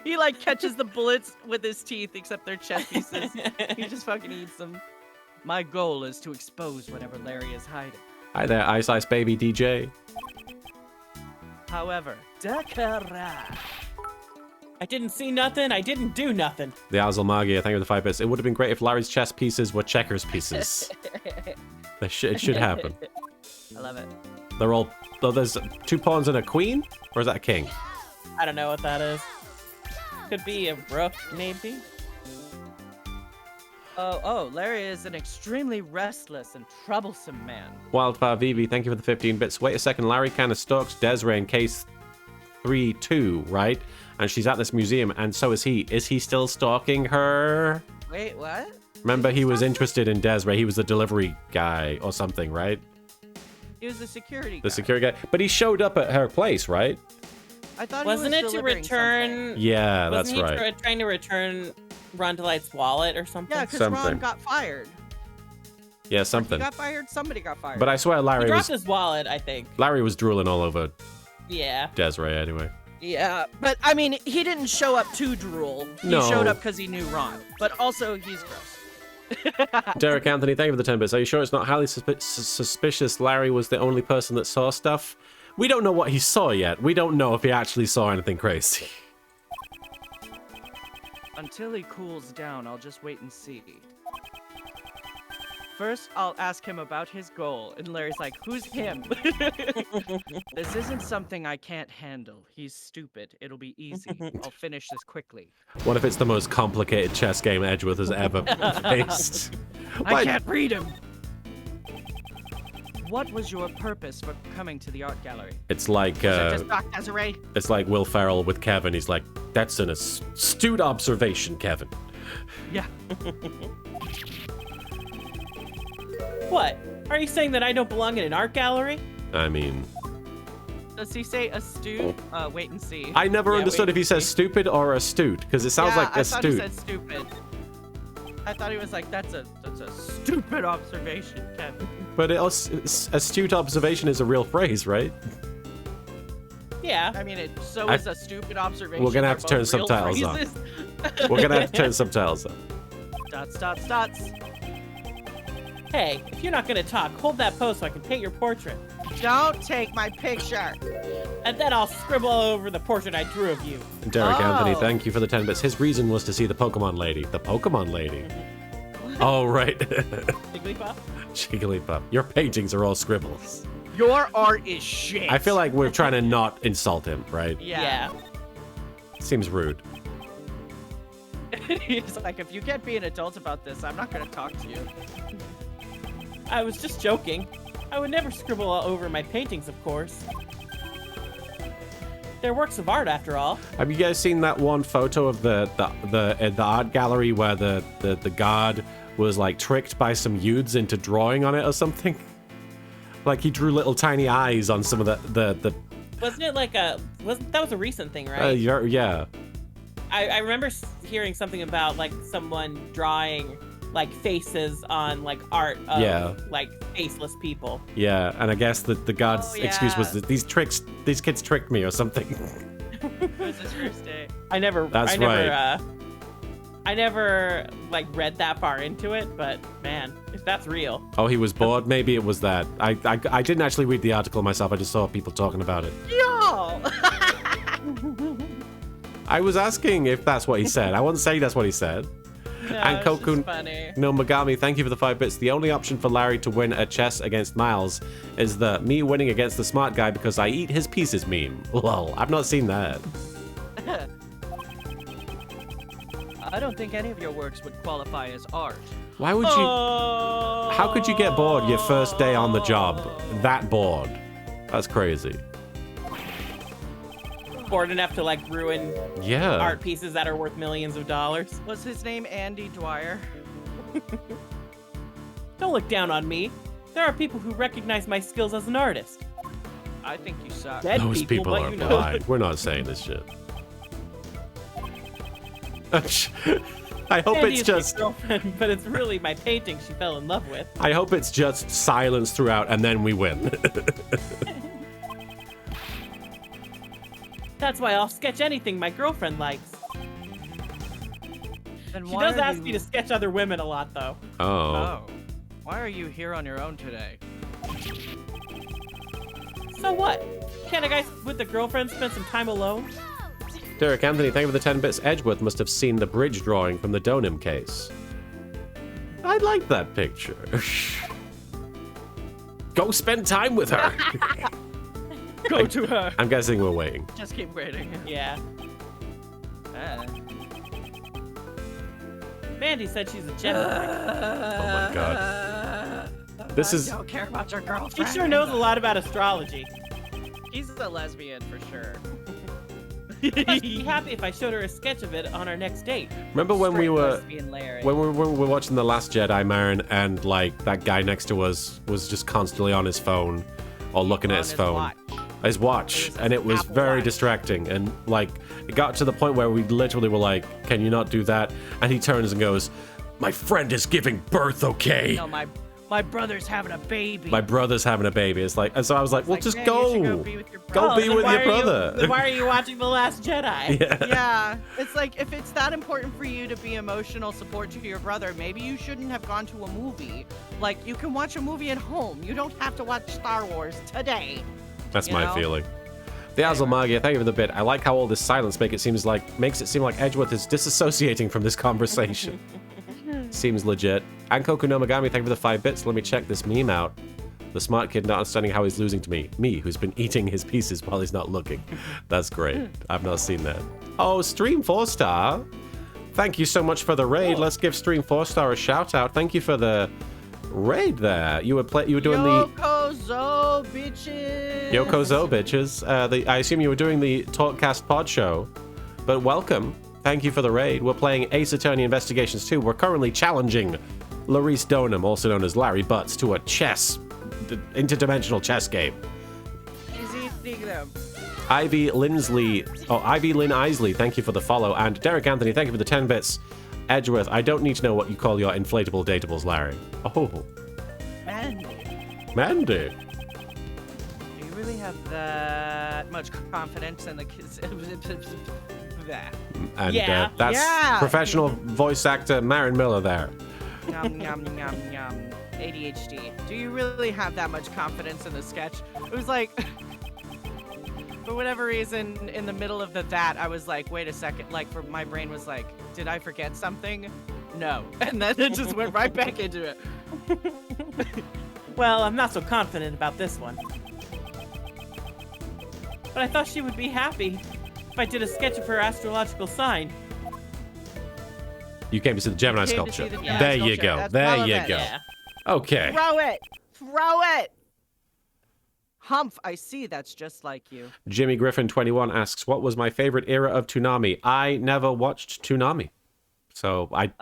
He, like, catches the bullets with his teeth, except they're chess pieces. He just fucking eats them. My goal is to expose whatever Larry is hiding. Hi there, Ice Ice Baby DJ. However, Dakara. I didn't see nothing. I didn't do nothing. The Azalmagia, thank you for the 5 bits. It would have been great if Larry's chess pieces were checkers pieces. It should happen. I love it. They're all... Oh, there's 2 pawns and a queen? Or is that a king? I don't know what that is. Could be a rook, maybe. Oh, Larry is an extremely restless and troublesome man. Wildfire Vivi, thank you for the 15 bits. Wait a second, Larry kind of stalks Desiree in case 3-2, right? And she's at this museum, and so is he. Is he still stalking her? Wait, what? Remember, he was interested in Desiree. He was the delivery guy or something, right? He was the security guy. The security guy. But he showed up at her place, right? I thought Wasn't he it was to delivering return? something. Yeah, that's Wasn't he right. trying to return Rondelight's wallet or something? Yeah, because Something. Ron got fired. Yeah, He something. got fired. Somebody got fired. But I swear He Larry dropped was his wallet, I think. drooling all over Yeah. Desiree anyway. Yeah, but I mean, he didn't show up to drool. He No. showed up because he knew Ron. But also, he's gross. Derek Anthony, thank you for the 10 bits. Are you sure it's not highly suspicious Larry was the only person that saw stuff? We don't know what he saw yet. We don't know if he actually saw anything crazy. Until he cools down, I'll just wait and see. First, I'll ask him about his goal, and Larry's like, who's him? This isn't something I can't handle. He's stupid. It'll be easy. I'll finish this quickly. What if it's the most complicated chess game Edgeworth has ever faced? I can't read him! What was your purpose for coming to the art gallery? It's like Just Doc Desiree? it's like Will Ferrell with Kevin. He's like, that's an astute observation, Kevin. Yeah. What? Are you saying that I don't belong in an art gallery? I mean, Does he say astute? Wait and see. I never Yeah, understood wait if he and says see. stupid or astute, because it sounds yeah, like I thought he astute. said stupid. I thought he was like, that's a stupid observation, Kevin. But astute observation is a real phrase, right? Yeah. I mean, so is a stupid observation. We're gonna have They're to turn both real subtitles on. phrases. We're gonna have to turn subtitles up. Dots, dots, dots. Hey, if you're not gonna talk, hold that pose so I can paint your portrait. Don't take my picture. And then I'll scribble all over the portrait I drew of you. Derek Anthony, Oh. thank you for the 10 bits. His reason was to see the Pokemon lady. The Pokemon lady. Oh, right. Jigglypuff? Jigglypuff. Your paintings are all scribbles. Your art is shit. I feel like we're trying to not insult him, right? Yeah. Seems rude. He's like, if you can't be an adult about this, I'm not gonna talk to you. I was just joking. I would never scribble all over my paintings, of course. They're works of art, after all. Have you guys seen that one photo of the art gallery where the guard was like tricked by some youths into drawing on it or something? Like he drew little tiny eyes on some of the Wasn't it like that was a recent thing, right? yeah. I remember hearing something about like someone drawing like faces on like art of Yeah. like faceless people. Yeah, and I guess the guard's Oh, excuse was yeah. that these kids tricked me or something. It was his first day. I never That's I never like read that far into it, but man, if that's real. Oh, he was bored? Maybe it was that. I didn't actually read the article myself, I just saw people talking about it. Yo! I was asking if that's what he said. I wouldn't say that's what he said. No, And it's just Kokun- funny. No, Megami, thank you for the 5 bits. The only option for Larry to win at chess against Miles is the me winning against the smart guy because I eat his pieces meme. Lol, I've not seen that. I don't think any of your works would qualify as art. Why would you... How could you get bored your first day on the job? That bored. That's crazy. Bored enough to like ruin Yeah. art pieces that are worth millions of dollars. Was his name Andy Dwyer? Don't look down on me. There are people who recognize my skills as an artist. I think you suck. Dead Those people but are you know. blind. We're not saying this shit. I hope Sandy it's is my just. girlfriend, but it's really my painting she fell in love with. I hope it's just silence throughout, and then we win. That's why I'll sketch anything my girlfriend likes. Then She why does are ask you... me to sketch other women a lot, though. Oh. Oh. Why are you here on your own today? So what? Can't a guy with a girlfriend spend some time alone? Derek Anthony, thank you for the 10 bits. Edgeworth must have seen the bridge drawing from the Donim case. I like that picture. Go spend time with her. Go to her. I'm guessing we're waiting. Just keep waiting. Yeah. Mandy said she's a Gemini. Oh my god. This is. I don't care about your She girlfriend. sure knows a lot about astrology. He's a lesbian for sure. I'd be happy if I showed her a sketch of it on our next date. Remember when we were. Lesbian Larry. When we were watching The Last Jedi, Marin, and like that guy next to us was just constantly on his phone or looking at his phone. Watch. His watch, It was and it was Apple very Watch. distracting. And like, it got to the point where we literally were like, "Can you not do that?" And he turns and goes, "My friend is giving birth, okay? No, my brother's having a baby. My brother's having a baby." It's like, and so I was like, "Well, Like, just man, go, you should go be with your go brother. be then with why your are you- brother." then why are you watching The Last Jedi? Yeah. Yeah, it's like if it's that important for you to be emotional support to your brother, maybe you shouldn't have gone to a movie. Like you can watch a movie at home. You don't have to watch Star Wars today. That's You my know? feeling. The Azalmagia, thank you for the bit. I like how all this silence makes it seem like Edgeworth is disassociating from this conversation. Seems legit. And Koku no Megami, thank you for the 5 bits. Let me check this meme out. The smart kid not understanding how he's losing to me. Me, who's been eating his pieces while he's not looking. That's great. I've not seen that. Oh, Stream 4-star. Thank you so much for the raid. Let's give Stream 4-star a shout out. Thank you for the raid there. You were doing the Yokozo bitches. Yokozo bitches. I assume you were doing the Talkcast pod show, but welcome. Thank you for the raid. We're playing Ace Attorney Investigations 2. We're currently challenging Larice Donham, also known as Larry Butts, to a interdimensional chess game. He's eating them. Ivy Lynn Isley, thank you for the follow. And Derek Anthony, thank you for the 10 bits. Edgeworth, I don't need to know what you call your inflatable datables, Larry. Oh, Mandy. Do you really have that much confidence in the kids? And Yeah. that's Yeah. professional voice actor Marin Miller there. Yum, yum, yum, yum. ADHD. Do you really have that much confidence in the sketch? It was like, for whatever reason, in the middle of that, I was like, wait a second. Like, my brain was like, did I forget something? No. And then it just went right back into it. Well, I'm not so confident about this one. But I thought she would be happy if I did a sketch of her astrological sign. You came to see the Gemini Came to see sculpture. the Gemini There you sculpture. go. That's There you relevant. go. Yeah. Okay. Throw it! Throw it! Humph, I see. That's just like you. Jimmy Griffin 21 asks, "What was my favorite era of Toonami?" I never watched Toonami, so I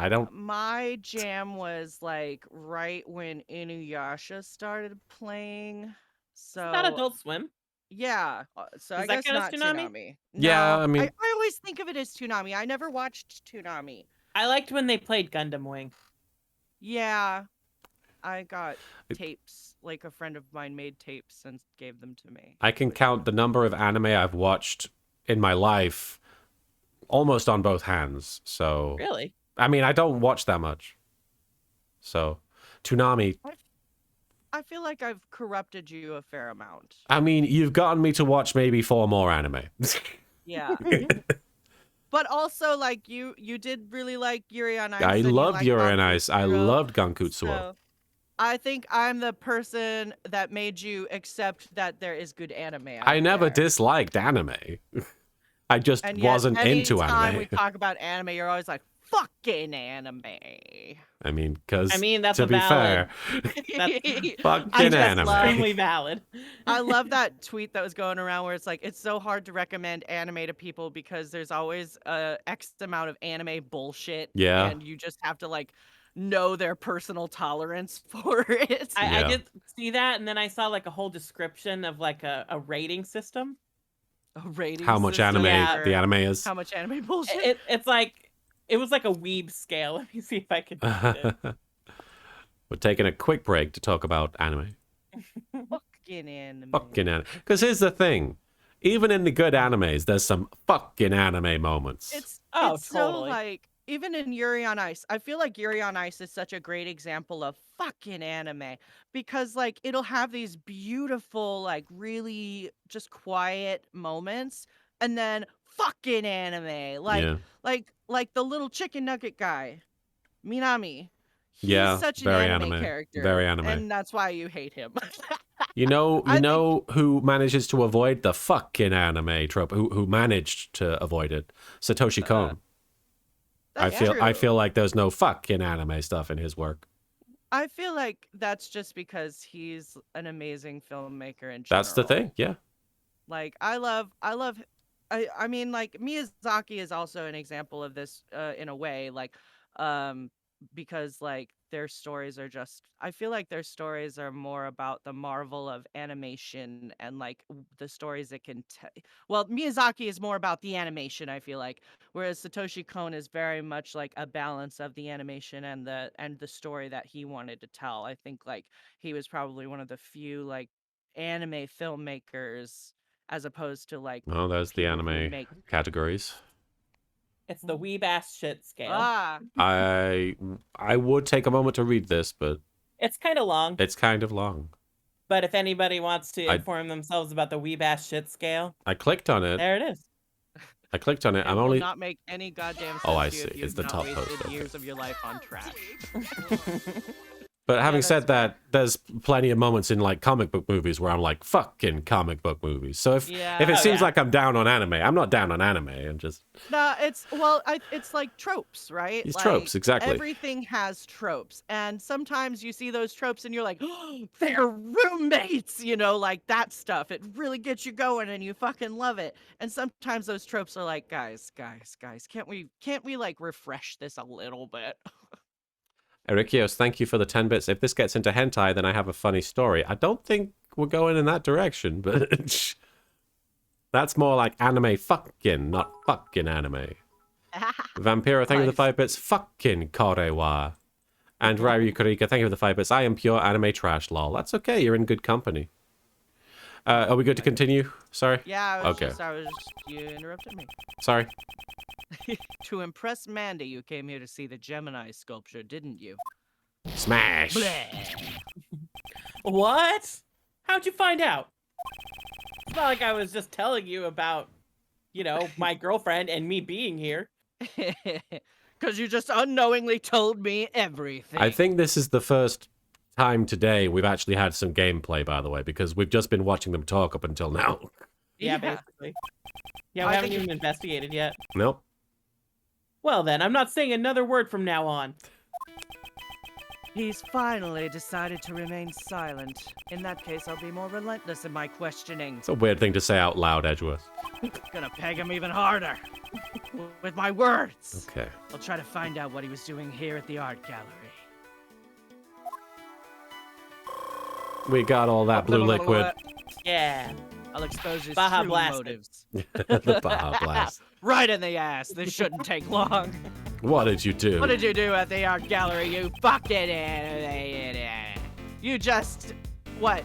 don't. My jam was like right when Inuyasha started playing. So It's not Adult Swim. yeah, so I Does that guess count as not Toonami? Toonami. Yeah, No, I mean- I always think of it as Toonami. I never watched Toonami. I liked when they played Gundam Wing. Yeah, I got tapes. Like a friend of mine made tapes and gave them to me. I can count the number of anime I've watched in my life almost on both hands. So Really? I mean, I don't watch that much. So Toonami. I feel like I've corrupted you a fair amount. I mean, you've gotten me to watch maybe 4 more anime. Yeah. But also, like, you did really like Yuri on Ice. I and you loved liked Yuri on Gankutsubo, Ice. I loved Gankutsuo. So I think I'm the person that made you accept that there is good anime. out I never there. disliked anime. I just And yet, wasn't into anytime anime. we talk about anime, you're always like, fucking anime. I mean, because that's to a be valid. fair, That's fucking I just anime. love- extremely valid. I love that tweet that was going around where it's like, it's so hard to recommend anime to people because there's always X amount of anime bullshit. Yeah. And you just have to like know their personal tolerance for it. I Yeah. did see that, and then I saw like a whole description of like a rating system. A rating How much system anime for the anime is. How much anime bullshit? It's like it was like a weeb scale. Let me see if I can find it. We're taking a quick break to talk about anime. Fucking anime. Fucking anime. Because here's the thing. Even in the good animes, there's some fucking anime moments. It's Oh, it's so totally. like even in Yuri on Ice, I feel like Yuri on Ice is such a great example of fucking anime because like it'll have these beautiful like really just quiet moments and then fucking anime Yeah. like the little chicken nugget guy, Minami. He's Yeah, such an very anime anime. character. Very anime. And that's why you hate him. You know I who manages to avoid the fucking anime trope? Who managed to avoid it? Satoshi Kon. I That's feel true. like there's no fucking anime stuff in his work. I feel like that's just because he's an amazing filmmaker in general. That's the thing. Yeah. Like I mean like Miyazaki is also an example of this in a way like because like their stories are just I feel like their stories are more about the marvel of animation and like the stories it can tell. Well, Miyazaki is more about the animation, I feel like, whereas Satoshi Kon is very much like a balance of the animation and the story that he wanted to tell. I think like he was probably one of the few like anime filmmakers as opposed to like Oh, there's the people who anime make categories. It's the weeb ass shit scale. I would take a moment to read this, but It's kind of long, it's kind of long. but if anybody wants to I- inform themselves about the weeb ass shit scale, I clicked on it. there it is. I clicked on it. It I'm will only not make any goddamn sense Oh, I to you see. if you've It's the not top wasted post, okay. years of your life on trash. But having that's said that, there's plenty of moments in like comic book movies where I'm like, fucking comic book movies. So if Yeah. it Oh, seems yeah. like I'm down on anime, I'm not down on anime. I'm just No, it's it's like tropes, right? It's Like, tropes, exactly. Everything has tropes, and sometimes you see those tropes and you're like, oh, they're roommates, like that stuff. It really gets you going, and you fucking love it. And sometimes those tropes are like, guys, can't we like refresh this a little bit? Erikios, thank you for the 10 bits. If this gets into hentai, then I have a funny story. I don't think we're going in that direction, but that's more like anime fucking, not fucking anime. Vampiro, thank you for the Nice. 5 bits. Fucking Korewa. And Ryu Kurika, thank you for the 5 bits. I am pure anime trash, lol. That's okay, you're in good company. Are we good to continue? Sorry? Yeah, Okay. You interrupted me. Sorry. To impress Mandy, you came here to see the Gemini sculpture, didn't you? Smash. What? How'd you find out? It's not like I was just telling you about, my girlfriend and me being here. Because you just unknowingly told me everything. I think this is the first time today we've actually had some gameplay, by the way, because we've just been watching them talk up until now. Yeah, Yeah. basically. Yeah, we I haven't think even investigated yet. Nope. Well then, I'm not saying another word from now on. He's finally decided to remain silent. In that case, I'll be more relentless in my questioning. It's a weird thing to say out loud, Edgeworth. Gonna peg him even harder. With my words. Okay. I'll try to find out what he was doing here at the art gallery. We got all that blue liquid. Yeah. I'll expose his Baja true Blast it. motives. The Baja Blast. Right in the ass. This shouldn't take long. What did you do? What did you do at the art gallery, you fucking... You just... What?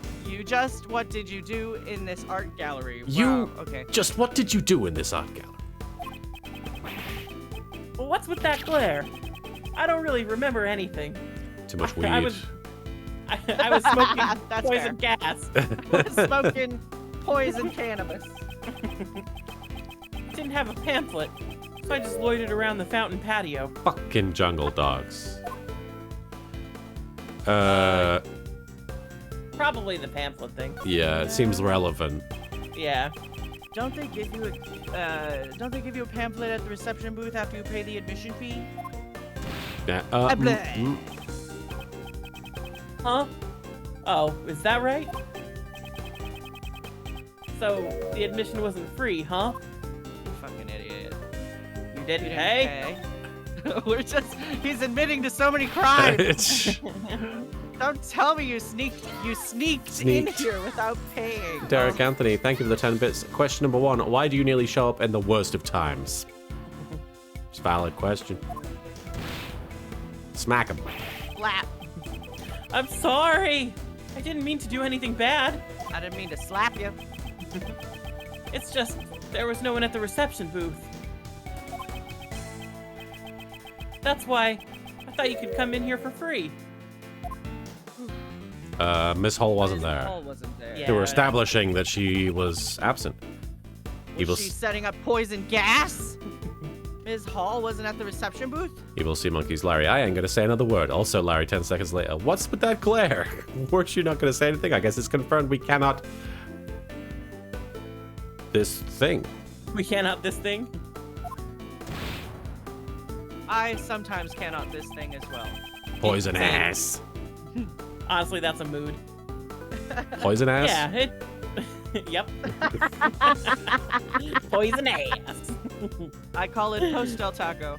What did you do in this art gallery? You- Wow, okay. Just what did you do in this art gallery? Well, what's with that glare? I don't really remember anything. Too much weed. I was smoking That's poison gas. Smoking poison cannabis. Didn't have a pamphlet, so I just loitered around the fountain patio. Fucking jungle dogs. Probably the pamphlet thing. Yeah, it seems relevant. Yeah. Don't they give you a pamphlet at the reception booth after you pay the admission fee? Huh? Oh, is that right? So, the admission wasn't free, huh? You fucking idiot. You didn't You pay? didn't pay. He's admitting to so many crimes. Don't tell me you sneaked in here without paying. Derek Anthony, thank you for the 10 bits. Question number 1, why do you nearly show up in the worst of times? It's a valid question. Smack him. Slap. I'm sorry. I didn't mean to do anything bad. I didn't mean to slap you. It's just, there was no one at the reception booth. That's why I thought you could come in here for free. Miss Hall wasn't Miss there. Hall wasn't there. Yeah. They were establishing that she was absent. Was she setting up poison gas? Ms. Hall wasn't at the reception booth? Evil Sea Monkeys, Larry, I ain't gonna say another word. Also, Larry, 10 seconds later, what's with that glare? Weren't you not gonna say anything? I guess it's confirmed we cannot... This thing. We cannot this thing. I sometimes cannot this thing as well. Poison ass. Honestly, that's a mood. Poison ass? Yeah, it... Yep. Poison ass. I call it post-del taco.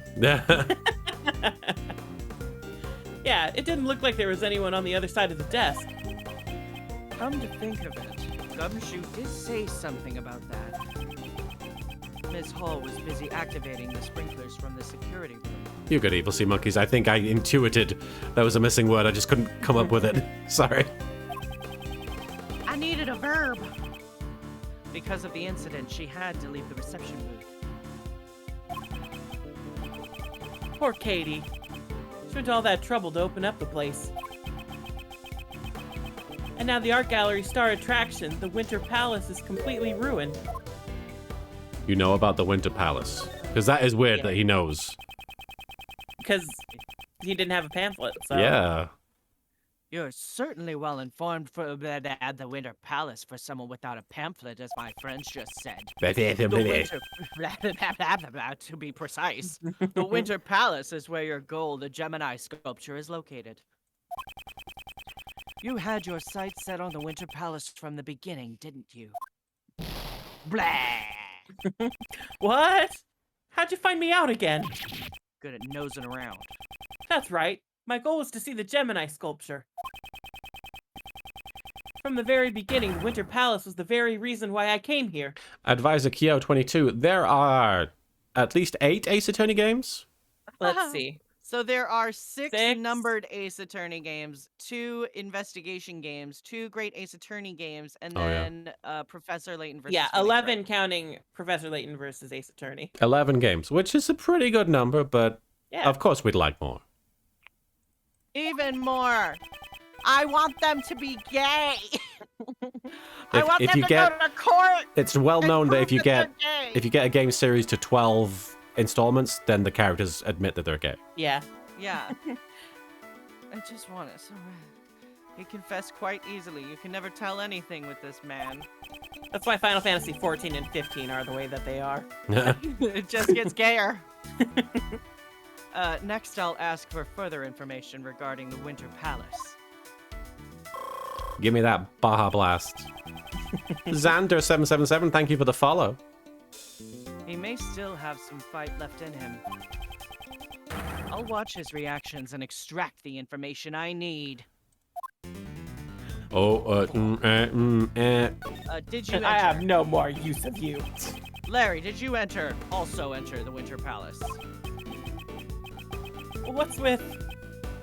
Yeah, it didn't look like there was anyone on the other side of the desk. Come to think of it, Gumshoe did say something about that. Ms. Hall was busy activating the sprinklers from the security room. You good, Evil Sea Monkeys. I think I intuited that was a missing word. I just couldn't come up with it. Sorry. I needed a verb. Because of the incident, she had to leave the reception booth. Poor Katie. She went to all that trouble to open up the place. And now the art gallery star attraction, the Winter Palace, is completely ruined. You know about the Winter Palace. Because that is weird that he knows. Because he didn't have a pamphlet, so... Yeah. You're certainly well informed for the Winter Palace for someone without a pamphlet, as my friends just said. The Winter... to be precise, the Winter Palace is where your goal, the Gemini sculpture, is located. You had your sights set on the Winter Palace from the beginning, didn't you? Blah! What? How'd you find me out again? Good at nosing around. That's right. My goal was to see the Gemini sculpture. From the very beginning, the Winter Palace was the very reason why I came here. Advisor Kyo22, there are at least 8 Ace Attorney games? Let's see. So there are 6 Six. numbered Ace Attorney games, 2 investigation games, 2 Great Ace Attorney games, and Oh, yeah. then Professor Layton versus Yeah, Phoenix 11 Wright. counting Professor Layton versus Ace Attorney. 11 games, which is a pretty good number, but Yeah. of course we'd like more. Even more. I want them to be gay. I If- want if them you to get- go to court. It's well and known that prove if you they're get gay. if you get a game series to 12 installments, then the characters admit that they're gay. Yeah. Yeah. I just want it so bad. He confessed quite easily. You can never tell anything with this man. That's why Final Fantasy 14 and 15 are the way that they are. It just gets gayer. Next, I'll ask for further information regarding the Winter Palace. Give me that Baja Blast. Xander777, thank you for the follow. He may still have some fight left in him. I'll watch his reactions and extract the information I need. Oh, Did you enter? I have no more use of you. Larry, did you also enter the Winter Palace? What's with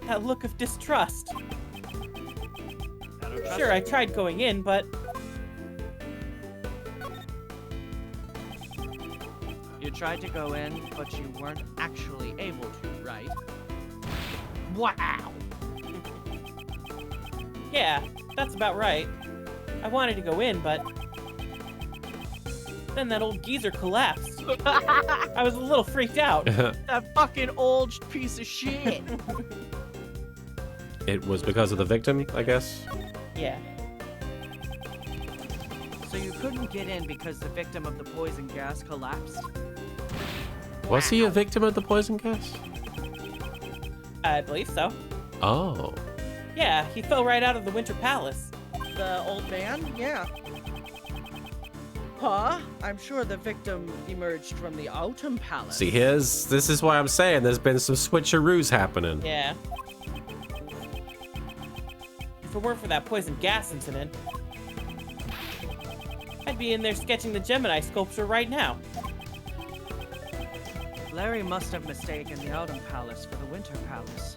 that look of distrust? I don't trust Sure, I you. tried going in, but You tried to go in, but you weren't actually able to, right? Wow! yeah, that's about right. I wanted to go in, but then that old geezer collapsed. I was a little freaked out. That fucking old piece of shit! It was because of the victim, I guess. Yeah. So you couldn't get in because the victim of the poison gas collapsed? Was he a victim of the poison gas? I believe so. Oh. Yeah, he fell right out of the Winter Palace. The old man? Yeah. Huh? I'm sure the victim emerged from the Autumn Palace. See, this is why I'm saying there's been some switcheroos happening. Yeah. If it weren't for that poison gas incident, I'd be in there sketching the Gemini sculpture right now. Larry must have mistaken the Autumn Palace for the Winter Palace.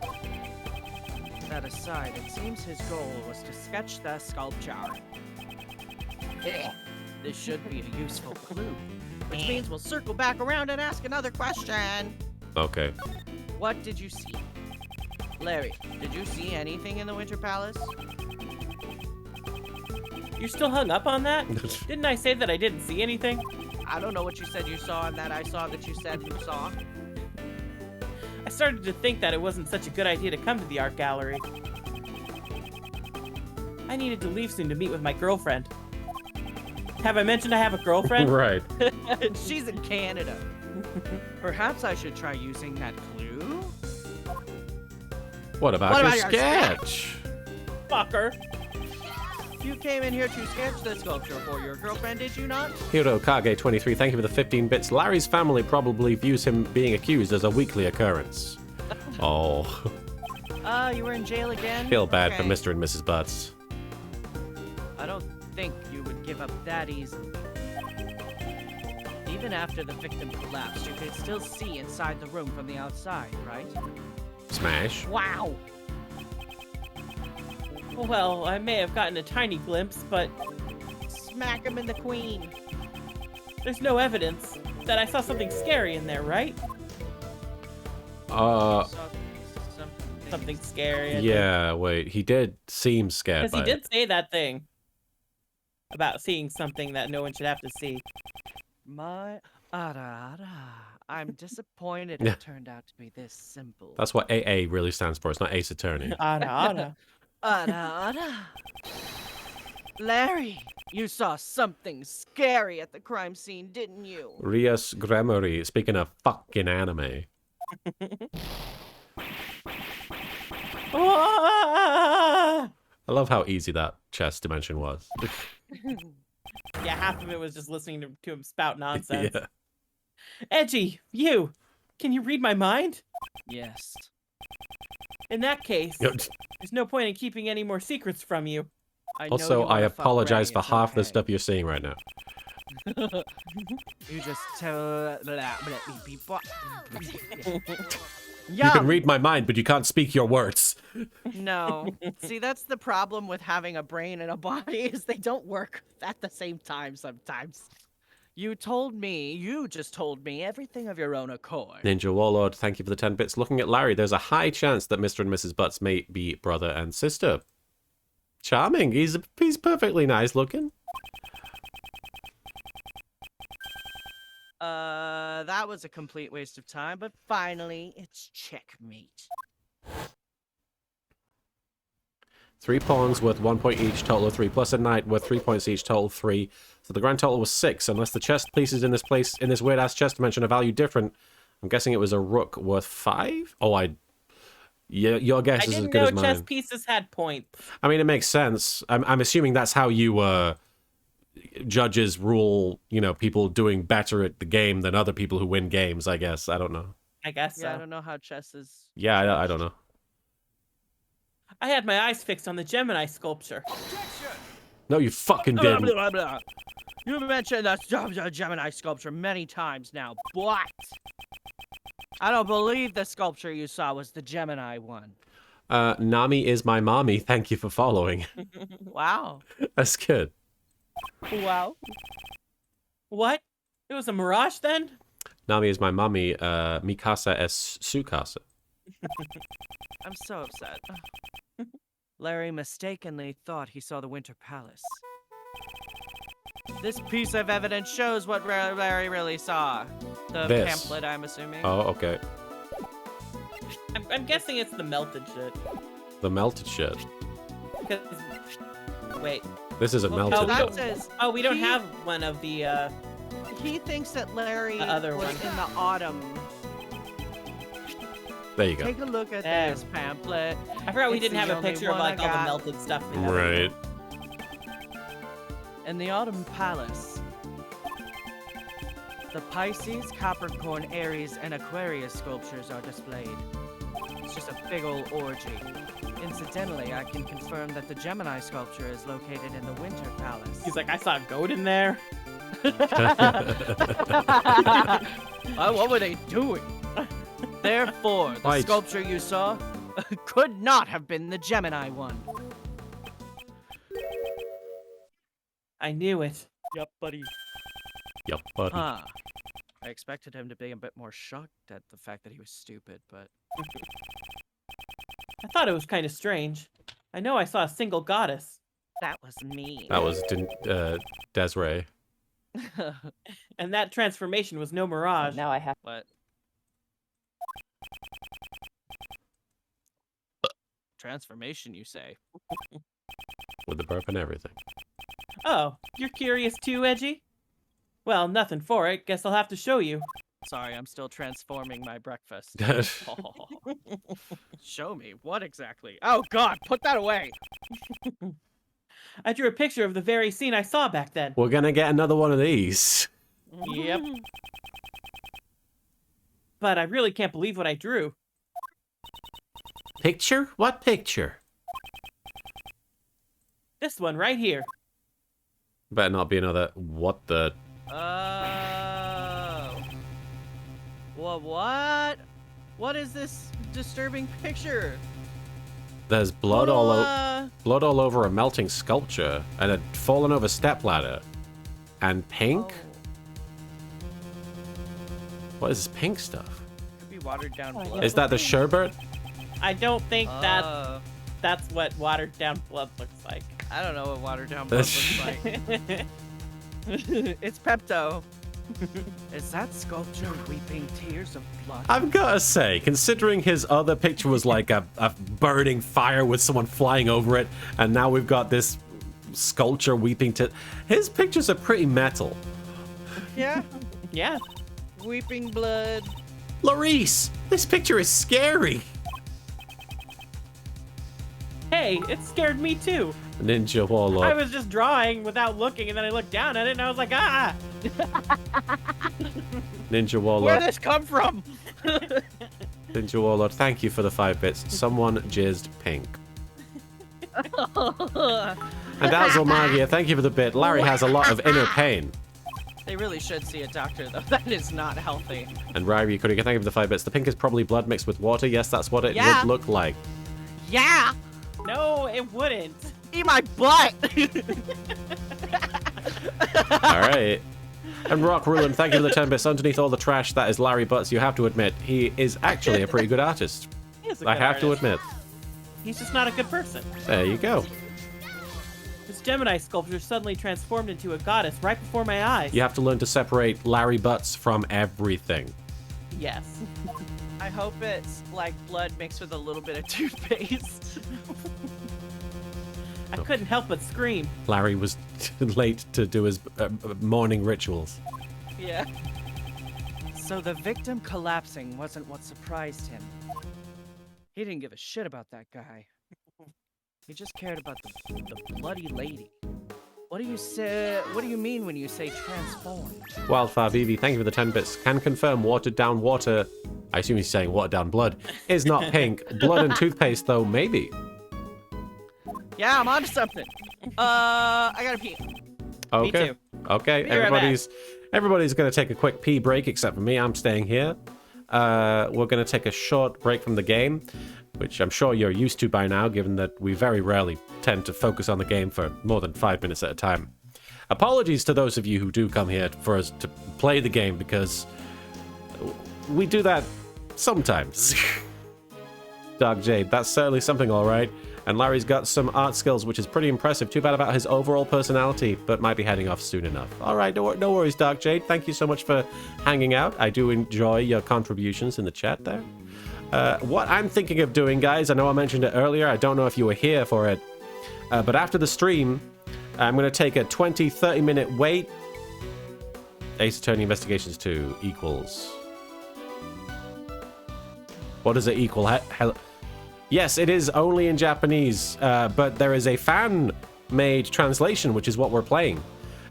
That aside, it seems his goal was to sketch the sculpture. This should be a useful clue, which means we'll circle back around and ask another question. Okay. What did you see? Larry, did you see anything in the Winter Palace? You're still hung up on that? Didn't I say that I didn't see anything? I don't know what you said you saw and that I saw that you said you saw. I started to think that it wasn't such a good idea to come to the art gallery. I needed to leave soon to meet with my girlfriend. Have I mentioned I have a girlfriend? Right. She's in Canada. Perhaps I should try using that clue? What about your sketch? Fucker. You came in here to sketch the sculpture for your girlfriend, did you not? Hiro Kage 23, thank you for the 15 bits. Larry's family probably views him being accused as a weekly occurrence. Oh. You were in jail again? Feel bad for Okay. Mr. and Mrs. Butts. I don't think you would give up that easily. Even after the victim collapsed, you could still see inside the room from the outside, right? Smash. Wow! Well, I may have gotten a tiny glimpse, but Smack him in the queen! there's no evidence that I saw something scary in there, right? Something scary. I think. Yeah, wait. He did seem scared Because by he it. did say that thing about seeing something that no one should have to see. My ara. I'm disappointed Yeah. it turned out to be this simple. That's what AA really stands for. It's not Ace Attorney. Ana, ana. Ara. Larry, you saw something scary at the crime scene, didn't you? Rias Grammary. Speaking of fucking anime. Ah! I love how easy that chess dimension was. Yeah, half of it was just listening to him spout nonsense. Yeah. Edgy, you! Can you read my mind? Yes. In that case, Yep. there's no point in keeping any more secrets from you. I know Also, you I wanna fuck apologize Ray, for it's half the okay. stuff you're seeing right now. You just tell. You can read my mind, but you can't speak your words. No. See, that's the problem with having a brain and a body is they don't work at the same time sometimes. You just told me everything of your own accord. Ninja Warlord, thank you for the 10 bits. Looking at Larry, there's a high chance that Mr. and Mrs. Butts may be brother and sister. Charming. He's perfectly nice looking. That was a complete waste of time, but finally, it's checkmate. 3 pawns worth 1 point each, total of 3, plus a knight worth 3 points each, total of 3. So the grand total was 6, unless the chest pieces in this weird ass chest dimension are valued different. I'm guessing it was a rook worth 5? Oh, yeah, your guess I is as didn't good know as mine. chess pieces had points. I mean, it makes sense. I'm assuming that's how you judges rule, people doing better at the game than other people who win games, I guess. I don't know. I guess Yeah, I so. don't know how chess is. Yeah, I don't know. I had my eyes fixed on the Gemini sculpture. No, you fucking Blah, didn't. blah, blah. You mentioned that Gemini sculpture many times now, but I don't believe the sculpture you saw was the Gemini one. Nami is my mommy. Thank you for following. Wow. That's good. Wow. What? It was a mirage then? Nami is my mommy. Mikasa es Sukasa. I'm so upset. Larry mistakenly thought he saw the Winter Palace. This piece of evidence shows what Larry really saw. The This. pamphlet, I'm assuming. Oh, okay. I'm guessing it's the melted shit. The melted shit. 'Cause- Wait. This isn't Well, melted. that though. says Oh, we don't he- have one of the, he thinks that Larry The other was one. in the autumn. There you go. Take a look at There. this pamphlet. I forgot we It's didn't the have a only picture of one I like all the got. melted stuff. in it. Right. In the Autumn Palace, the Pisces, Capricorn, Aries, and Aquarius sculptures are displayed. It's just a big old orgy. Incidentally, I can confirm that the Gemini sculpture is located in the Winter Palace. He's like, I saw a goat in there. What were they doing? Therefore, the Right. sculpture you saw could not have been the Gemini one. I knew it. Yep, buddy. Yep, buddy. Huh. I expected him to be a bit more shocked at the fact that he was stupid, but I thought it was kind of strange. I know I saw a single goddess, that was me. That was Desiree. and that transformation was no mirage. Now I have. What? Transformation, you say? With the burp and everything. Oh, you're curious too, Edgy? Well, nothing for it. Guess I'll have to show you. Sorry, I'm still transforming my breakfast. Show me. What exactly? Oh god, put that away! I drew a picture of the very scene I saw back then. We're gonna get another one of these. Yep. But I really can't believe what I drew. Picture? What picture? This one right here. Better not be another. What the? Oh. Well, what? What is this disturbing picture? There's blood Total, all over. Blood all over a melting sculpture and a fallen over stepladder. And pink? Oh, What is this pink stuff? could be watered down Oh, blood. yeah. Is that the sherbet? I don't think Oh, that's what watered down blood looks like. I don't know what watered down blood looks like. It's Pepto. Is that sculpture weeping tears of blood? I've gotta say, considering his other picture was like a burning fire with someone flying over it, and now we've got this sculpture weeping to. His pictures are pretty metal. Yeah, Yeah. weeping blood. Larice, this picture is scary. Hey, it scared me too. Ninja Warlock. I was just drawing without looking, and then I looked down at it, and I was like, ah! Ninja Where'd Warlord. this come from? Ninja Warlord, thank you for the 5 bits. Someone jizzed pink. And Dazzle Magia, thank you for the bit. Larry has a lot of inner pain. They really should see a doctor, though. That is not healthy. And Ryrie Cody, thank you for the 5 bits. The pink is probably blood mixed with water. Yes, that's what it Yeah. would look like. Yeah! No, it wouldn't. Eat my butt! All right. And Rock Ruin, thank you for the 10 bits. Underneath all the trash, that is Larry Butts. You have to admit, he is actually a pretty good artist. He is a I good have to artist. admit. He's just not a good person. There you go. This Gemini sculpture suddenly transformed into a goddess right before my eyes. You have to learn to separate Larry Butts from everything. Yes. I hope it's like blood mixed with a little bit of toothpaste. I couldn't help but scream. Larry was late to do his morning rituals. Yeah. So the victim collapsing wasn't what surprised him. He didn't give a shit about that guy. He just cared about the bloody lady. What do you say? What do you mean when you say transformed? Wildfire BB, thank you for the 10 bits. Can confirm watered down water. I assume he's saying watered down blood. Is not pink. Blood and toothpaste, though, maybe. Yeah, I'm onto something. I gotta pee. Okay. too. Okay. Be right back. Everybody's going to take a quick pee break, except for me. I'm staying here. We're going to take a short break from the game, which I'm sure you're used to by now, given that we very rarely tend to focus on the game for more than 5 minutes at a time. Apologies to those of you who do come here for us to play the game, because we do that sometimes. Dark Jade, that's certainly something, all right. And Larry's got some art skills, which is pretty impressive. Too bad about his overall personality, but might be heading off soon enough. All right, no worries, Dark Jade. Thank you so much for hanging out. I do enjoy your contributions in the chat there. What I'm thinking of doing, guys, I know I mentioned it earlier. I don't know if you were here for it. But after the stream, I'm going to take a 20-30 minute wait. Ace Attorney Investigations 2 equals What does it equal? Yes, it is only in Japanese, but there is a fan-made translation, which is what we're playing.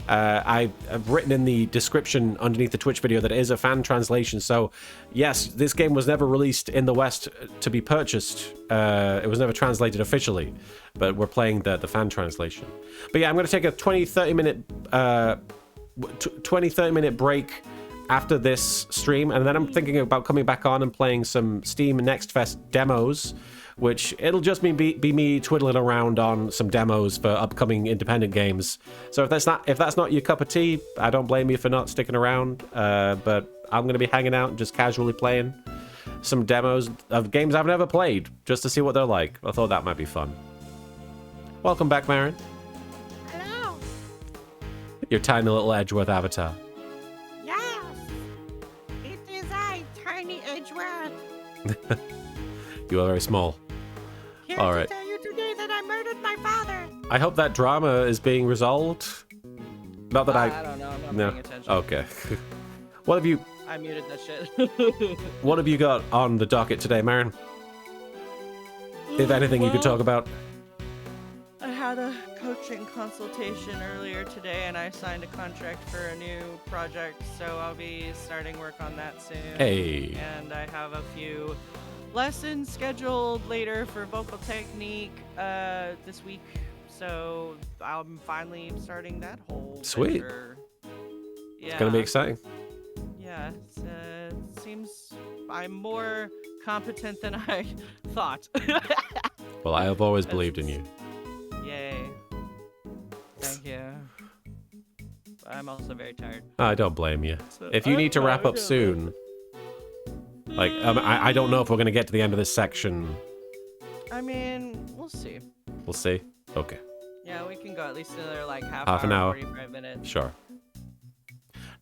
I've written in the description underneath the Twitch video that it is a fan translation. So, yes, this game was never released in the West to be purchased. It was never translated officially, but we're playing the fan translation. But yeah, I'm going to take a 20-30 minute break after this stream, and then I'm thinking about coming back on and playing some Steam Next Fest demos, which it'll just be me twiddling around on some demos for upcoming independent games. So if that's not your cup of tea, I don't blame you for not sticking around. But I'm going to be hanging out and just casually playing some demos of games I've never played, just to see what they're like. I thought that might be fun. Welcome back, Marin. Hello. Your tiny little Edgeworth avatar. Yes. It is I, Tiny Edgeworth. You are very small. Here All to right. tell you today that I murdered my father. I hope that drama is being resolved. Not that I don't know. I'm not No. paying attention. Okay. What have you I muted that shit. What have you got on the docket today, Marin? If anything you could talk about. I had a coaching consultation earlier today, and I signed a contract for a new project, so I'll be starting work on that soon. Hey. And I have a few lessons scheduled later for vocal technique this week, so I'm finally starting that whole Sweet. venture. Yeah. It's gonna be exciting. Yeah, it seems I'm more competent than I thought. Well, I have always believed in you. Yay. Thank you. I'm also very tired. I don't blame you. So If you I'm need to wrap up tired. soon, like I don't know if we're gonna get to the end of this section. I mean, we'll see. We'll see. Okay, Yeah, we can go at least another like Half an hour. 45 minutes. sure.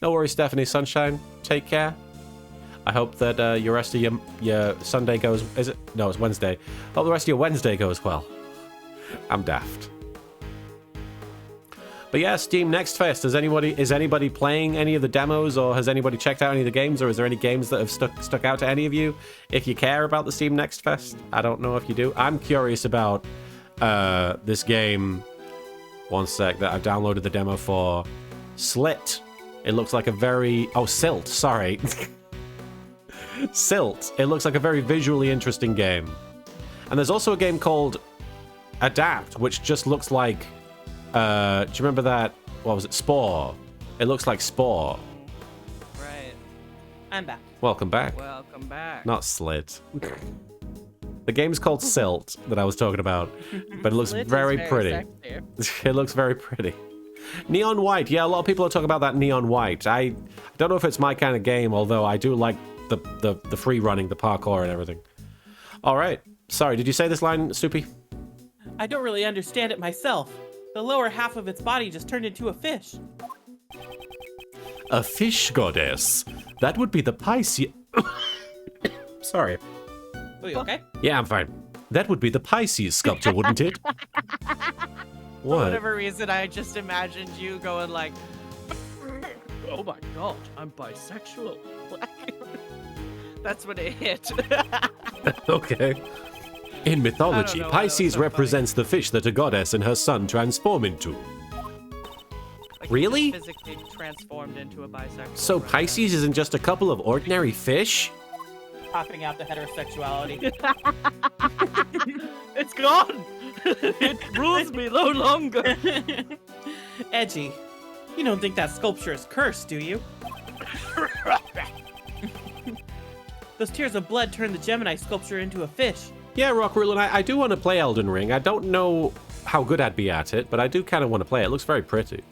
No worries, Stephanie Sunshine. Take care. I hope that your rest of your Sunday goes. Is it? No, it's Wednesday. Hope the rest of your Wednesday goes well. I'm daft. But yeah, Steam Next Fest. Is anybody playing any of the demos, or has anybody checked out any of the games, or is there any games that have stuck out to any of you? If you care about the Steam Next Fest, I don't know if you do. I'm curious about this game. One sec, that I've downloaded the demo for. Slit. It looks like a very Silt. Sorry. Silt. It looks like a very visually interesting game. And there's also a game called Adapt, which just looks like do you remember that? What was it? Spore. It looks like Spore. Right. I'm back. Welcome back. Welcome back. Not Slit. The game's called Silt that I was talking about, but it looks Slit is very pretty. sexy. It looks very pretty. Neon White. Yeah, a lot of people are talking about that Neon White. I don't know if it's my kind of game, although I do like the free running, the parkour and everything. All right. Sorry, did you say this line, Soupy? I don't really understand it myself. The lower half of its body just turned into a fish. A fish goddess. That would be the Pisces. Sorry. Are you okay? Yeah, I'm fine. That would be the Pisces sculpture, wouldn't it? For What? whatever reason, I just imagined you going like, "Oh my god, I'm bisexual." That's when it hit. Okay. In mythology, I don't know why that was Pisces so funny. represents the fish that a goddess and her son transform into. Like, Really? he physically transformed into a bisexual. So right? Pisces isn't just a couple of ordinary fish? Popping out the heterosexuality. It's gone. It rules me no longer. Edgy. You don't think that sculpture is cursed, do you? Those tears of blood turned the Gemini sculpture into a fish. Yeah, Rock Rulin, I do want to play Elden Ring. I don't know how good I'd be at it, but I do kind of want to play it. It looks very pretty.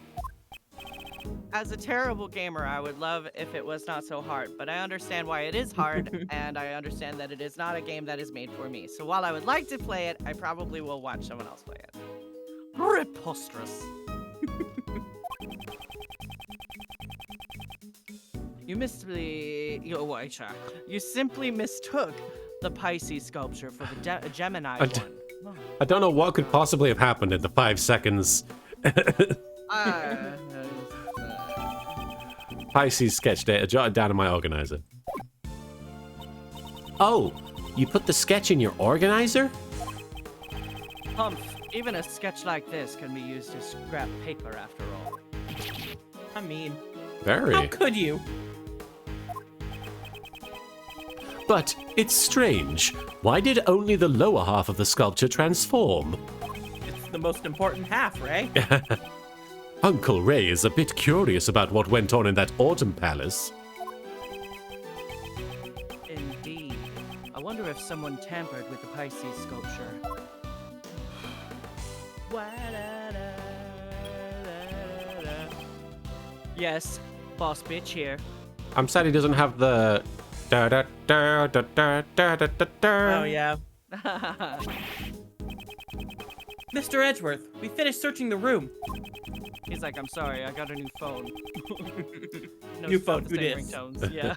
As a terrible gamer, I would love if it was not so hard, but I understand why it is hard, and I understand that it is not a game that is made for me. So while I would like to play it, I probably will watch someone else play it. Preposterous. You simply mistook the Pisces sculpture for the Gemini one. I don't know what could possibly have happened in the 5 seconds. Pisces sketch data jotted down in my organizer. Oh, You put the sketch in your organizer? Humph, even a sketch like this can be used as scrap paper after all. I mean, Very. how could you? But it's strange. Why did only the lower half of the sculpture transform? It's the most important half, Ray. Uncle Ray is a bit curious about what went on in that Autumn Palace. Indeed. I wonder if someone tampered with the Pisces sculpture. Yes, boss bitch here. I'm sad he doesn't have the da da da da da da da da da. Oh, yeah. Mr. Edgeworth, we finished searching the room. He's like, I'm sorry, I got a new phone. No New phone, the who same dis? ringtones, yeah.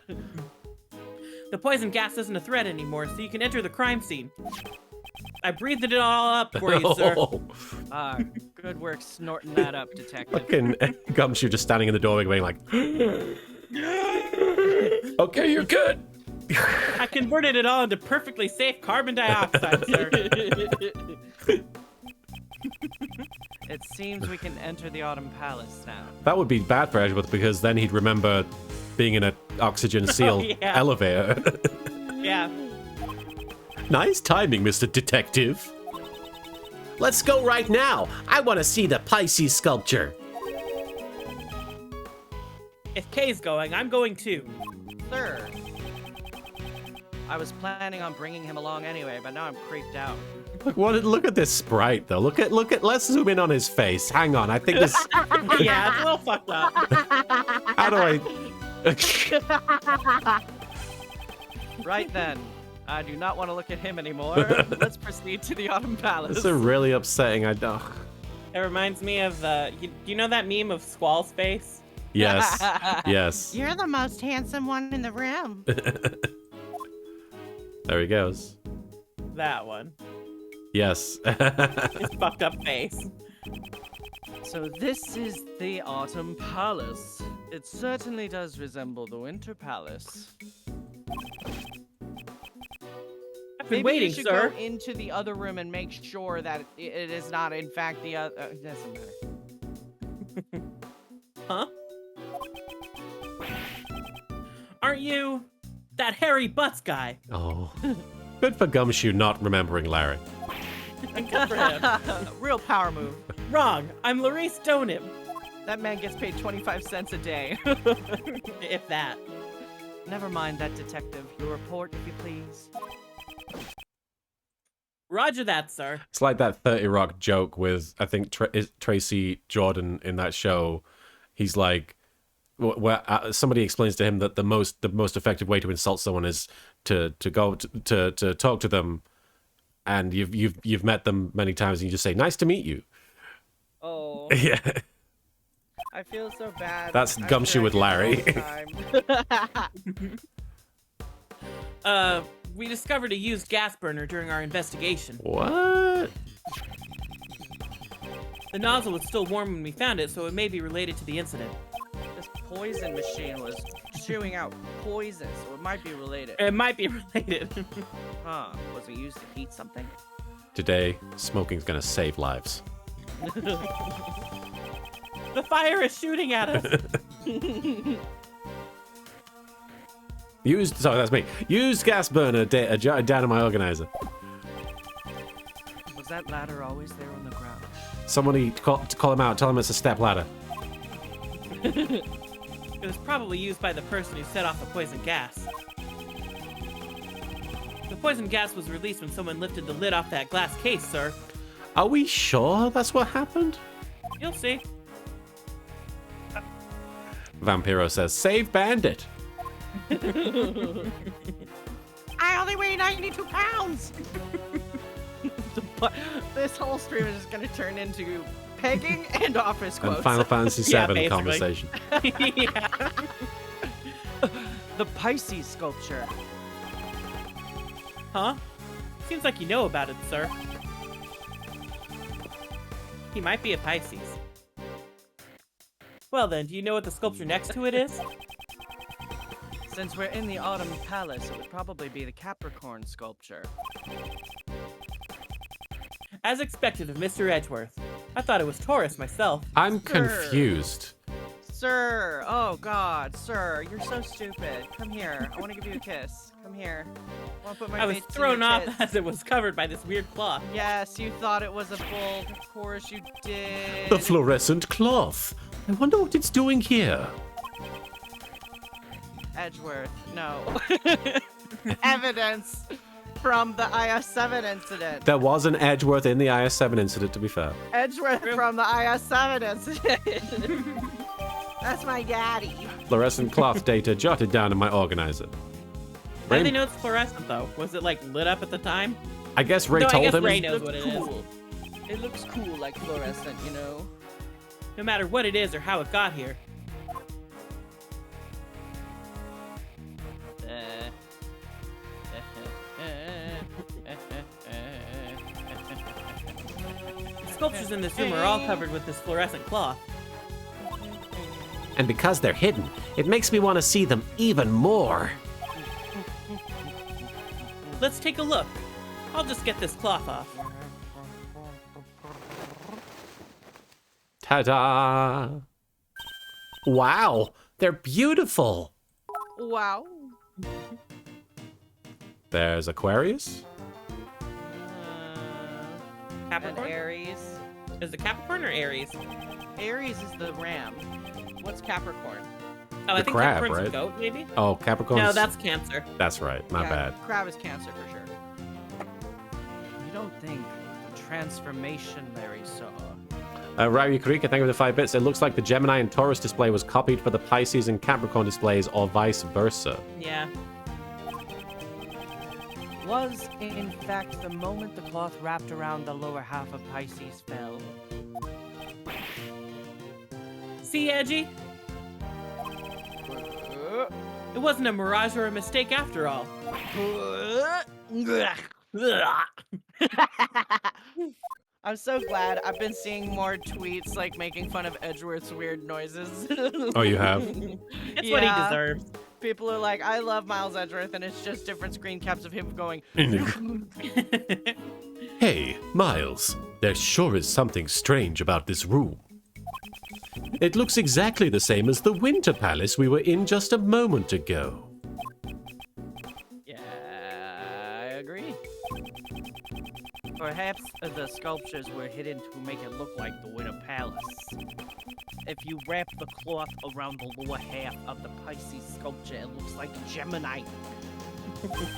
The poison gas isn't a threat anymore, so you can enter the crime scene. I breathed it all up for you, sir. Ah, good work snorting that up, detective. Fucking Gumshoe just standing in the doorway going like, okay, you're good. I converted it all into perfectly safe carbon dioxide, sir. It seems we can enter the Autumn Palace now. That would be bad for Edgeworth because then he'd remember being in an oxygen-sealed yeah. elevator. Yeah. Nice timing, Mr. Detective. Let's go right now. I want to see the Pisces sculpture. If Kay's going, I'm going too. Sir. I was planning on bringing him along anyway, but now I'm creeped out. Look at this sprite though. Look at let's zoom in on his face. Hang on. I think this Yeah, it's a little fucked up. how do I Right then. I do not want to look at him anymore. Let's proceed to the Autumn Palace. This is really upsetting. I don't. It reminds me of you know that meme of Squall's face? Yes. Yes. You're the most handsome one in the room. There he goes. That one. Yes. His fucked up face. So this is the Autumn Palace. It certainly does resemble the Winter Palace. I've been Maybe waiting, you should sir. go into the other room and make sure that it is not, in fact, the other. It doesn't matter. Huh? Aren't you that hairy butts guy? Oh. Good for Gumshoe not remembering Larry. Good for him. Real power move. Wrong. I'm Larice Donim. That man gets paid 25 cents a day. If that. Never mind that, detective. Your report, if you please. Roger that, sir. It's like that 30 Rock joke with, I think, Tracy Jordan in that show. He's like, where somebody explains to him that the most effective way to insult someone is to go to talk to them, and you've met them many times, and you just say, "Nice to meet you." Oh, Yeah, I feel so bad. That's I'm Gumshoe sure with I get it all the time. We discovered a used gas burner during our investigation. what? The nozzle was still warm when we found it, so it may be related to the incident. This poison machine was chewing out poison, so it might be related. It might be related. Huh? Was it used to heat something? Today, smoking's gonna save lives. The fire is shooting at us. Sorry, that's me. Used gas burner down in my organizer. Was that ladder always there on the ground? Somebody call him out. Tell him it's a step ladder. It was probably used by the person who set off the poison gas. The poison gas was released when someone lifted the lid off that glass case, sir. Are we sure that's what happened? You'll see. Vampiro says, "Save Bandit." I only weigh 92 pounds. This whole stream is just gonna turn into pegging and office quotes. And Final Fantasy Yeah, VII basically. conversation. Yeah. The Pisces sculpture. Huh? Seems like you know about it, sir. He might be a Pisces. Well then, do you know what the sculpture next to it is? Since we're in the Autumn Palace, it would probably be the Capricorn sculpture. As expected of Mr. Edgeworth. I thought it was Taurus myself. I'm Sir. confused. Sir! Oh god, sir, you're so stupid. Come here. I want to give you a kiss. Come here. I want to put my I was face in thrown your off tits. as it was covered by this weird cloth. Yes, you thought it was a bull. Of course you did. The fluorescent cloth. I wonder what it's doing here. Edgeworth, no. Evidence from the IS-7 incident. There was an Edgeworth in the IS-7 incident, to be fair. Edgeworth True. from the IS-7 incident. That's my daddy. Fluorescent cloth data jotted down in my organizer. How do they Ray, know it's fluorescent though? Was it like lit up at the time? I guess Ray No, I told guess him. Ray knows what it is. cool. It looks cool like fluorescent, you know? No matter what it is or how it got here. The sculptures in this room are all covered with this fluorescent cloth. And because they're hidden, it makes me want to see them even more. Let's take a look. I'll just get this cloth off. Ta-da! Wow, they're beautiful. Wow. There's Aquarius. An Capricorn? Aries. Is it Capricorn or Aries? Aries is the ram. What's Capricorn? Oh, I The think crab, Capricorn's a right? goat, maybe? Oh, Capricorn. No, that's Cancer. That's right. My Yeah, bad. Crab is Cancer for sure. You don't think the transformation Larry saw? Ryu Karika, thank you for the 5 bits. It looks like the Gemini and Taurus display was copied for the Pisces and Capricorn displays, or vice versa. Yeah. Was, in fact, the moment the cloth wrapped around the lower half of Pisces fell. See, Edgy? It wasn't a mirage or a mistake after all. I'm so glad. I've been seeing more tweets like making fun of Edgeworth's weird noises. Oh, you have? It's what he Yeah. deserves. People are like, I love Miles Edgeworth, and it's just different screen caps of him going. Hey, Miles, there sure is something strange about this room. It looks exactly the same as the Winter Palace we were in just a moment ago. Yeah, I agree. Perhaps the sculptures were hidden to make it look like the Winter Palace. If you wrap the cloth around the lower half of the Pisces sculpture, it looks like Gemini.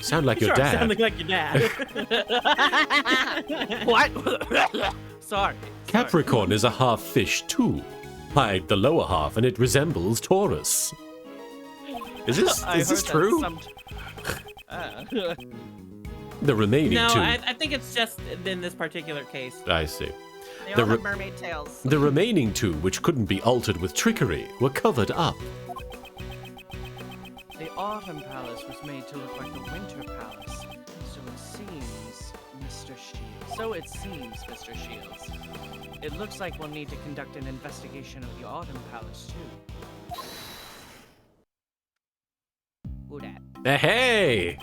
Sound like your Sure, dad. sounding like your dad. What? Sorry. Capricorn is a half fish too. Hide the lower half and it resembles Taurus. Is this I is this heard that true? The remaining No, two. I think it's just in this particular case. I see. They The all have re- mermaid tails. The remaining two, which couldn't be altered with trickery, were covered up. The Autumn Palace was made to look like the Winter Palace. So it seems, Mr. Shields. It looks like we'll need to conduct an investigation of the Autumn Palace too. Who dat? Hey!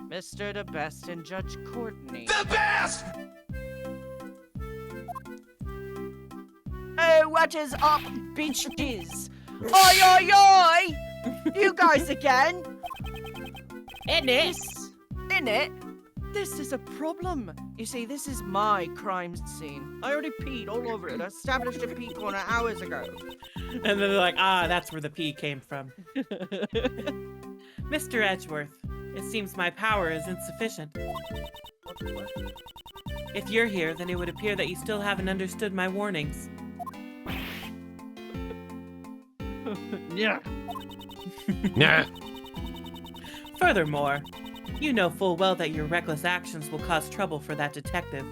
Mr. The Best and Judge Courtney. The best! Hey, what is up, bitches? Oi, oi, oi! You guys again? In it. In it? This is a problem. You see, this is my crime scene. I already peed all over it. I established a pee corner hours ago. And then they're like, ah, that's where the pee came from. Mr. Edgeworth, it seems my power is insufficient. If you're here, then it would appear that you still haven't understood my warnings. Yeah. Nah. Furthermore, you know full well that your reckless actions will cause trouble for that detective.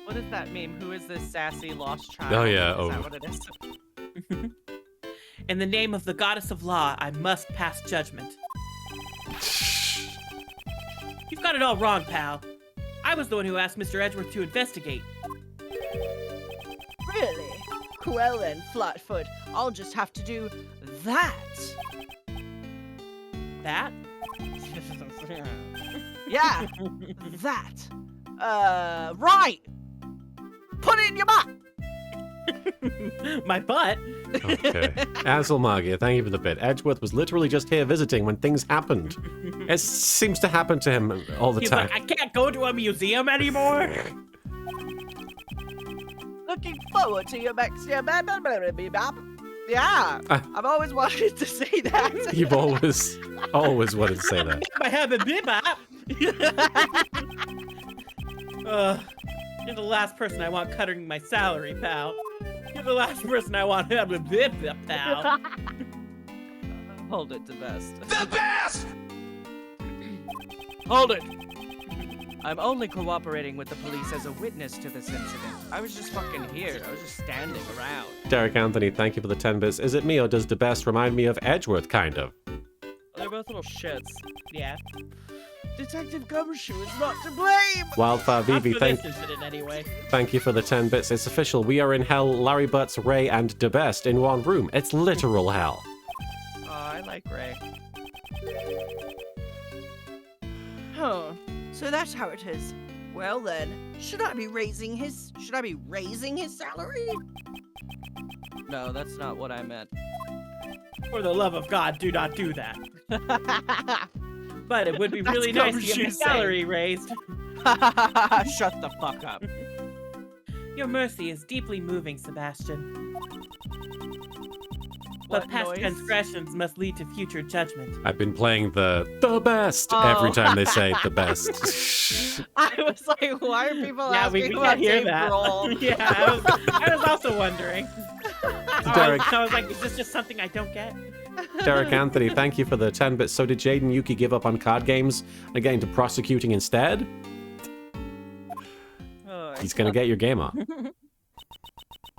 What does that mean? Who is this sassy lost child? Oh, yeah, Is oh. that what it is? In the name of the goddess of law, I must pass judgment. You've got it all wrong, pal. I was the one who asked Mr. Edgeworth to investigate. Really? Well then, Flatfoot, I'll just have to do that. That? Yeah, that. Right. Put it in your butt. My butt? Okay. Azelmagia, thank you for the bit. Edgeworth was literally just here visiting when things happened. It seems to happen to him all the He's time. like, I can't go to a museum anymore. Looking forward to your next year. Yeah, I've always wanted to say that. You've always wanted to say that. I have a bebop. You're the last person I want cutting my salary, pal. You're the last person I want to have a bebop, pal. Hold it, the best. The best! Hold it! I'm only cooperating with the police as a witness to this incident. I was just fucking here. I was just standing around. Derek Anthony, thank you for the 10 bits. Is it me or does the best remind me of Edgeworth, kind of? They're both little shits. Yeah. Detective Gumshoe is not to blame! Wildfire Not Vivi, for this incident, anyway. thank you for the 10 bits. It's official. We are in hell. Larry Butts, Ray, and DeBest in one room. It's literal hell. Oh, I like Ray. Huh. So that's how it is. Well then, should I be raising his salary? No, that's not what I meant. For the love of God, do not do that. But it would be That's really nice to get Gumshoe your salary raised. Shut the fuck up. Your mercy is deeply moving, Sebastian. What But past noise? transgressions must lead to future judgment. I've been playing the best every Oh. time they say the best. I was like, why are people Yeah, asking we about can't hear Dave that. Grohl? Yeah, I was also wondering. Derek. I was like, is this just something I don't get? Derek Anthony, thank you for the 10 bits. So did Jaden Yuki give up on card games and get into prosecuting instead? Oh, He's gonna get your game on.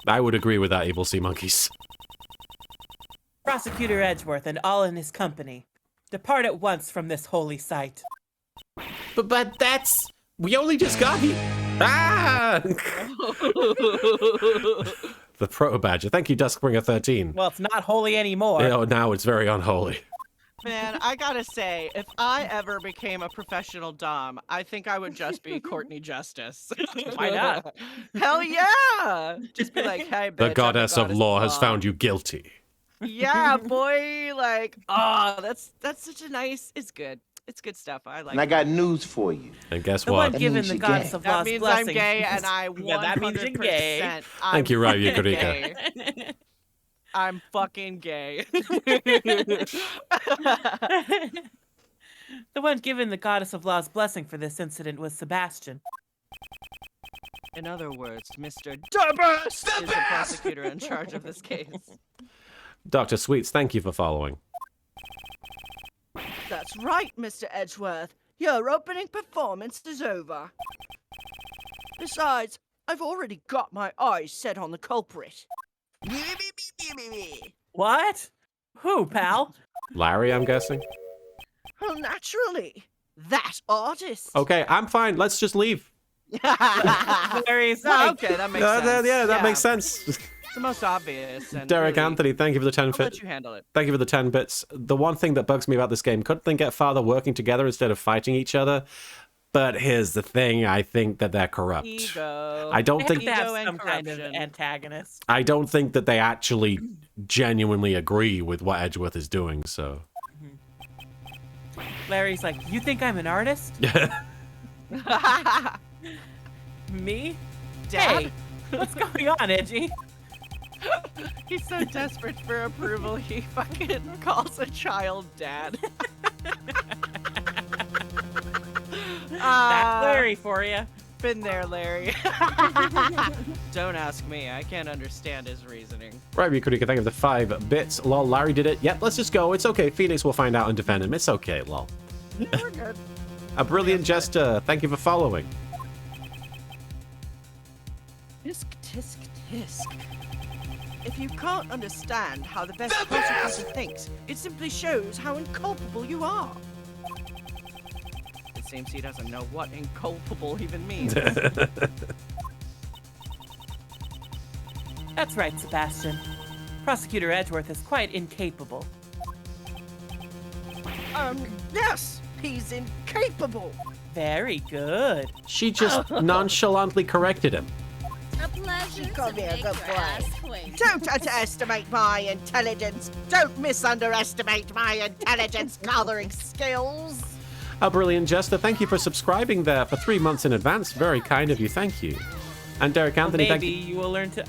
I would agree with that, Evil Sea Monkeys. Prosecutor Edgeworth and all in his company, depart at once from this holy site. But that's... We only just got here. Ah! The Proto Badger. Thank you, Duskbringer 13. Well, it's not holy anymore. Oh, now it's very unholy. Man, I gotta say, if I ever became a professional dom, I think I would just be Courtney Justice. Why not? Hell yeah! Just be like, hey, bitch, The I'm goddess of law has found you guilty. Yeah, boy. Like, oh, that's such a nice. It's good. It's good stuff. I like. And I it. got news for you. And guess The what? one That given means the you're goddess gay. of That law's means blessing. I'm gay, and I 100%. Yeah, that means you're gay. Thank you, Ryu fucking Yukurika. gay. I'm fucking gay. The one given the goddess of law's blessing for this incident was Sebastian. In other words, Mr. Debus is the prosecutor in charge of this case. Dr. Sweets, thank you for following. That's right, Mr. Edgeworth. Your opening performance is over. Besides, I've already got my eyes set on the culprit. What? Who, pal? Larry, I'm guessing? Well, naturally, that artist. Okay, I'm fine. Let's just leave. Larry's Oh, like, okay, that makes sense. Yeah, that makes sense. It's the most obvious. And Derek really, Anthony, thank you for the 10 I'll fit. let you handle it. Thank you for the 10 bits. The one thing that bugs me about this game, couldn't they get farther working together instead of fighting each other? But here's the thing, I think that they're corrupt. Ego. I don't they have think to have Ego and some kind of corruption. antagonist. I don't think that they actually genuinely agree with what Edgeworth is doing, so. Larry's like, you think I'm an artist? Me? Dad? Hey, what's going on, Edgy? He's so desperate for approval, he fucking calls a child dad. That's Larry for you. Been there, Larry. Don't ask me. I can't understand his reasoning. Right, we could thank you for the 5 bits. Lol, Larry did it. Yep, let's just go. It's okay. Phoenix will find out and defend him. It's okay, lol. We're good. A brilliant jester. Thank you for following. Tisk, tisk, tisk. If you can't understand how the best prosecutor thinks, it simply shows how inculpable you are. It seems he doesn't know what inculpable even means. That's right, Sebastian. Prosecutor Edgeworth is quite incapable. Yes, he's incapable. Very good. She just nonchalantly corrected him. A pleasure She called to me a make good your boy. acquaintance. Don't underestimate my intelligence. Don't misunderestimate my intelligence gathering skills. A brilliant jester, thank you for subscribing there for 3 months in advance. Very kind of you, thank you. And Derek Anthony, Maybe thank you. you will learn to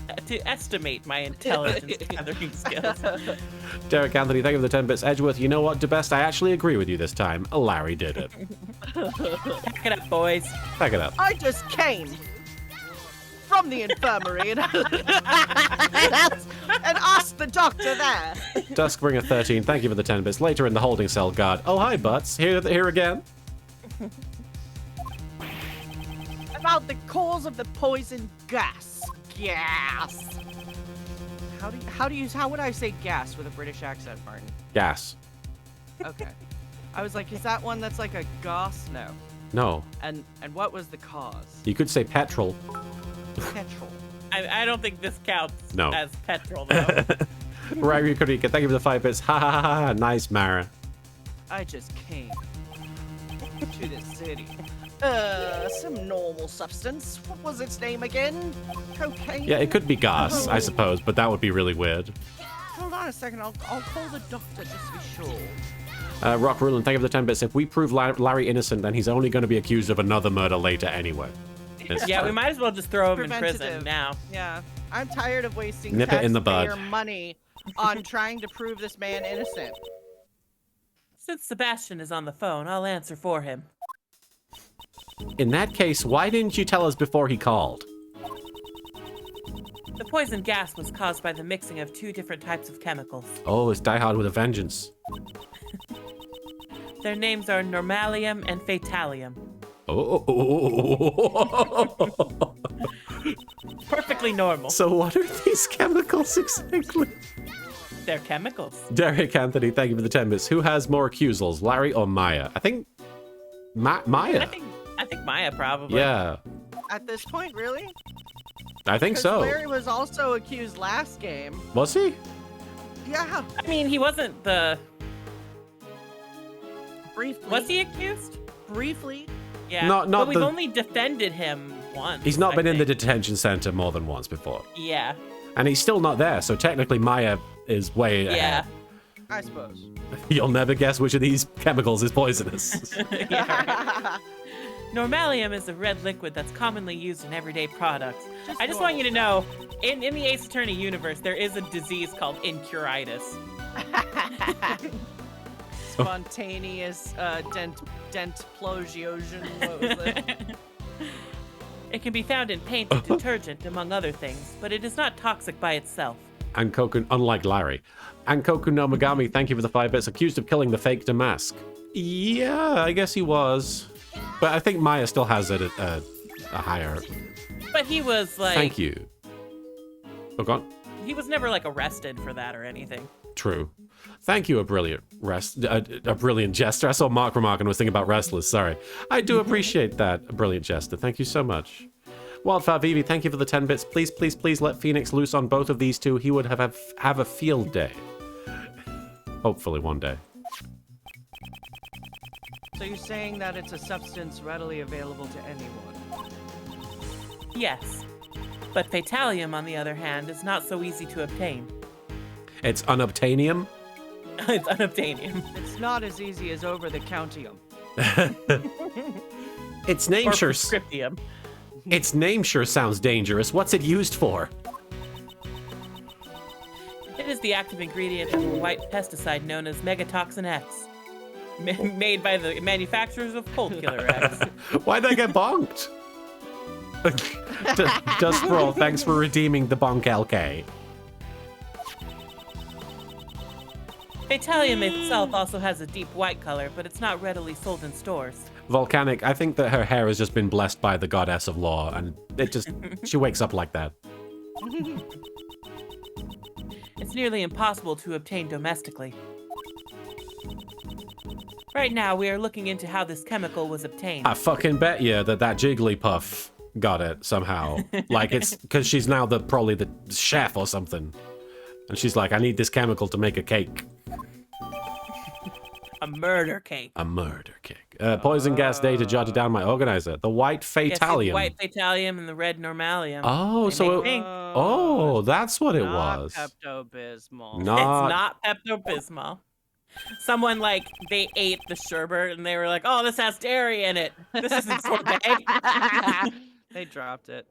estimate my intelligence gathering skills. Derek Anthony, thank you for the 10 bits. Edgeworth, you know what, DeBest, I actually agree with you this time. Larry did it. Pack it up, boys. Back it up. I just came from the infirmary and asked the doctor there. Duskbringer 13, thank you for the 10 bits. Later in the holding cell guard. Oh, hi, Butts. Here again. About the cause of the poison gas. Gas. How would I say gas with a British accent, Martin? Gas. Okay. I was like, is that one that's like a gas? No. No. And what was the cause? You could say petrol. Petrol. I don't think this counts No. as petrol, though. Raggy Kurika, thank you for the 5 bits. Ha ha ha ha. Nice, Marin. I just came to the city. Some normal substance. What was its name again? Cocaine? Yeah, it could be gas, I suppose, but that would be really weird. Hold on a second. I'll call the doctor just to be sure. Rock Rulin, thank you for the 10 bits. If we prove Larry innocent, then he's only going to be accused of another murder later anyway. It's Yeah, we true. might as well just throw him in Preventative. prison now. Yeah. I'm tired of wasting Nip it in the bud. taxpayer money on trying to prove this man innocent. Since Sebastian is on the phone, I'll answer for him. In that case, why didn't you tell us before he called? The poison gas was caused by the mixing of 2 different types of chemicals. Oh, it's Die Hard with a Vengeance. Their names are normalium and fatalium. Oh. Perfectly normal. So what are these chemicals exactly? They're chemicals. Derek Anthony, thank you for the 10 bits. Who has more accusals, Larry or Maya? I think Maya. I think Maya probably. Yeah, At this point, really? I think 'Cause so. Larry was also accused last game. Was he? Yeah, I mean, he wasn't the... briefly. Was he accused? Briefly. Yeah. Not but we've the- only defended him once. He's not I been in the think. detention center more than once before. Yeah. And he's still not there, so technically Maya is way Yeah. ahead. I suppose. You'll never guess which of these chemicals is poisonous. Normalium is a red liquid that's commonly used in everyday products. I just want you to know, in the Ace Attorney universe, there is a disease called incuritis. Spontaneous dentplosion. What was it? It can be found in paint and detergent, among other things, but it is not toxic by itself. And Koku, unlike Larry. And Koku no Megami, thank you for the 5 bits. Accused of killing the fake Damask. Yeah, I guess he was. But I think Maya still has a higher. But he was like... Thank you. Oh, God. He was never like arrested for that or anything. True. Thank you, a brilliant a brilliant jester. I saw Mark remark and was thinking about wrestlers. Sorry. I do appreciate that, a brilliant jester. Thank you so much. Wildfire Vivi, thank you for the 10 bits. Please, please, please let Phoenix loose on both of these two. He would have a field day. Hopefully one day. So you're saying that it's a substance readily available to anyone? Yes. But Fatalium, on the other hand, is not so easy to obtain. It's unobtainium. It's unobtainium. It's not as easy as over-the-countium. Its name Or sure. prescriptium. Its name sure sounds dangerous. What's it used for? It is the active ingredient of a white pesticide known as Megatoxin X. Made by the manufacturers of Cold Killer X. Why'd I get bonked? Dust Roll, thanks for redeeming the bonk LK. Fatalium itself also has a deep white color, but it's not readily sold in stores. Volcanic, I think that her hair has just been blessed by the goddess of law, and it just, she wakes up like that. It's nearly impossible to obtain domestically. Right now, we are looking into how this chemical was obtained. I fucking bet you that Jigglypuff got it somehow. Like, it's because she's now probably the chef or something. And she's like, I need this chemical to make a cake. A murder cake. A murder cake. Poison gas data jotted down my organizer. The white Yes, the fatalium. white fatalium and the red normalium. Oh, They so make it, pink. oh, that's what it not was. Pepto-Bismol. Not, It's not Pepto-Bismol. Someone they ate the sherbet and they were like, "Oh, this has dairy in it. This isn't sorbet." They dropped it.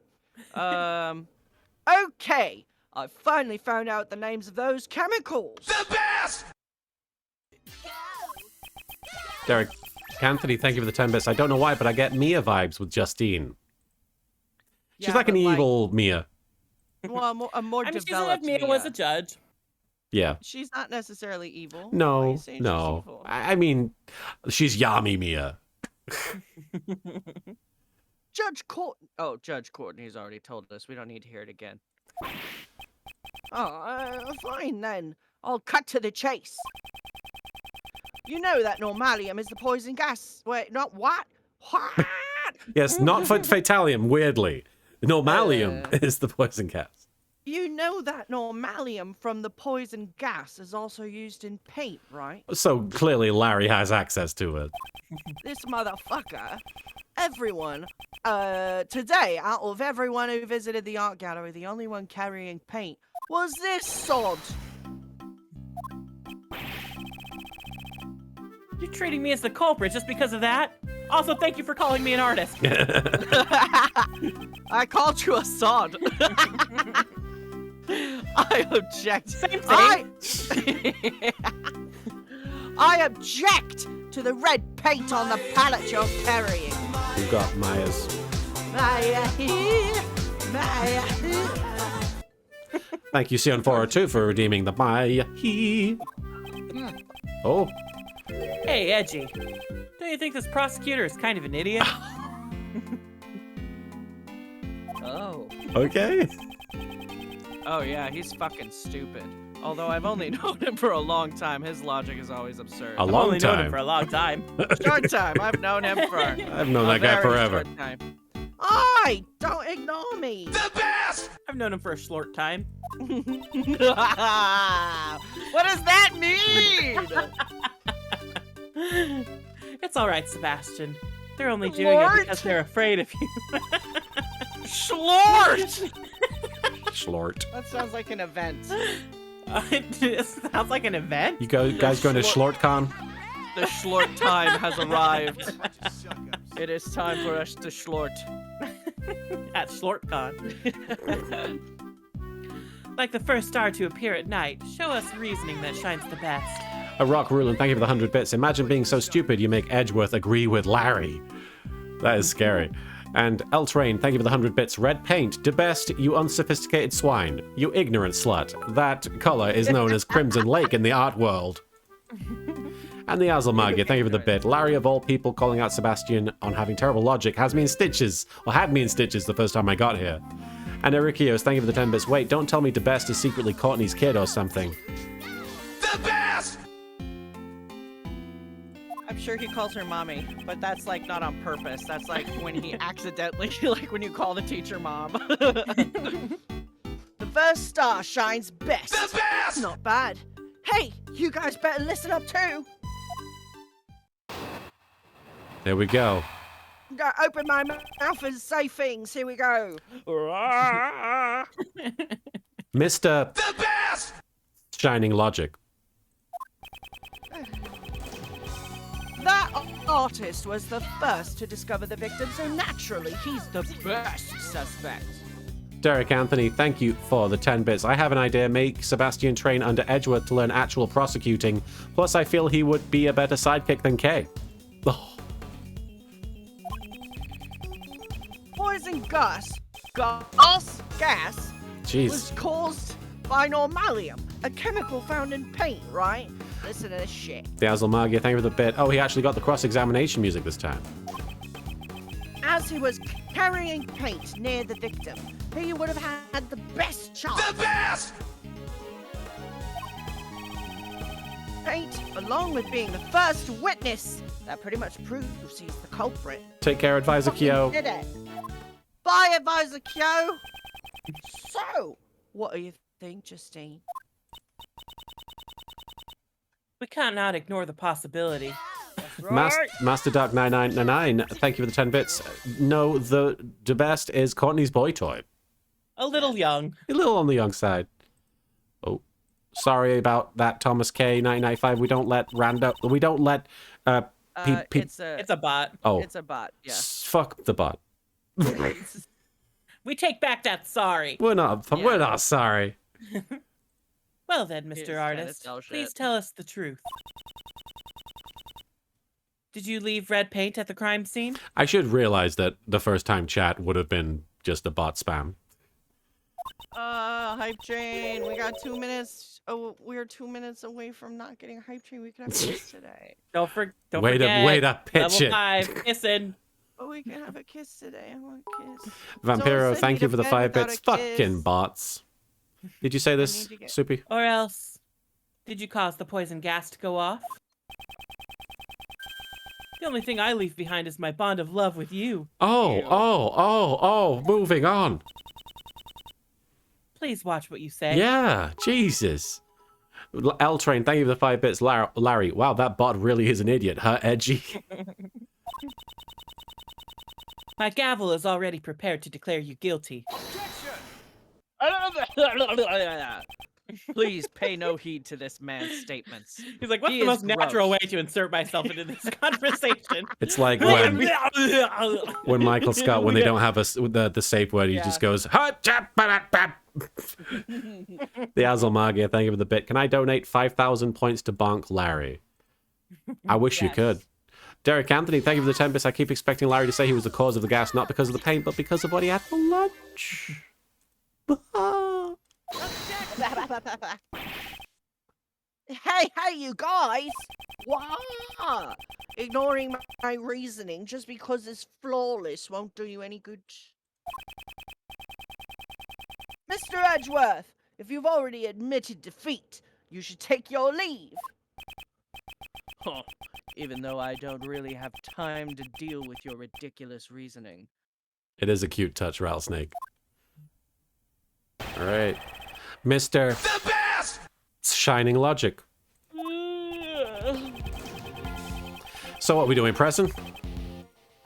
Okay. I finally found out the names of those chemicals. Derek Anthony, thank you for the 10 bits. I don't know why, but I get Mia vibes with Justine. She's Yeah, like an but, evil Mia. Well, a more I mean, she's developed like Mia was a judge. Yeah. She's not necessarily evil. Why are No, you saying she's no. evil? I mean, she's Yami Mia. Judge Courtney's already told us. We don't need to hear it again. Oh, fine then. I'll cut to the chase. You know that normalium is the poison gas. Wait, not what? What? Yes, not fatalium, weirdly. Normalium is the poison gas. You know that normalium from the poison gas is also used in paint, right? So clearly Larry has access to it. This motherfucker. Everyone, today, out of everyone who visited the art gallery, the only one carrying paint was this sod. You're treating me as the culprit just because of that? Also, thank you for calling me an artist. I called you a sod. I object. Same thing. I object to the red paint on the palette you're carrying. We've got Maya's. Maya here, Maya here. Thank you, Sion402, for redeeming the Maya. Oh, Hey, Edgy. Don't you think this prosecutor is kind of an idiot? Oh. okay. Oh yeah, he's fucking stupid. Although I've only known him for a long time, his logic is always absurd. A I've long only known him time. for a long time. Short time. I've known him for I've known a that guy very forever. short time. Oi! Don't ignore me. I've known him for a short time. What does that mean? It's all right, Sebastian. They're only doing it Lord? because they're afraid of you. Schlort! Schlort. That sounds like an event. It sounds like an event. You guys going to SchlortCon? The Schlort time has arrived. It is time for us to Schlort. At SchlortCon. Like the first star to appear at night, show us reasoning that shines the best. A Rock Ruland, thank you for the 100 bits. Imagine being so stupid you make Edgeworth agree with Larry. That is scary. And Eltrain, thank you for the 100 bits. Red paint, de best, you unsophisticated swine. You ignorant slut. That color is known as Crimson Lake in the art world. And the Azelmagia, thank you for the bit. Larry, of all people, calling out Sebastian on having terrible logic, has me in stitches. Or had me in stitches the first time I got here. And Erikios, thank you for the 10 bits. Wait, don't tell me de best is secretly Courtney's kid or something. I'm sure he calls her mommy, but that's like not on purpose. That's like when he accidentally, like when you call the teacher mom. The first star shines best. The best! Not bad. Hey, you guys better listen up too. There we go. I'm gonna open my mouth and say things. Here we go. Mr. The best! Shining Logic. That artist was the first to discover the victim, so naturally he's the best suspect. Derek Anthony, thank you for the 10 bits. I have an idea. Make Sebastian train under Edgeworth to learn actual prosecuting. Plus, I feel he would be a better sidekick than Kay. Oh. Poison gas Jeez. was caused by normalium, a chemical found in paint, right? Listen to this shit. The Azelmagia, thank you for the bit. Oh, he actually got the cross-examination music this time. As he was carrying paint near the victim, he would have had the best chance. The best! Paint, along with being the first witness, that pretty much proves he's the culprit. Take care, Advisor Kyo. Did it. Bye, Advisor Kyo. So, what do you think, Justine? We cannot ignore the possibility. Master Dark 9999, thank you for the 10 bits. No, the best is Courtney's boy toy. A little young. A little on the young side. Oh, sorry about that, Thomas K 995. We don't let It's a bot. Oh, It's a bot. Yeah. fuck the bot. We take back that sorry. We're not sorry. Well then, He's Mr. kinda Artist, stale shit. please tell us the truth. Did you leave red paint at the crime scene? I should realize that the first time chat would have been just a bot spam. Hype train. We got 2 minutes. Oh, we're 2 minutes away from not getting hype train. We can have kiss today. Don't forget. Way to pitch Level it. 5, kissing. Oh, we can have a kiss today. I want a kiss. Vampiro, send thank me you for the to 5 bed bits. without a Fucking kiss. bots. Did you say this, need to get- Soupy? Or else, did you cause the poison gas to go off? The only thing I leave behind is my bond of love with you. Oh, moving on. Please watch what you say. Yeah, Jesus. L Train, thank you for the 5 bits. Larry, wow, that bot really is an idiot, huh, Edgy? My gavel is already prepared to declare you guilty. Please pay no heed to this man's statements. He's like, what's He the is most natural gross. way to insert myself into this conversation? It's like when Michael Scott, when they don't have the safe word, he just goes, "Ha, chap, ba, da, ba." The Azalmagia, thank you for the bit. Can I donate 5,000 points to Bonk Larry? I wish you Yes. could. Derek Anthony, thank you for the 10 bits. I keep expecting Larry to say he was the cause of the gas, not because of the paint, but because of what he had for lunch. Hey, you guys! What? Ignoring my reasoning just because it's flawless won't do you any good. Mr. Edgeworth, if you've already admitted defeat, you should take your leave. Huh. Even though I don't really have time to deal with your ridiculous reasoning. It is a cute touch, Rattlesnake. All right. Mr. The best! Shining Logic. So what are we doing, Preston?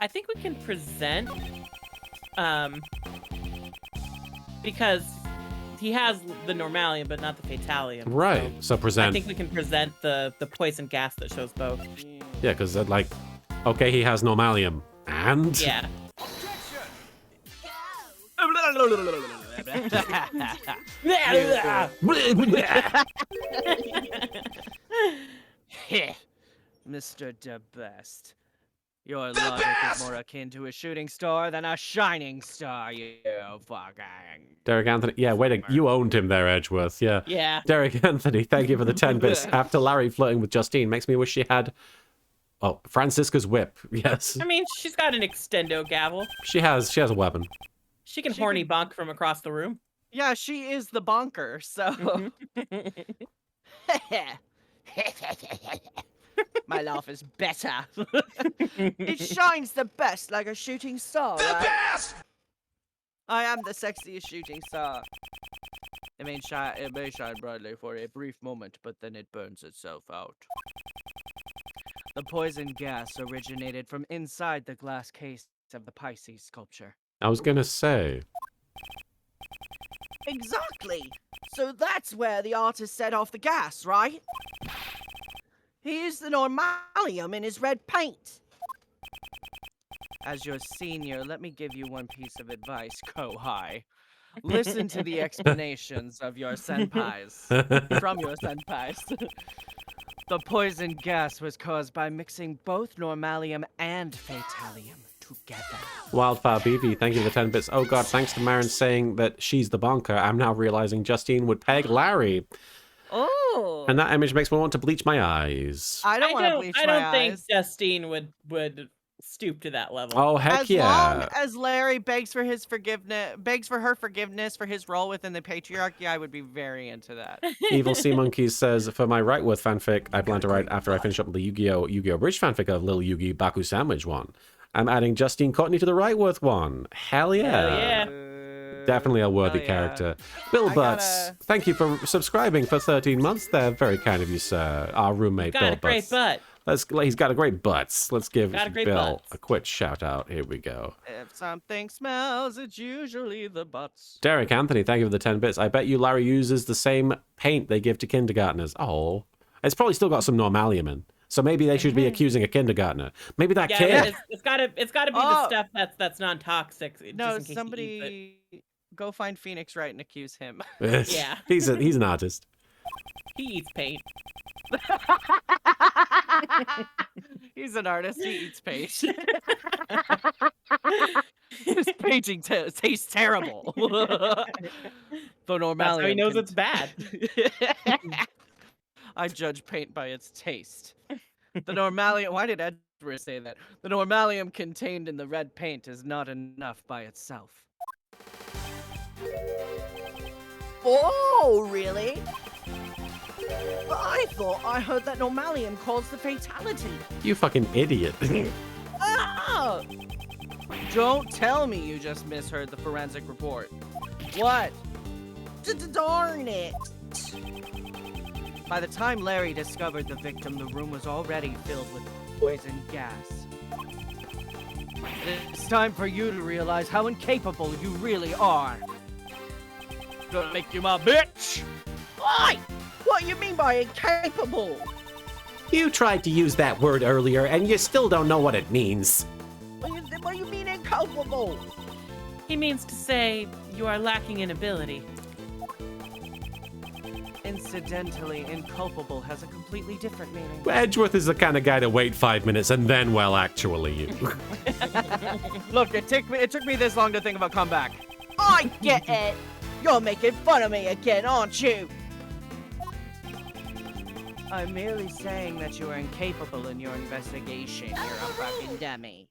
I think we can present, because he has the Normalium, but not the Fatalium. Right. So I present. think we can present the poison gas that shows both. Yeah, because like, okay, he has Normalium. And? Yeah. Mr. DeBest, your logic is more akin to a shooting star than a shining star, you fucking... Derek Anthony. Yeah, wait, you owned him there, Edgeworth. Yeah. Yeah. Derek Anthony, thank you for the 10 bits. After Larry flirting with Justine, makes me wish she had... Oh, Francisca's whip. Yes. I mean, she's got an extendo gavel. She has a weapon. She can horny bonk from across the room. Yeah, she is the bonker, so... My laugh is better. It shines the best like a shooting star, right? I am the sexiest shooting star. It may shine brightly for a brief moment, but then it burns itself out. The poison gas originated from inside the glass case of the Pisces sculpture. I was gonna say. Exactly. So that's where the artist set off the gas, right? He used the Normalium in his red paint. As your senior, let me give you one piece of advice, Kohai. Listen to the explanations of your senpais. From your senpais. The poison gas was caused by mixing both Normalium and Fatalium together. Wildfire BB, thank you for the 10 bits. Oh god, thanks to Marin saying that she's the bonker, I'm now realizing Justine would peg Larry. Oh. And that image makes me want to bleach my eyes. I don't want to bleach I my don't think eyes. Justine would stoop to that level. Oh, heck As yeah. long as Larry begs for his forgiveness, begs for her forgiveness for his role within the patriarchy, I would be very into that. Evil Sea Monkeys says, for my Rightworth fanfic, I plan to write after I finish up the Yu-Gi-Oh! Bridge fanfic of Lil Yugi Baku Sandwich one. I'm adding Justine Courtney to the Rightworth one. Hell yeah. Hell yeah. Definitely a worthy yeah. character. Bill I Butts, gotta- thank you for subscribing for 13 months there. Very kind of you, sir. Our roommate, Got Bill a great Butts. butt. He's got a great butts. Let's give Got a great Bill butts. a quick shout out. Here we go. If something smells, it's usually the butts. Derek Anthony, thank you for the 10 bits. I bet you Larry uses the same paint they give to kindergartners. Oh. It's probably still got some normalium in. So maybe they should be accusing a kindergartner. Maybe that Yeah, kid. it's gotta be the Oh. stuff that's non-toxic. just No, in case he eats it. somebody go find Phoenix Wright and accuse him. Yeah. he's an artist. He eats paint. He's an artist. He eats paint. His painting tastes terrible. The normalium. That's how he knows can- it's bad. I judge paint by its taste. The normalium. Why did Edward say that? The normalium contained in the red paint is not enough by itself. Oh, really? But I thought I heard that normalium caused the fatality. You fucking idiot. Ah! Don't tell me you just misheard the forensic report. What? Darn it. By the time Larry discovered the victim, the room was already filled with poison gas. It's time for you to realize how incapable you really are. Gonna make you my bitch! Why? What do you mean by incapable? You tried to use that word earlier, and you still don't know what it means. What do you mean incapable? He means to say you are lacking in ability. Incidentally, inculpable has a completely different meaning. Edgeworth is the kind of guy to wait 5 minutes and then, well, actually, you. Look, it took me this long to think of a comeback. I get it. You're making fun of me again, aren't you? I'm merely saying that you are incapable in your investigation. You're a fucking dummy.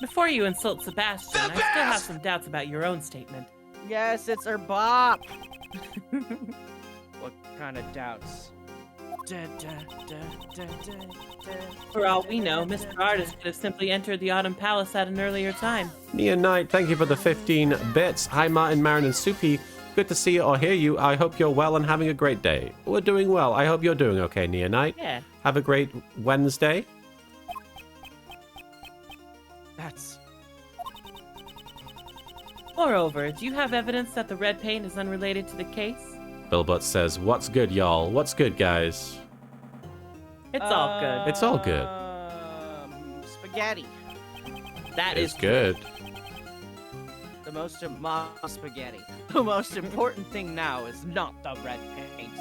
Before you insult Sebastian, I still have some doubts about your own statement. Yes, it's her bop. What kind of doubts? For all we know, Mr. Artist could have simply entered the Autumn Palace at an earlier time. Nia Knight, thank you for the 15 bits. Hi, Martin, Marin, and Soupy. Good to see you or hear you. I hope you're well and having a great day. We're doing well. I hope you're doing okay, Nia Knight. Yeah. Have a great Wednesday. That's... Moreover, do you have evidence that the red paint is unrelated to the case? Bill Butts says, what's good, y'all? What's good, guys? It's all good. It's all good. Spaghetti. That It's is good. The most spaghetti. The most important thing now is not the red paint.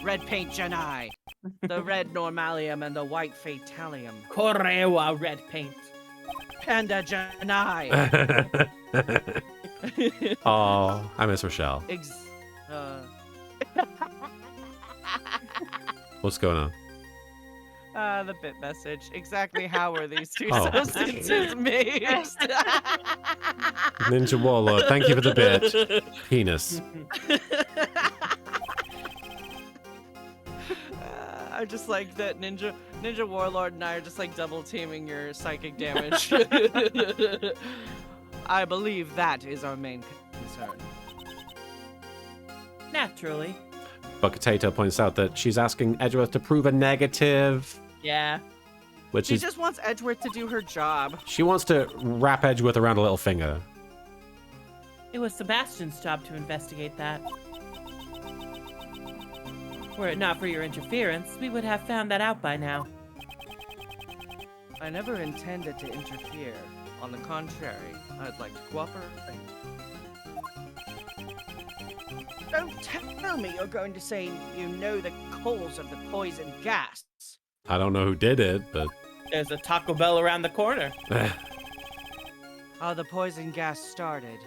Red paint Janai. The red normalium and the white fatalium. Korewa red paint. Panda Janai. Oh, I miss Rochelle. What's going on? The bit message. Exactly how were these two Oh. substances mixed? Ninja Warlord, thank you for the bit. Penis. I just like that Ninja Warlord and I are just like double teaming your psychic damage. I believe that is our main concern. Naturally. Buckatato points out that she's asking Edgeworth to prove a negative, Yeah. which She is just wants Edgeworth to do her job. she wants to wrap Edgeworth around a little finger. It was Sebastian's job to investigate that. Were it not for your interference, we would have found that out by now. I never intended to interfere. On the contrary, I'd like to cooperate. Don't tell me you're going to say you know the cause of the poison gas. I don't know who did it, but There's a Taco Bell around the corner. How the poison gas started.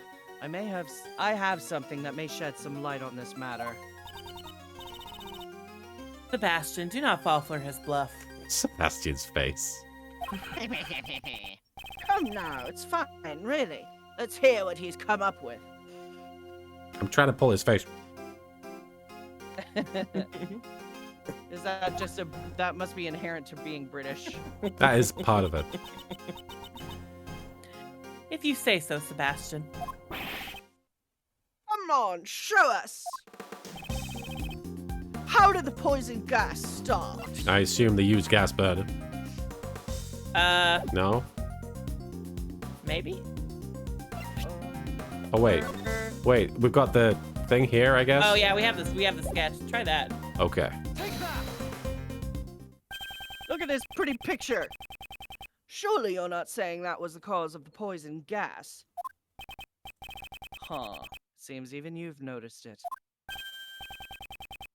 I have something that may shed some light on this matter. Sebastian, do not fall for his bluff. Sebastian's face. Come now, it's fine, really. Let's hear what he's come up with. I'm trying to pull his face. Is that just that must be inherent to being British? That is part of it. If you say so, Sebastian. Come on, show us. How did the poison gas start? I assume they use gas burner. No? Maybe? Oh, wait. Wait, we've got the thing here, I guess? Oh, yeah, we have this. We have the sketch. Try that. Okay. Look at this pretty picture. Surely you're not saying that was the cause of the poison gas. Huh. Seems even you've noticed it.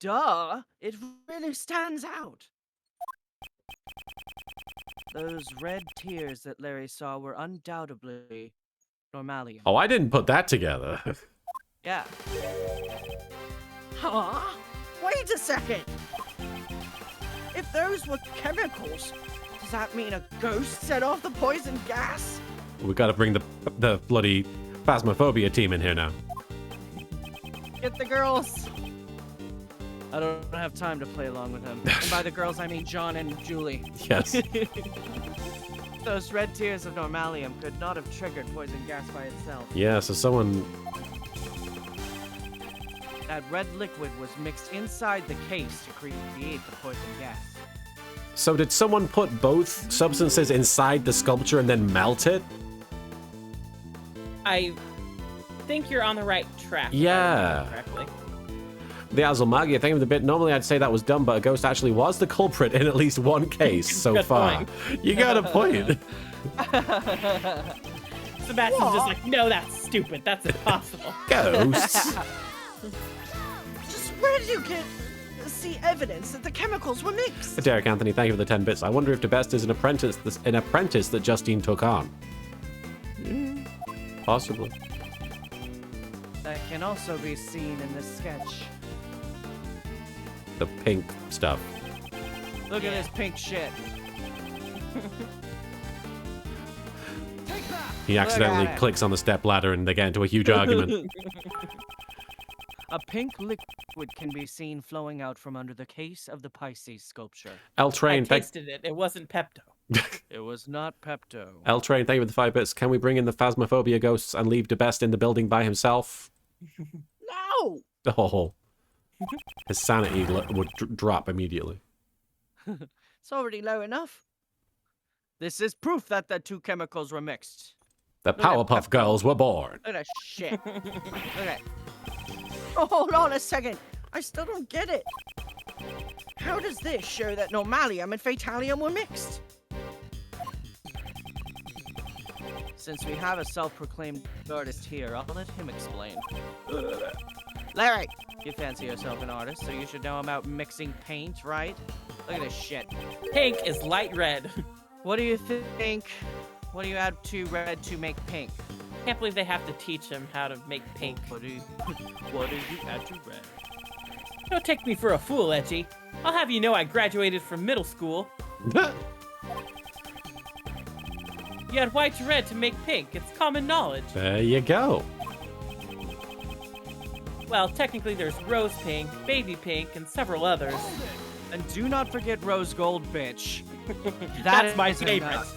Duh, it really stands out. Those red tears that Larry saw were undoubtedly normalium. Oh, I didn't put that together. Yeah. Huh? Wait a second. If those were chemicals, does that mean a ghost set off the poison gas? We gotta bring the bloody Phasmophobia team in here now. Get the girls. I don't have time to play along with him. And by the girls, I mean John and Julie. Yes. Those red tears of normalium could not have triggered poison gas by itself. Yeah, so someone... That red liquid was mixed inside the case to create the poison gas. So did someone put both substances inside the sculpture and then melt it? I think you're on the right track. if I Yeah. remember correctly. The Azulmagia thing with the bit, normally I'd say that was dumb, but a ghost actually was the culprit in at least one case so Good far. point. You got a point. Sebastian's just like, no, that's stupid. That's impossible. Ghosts? Just where did you see evidence that the chemicals were mixed? Derek Anthony, thank you for the 10 bits. I wonder if DeBest is an apprentice that Justine took on. Possibly. That can also be seen in this sketch. The pink stuff. Look at this pink shit. He accidentally it. clicks on the step ladder and they get into a huge argument. A pink liquid can be seen flowing out from under the case of the Pisces sculpture. L I Train, thank tasted it. It wasn't Pepto. It was not Pepto. L Train, thank you for the 5 bits. Can we bring in the Phasmophobia ghosts and leave DeBest in the building by himself? No! Oh. His sanity would drop immediately. It's already low enough. This is proof that the two chemicals were mixed. The at Powerpuff Pepto. Girls were born. Look at that shit. Okay. Oh, hold on a second. I still don't get it. How does this show that normalium and fatalium were mixed? Since we have a self-proclaimed artist here, I'll let him explain. Larry, You fancy yourself an artist, so you should know about mixing paint, right? Look at this shit. Pink is light red. What do you think? What do you add to red to make pink? Can't believe they have to teach him how to make pink. What do you add to red? Don't take me for a fool, Edgy. I'll have you know I graduated from middle school. You add white to red to make pink. It's common knowledge. There you go. Well, technically there's rose pink, baby pink, and several others. And do not forget rose gold, bitch. That's my is favorite. enough.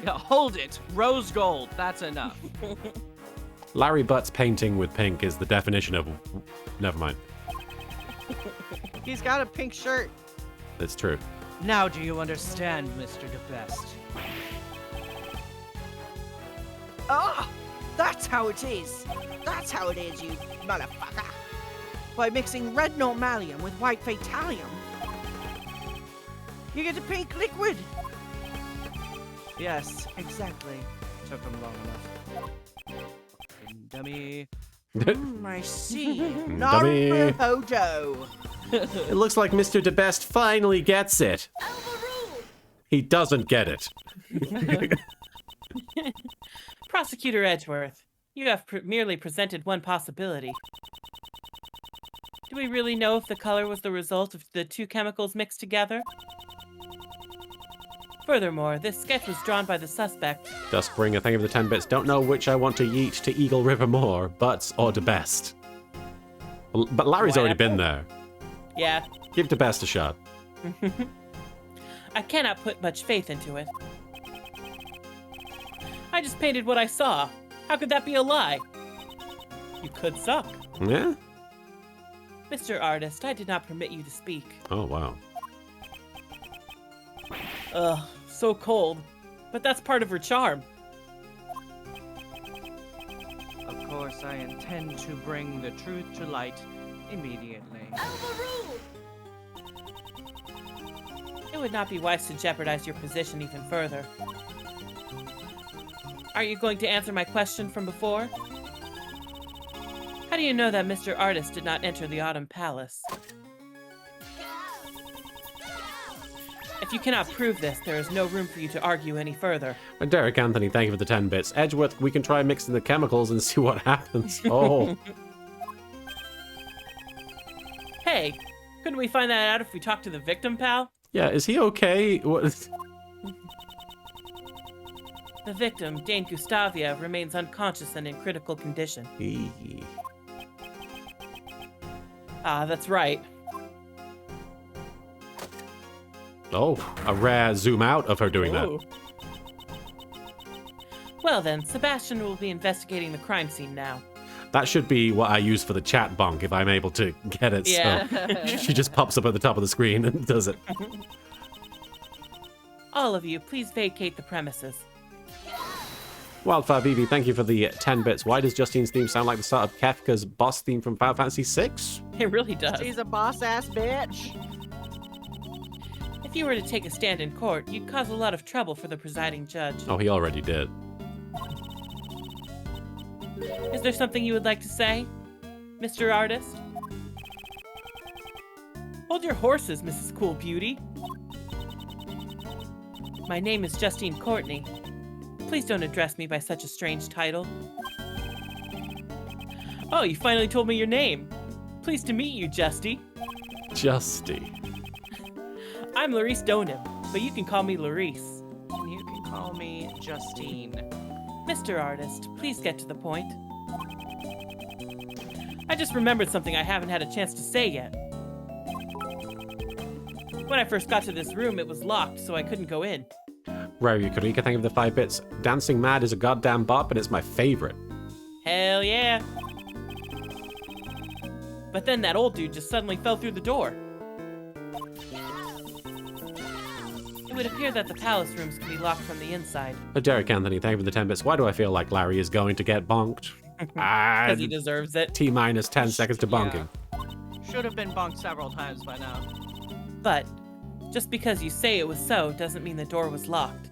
Yeah, hold it. Rose gold. That's enough. Larry Butt's painting with pink is the definition of... Never mind. he's got a pink shirt. It's true. Now do you understand, Mr. DeBest? Ah, that's how it is. That's how it is, you motherfucker. By mixing red normalium with white fatalium, you get a pink liquid. Yes, exactly. Took him long enough. Fucking dummy. I see. Dummy. Naruto. It looks like Mr. DeBest finally gets it. He doesn't get it. Prosecutor Edgeworth, you have merely presented one possibility. Do we really know if the color was the result of the two chemicals mixed together? Furthermore, this sketch was drawn by the suspect. Duskbringer, thank you for the 10 bits. Don't know which I want to yeet to Eagle River more, Butts or DeBest. But Larry's already been there. Yeah, Give DeBest a shot. I cannot put much faith into it. I just painted what I saw. How could that be a lie? You could suck. Yeah? Mr. Artist, I did not permit you to speak. Oh, wow. Ugh, so cold. But that's part of her charm. Of course, I intend to bring the truth to light immediately. It would not be wise to jeopardize your position even further. Are you going to answer my question from before? How do you know that Mr. Artist did not enter the Autumn Palace? If you cannot prove this, there is no room for you to argue any further. Derek Anthony, thank you for the 10 bits. Edgeworth, we can try mixing the chemicals and see what happens. Oh. Hey, couldn't we find that out if we talked to the victim, pal? Yeah, is he okay? What? The victim, Dame Gustavia, remains unconscious and in critical condition. Eee. Ah, that's right. Oh, a rare zoom out of her doing Ooh. Well then, Sebastian will be investigating the crime scene now. that. That should be what I use for the chat bonk if I'm able to get it. Yeah. So she just pops up at the top of the screen and does it. All of you, please vacate the premises. Wildfire BB, thank you for the 10 bits. Why does Justine's theme sound like the start of Kefka's boss theme from Final Fantasy VI? It really does. She's a boss-ass bitch. If you were to take a stand in court, you'd cause a lot of trouble for the presiding judge. Oh, he already did. Is there something you would like to say, Mr. Artist? Hold your horses, Mrs. Cool Beauty. My name is Justine Courtney. Please don't address me by such a strange title. Oh, you finally told me your name. Pleased to meet you, Justy. Justy. I'm Larice Donim, but you can call me Larice. And you can call me Justine. Mr. Artist, please get to the point. I just remembered something I haven't had a chance to say yet. When I first got to this room, it was locked, so I couldn't go in. Rare Yukarika, thank you for the 5 bits. Dancing Mad is a goddamn bop, and it's my favorite. Hell yeah. But then that old dude just suddenly fell through the door. It would appear that the palace rooms can be locked from the inside. Derek Anthony, thank you for the 10 bits. Why do I feel like Larry is going to get bonked? Because he deserves it. T minus 10 seconds to bonking. Should have been bunked several times by now. But just because you say it was so doesn't mean the door was locked.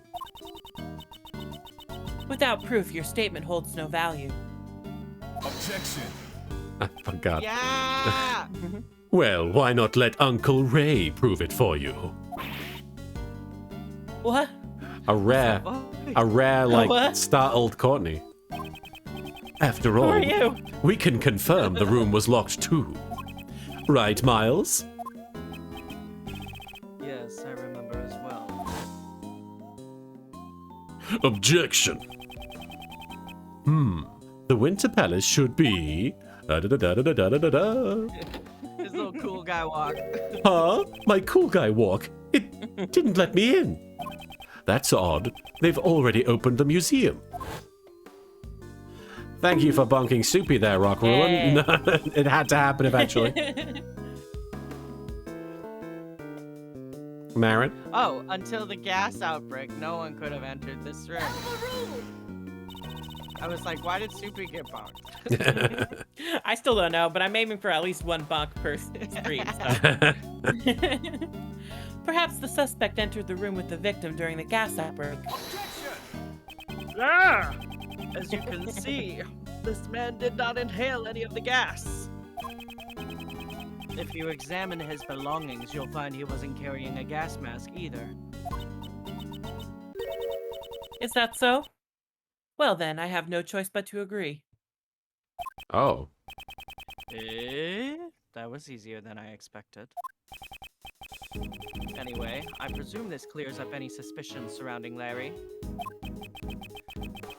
Without proof, your statement holds no value. Objection. I forgot. Yeah! Well, why not let Uncle Ray prove it for you? What? A rare, What? startled Courtney. After Who all, are you? we can confirm the room was locked too. Right, Miles? Yes, I remember as well. Objection. The Winter Palace should be... Da-da-da-da-da-da-da-da. His little cool guy walk. Huh? My cool guy walk. It didn't let me in. That's odd. They've already opened the museum. Thank you for bonking Soupy there, Rock Ruin. Hey. It had to happen eventually. Marin? Oh, until the gas outbreak, no one could have entered this room. I was like, why did Soupy get bonked? I still don't know, but I'm aiming for at least one bonk per stream. So. Perhaps the suspect entered the room with the victim during the gas outbreak. Yeah! As you can see, this man did not inhale any of the gas. If you examine his belongings, you'll find he wasn't carrying a gas mask either. Is that so? Well then, I have no choice but to agree. Oh. That was easier than I expected. Anyway, I presume this clears up any suspicions surrounding Larry.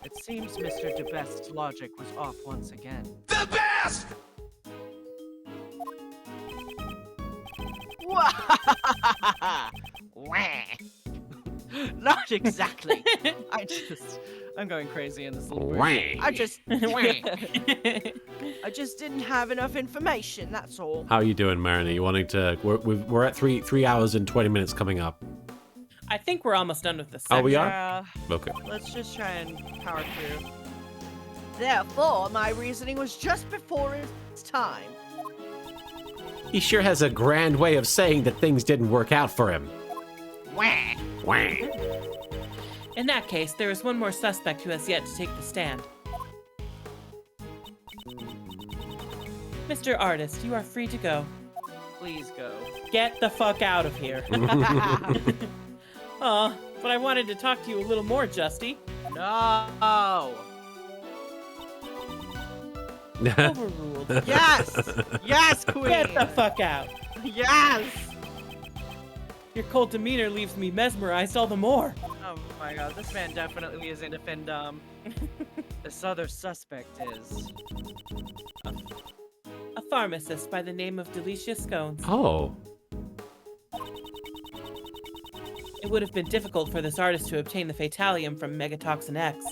It seems Mr. DeBest's logic was off once again. The best! Wah! Not exactly. I'm going crazy in this little bridge. Wang. I just didn't have enough information. That's all. How are you doing, Marin? Are you wanting to? We're at 3 hours and 20 minutes coming up. I think we're almost done with this. Oh, we are? Yeah, Okay. let's just try and power through. Therefore, my reasoning was just before its time. He sure has a grand way of saying that things didn't work out for him. Wah. Wang. In that case, there is one more suspect who has yet to take the stand. Mr. Artist, you are free to go. Please go. Get the fuck out of here. Aw, but I wanted to talk to you a little more, Justy. No. Overruled. Yes. Yes, Queen. Get the fuck out. Yes. Your cold demeanor leaves me mesmerized all the more. Oh my god, this man definitely is in Defendum. This other suspect is. A pharmacist by the name of Delicia Scones. Oh. It would have been difficult for this artist to obtain the Fatalium from Megatoxin X.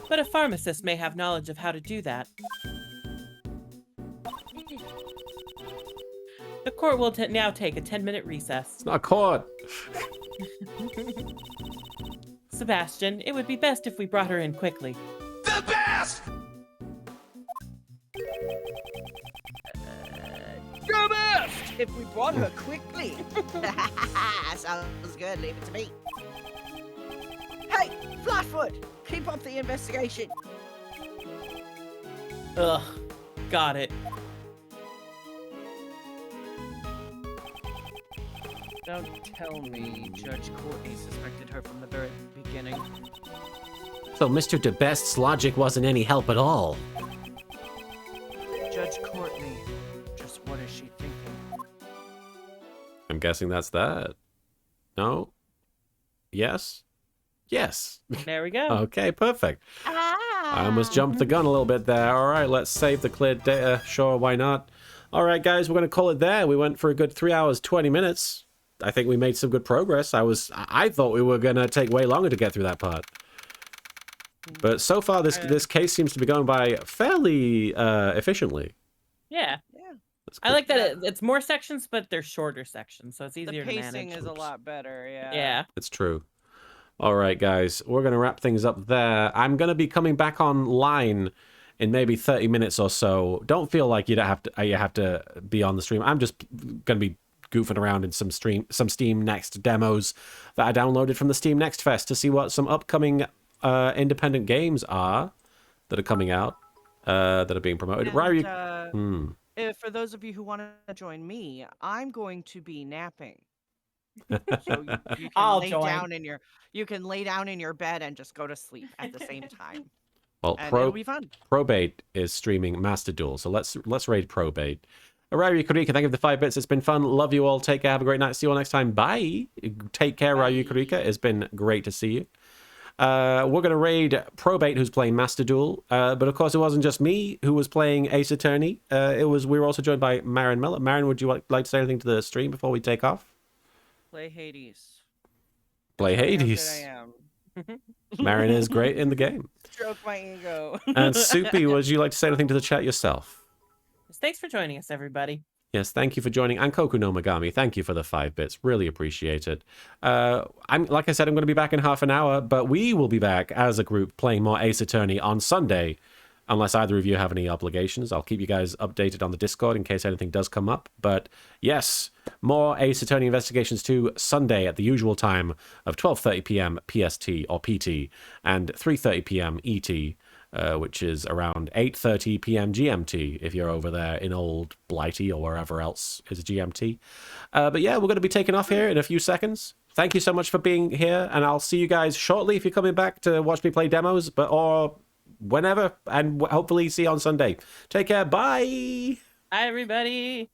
But a pharmacist may have knowledge of how to do that. The court will now take a 10-minute recess. It's not caught. Sebastian, it would be best if we brought her in quickly. The best! Go best! If we brought her quickly. Sounds good. Leave it to me. Hey, Flatfoot! Keep up the investigation. Ugh, got it. Don't tell me Judge Courtney suspected her from the very beginning. So Mr. DeBest's logic wasn't any help at all. Judge Courtney, just what is she thinking? I'm guessing that's that. No? Yes? Yes. There we go. Okay, perfect. I almost jumped the gun a little bit there. All right, let's save the cleared data. Sure, why not? All right, guys, we're going to call it there. We went for a good 3 hours, 20 minutes. I think we made some good progress. I thought we were going to take way longer to get through that part. But so far, this case seems to be going by fairly efficiently. Yeah. That's I cool. like that it's more sections, but they're shorter sections, so it's The easier to manage. pacing is a lot better, yeah. Yeah. It's true. All right, guys, we're going to wrap things up there. I'm going to be coming back online in maybe 30 minutes or so. Don't feel like you have to be on the stream. I'm just going to be goofing around in some Steam Next demos that I downloaded from the Steam Next Fest to see what some upcoming independent games are that are coming out that are being promoted. And, for those of you who want to join me, I'm going to be napping. So you I'll can join. you can lay down in your bed and just go to sleep at the same time. Well, And it'll be fun. Probate is streaming Master Duel, so let's raid Probate. Ryu Kurika, thank you for the 5 bits. It's been fun. Love you all. Take care. Have a great night. See you all next time. Bye. Take care, Ryu Kurika. It's been great to see you. We're going to raid Probate, who's playing Master Duel. But of course, it wasn't just me who was playing Ace Attorney. We were also joined by Marin Miller. Marin, would you like to say anything to the stream before we take off? Play Hades. Play Hades. How good I am. Marin is great in the game. Stroke my ego. And Soupy, would you like to say anything to the chat yourself? Thanks for joining us, everybody. Yes, thank you for joining. And Koku no Megami, thank you for the 5 bits. Really appreciate it. Like I said, I'm going to be back in half an hour, but we will be back as a group playing more Ace Attorney on Sunday. Unless either of you have any obligations, I'll keep you guys updated on the Discord in case anything does come up. But yes, more Ace Attorney Investigations 2 Sunday at the usual time of 12:30 p.m. PST or PT and 3:30 p.m. ET, which is around 8:30 p.m. GMT if you're over there in old Blighty or wherever else is GMT. But yeah, we're going to be taking off here in a few seconds. Thank you so much for being here, and I'll see you guys shortly if you're coming back to watch me play demos, or whenever, and hopefully see you on Sunday. Take care. Bye. Bye, everybody.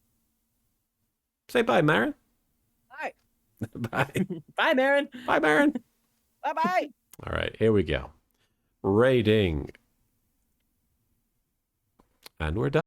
Say bye, Marin. Bye. Bye. Bye, Marin. Bye, Marin. Bye-bye. All right, here we go. Raiding. And we're done.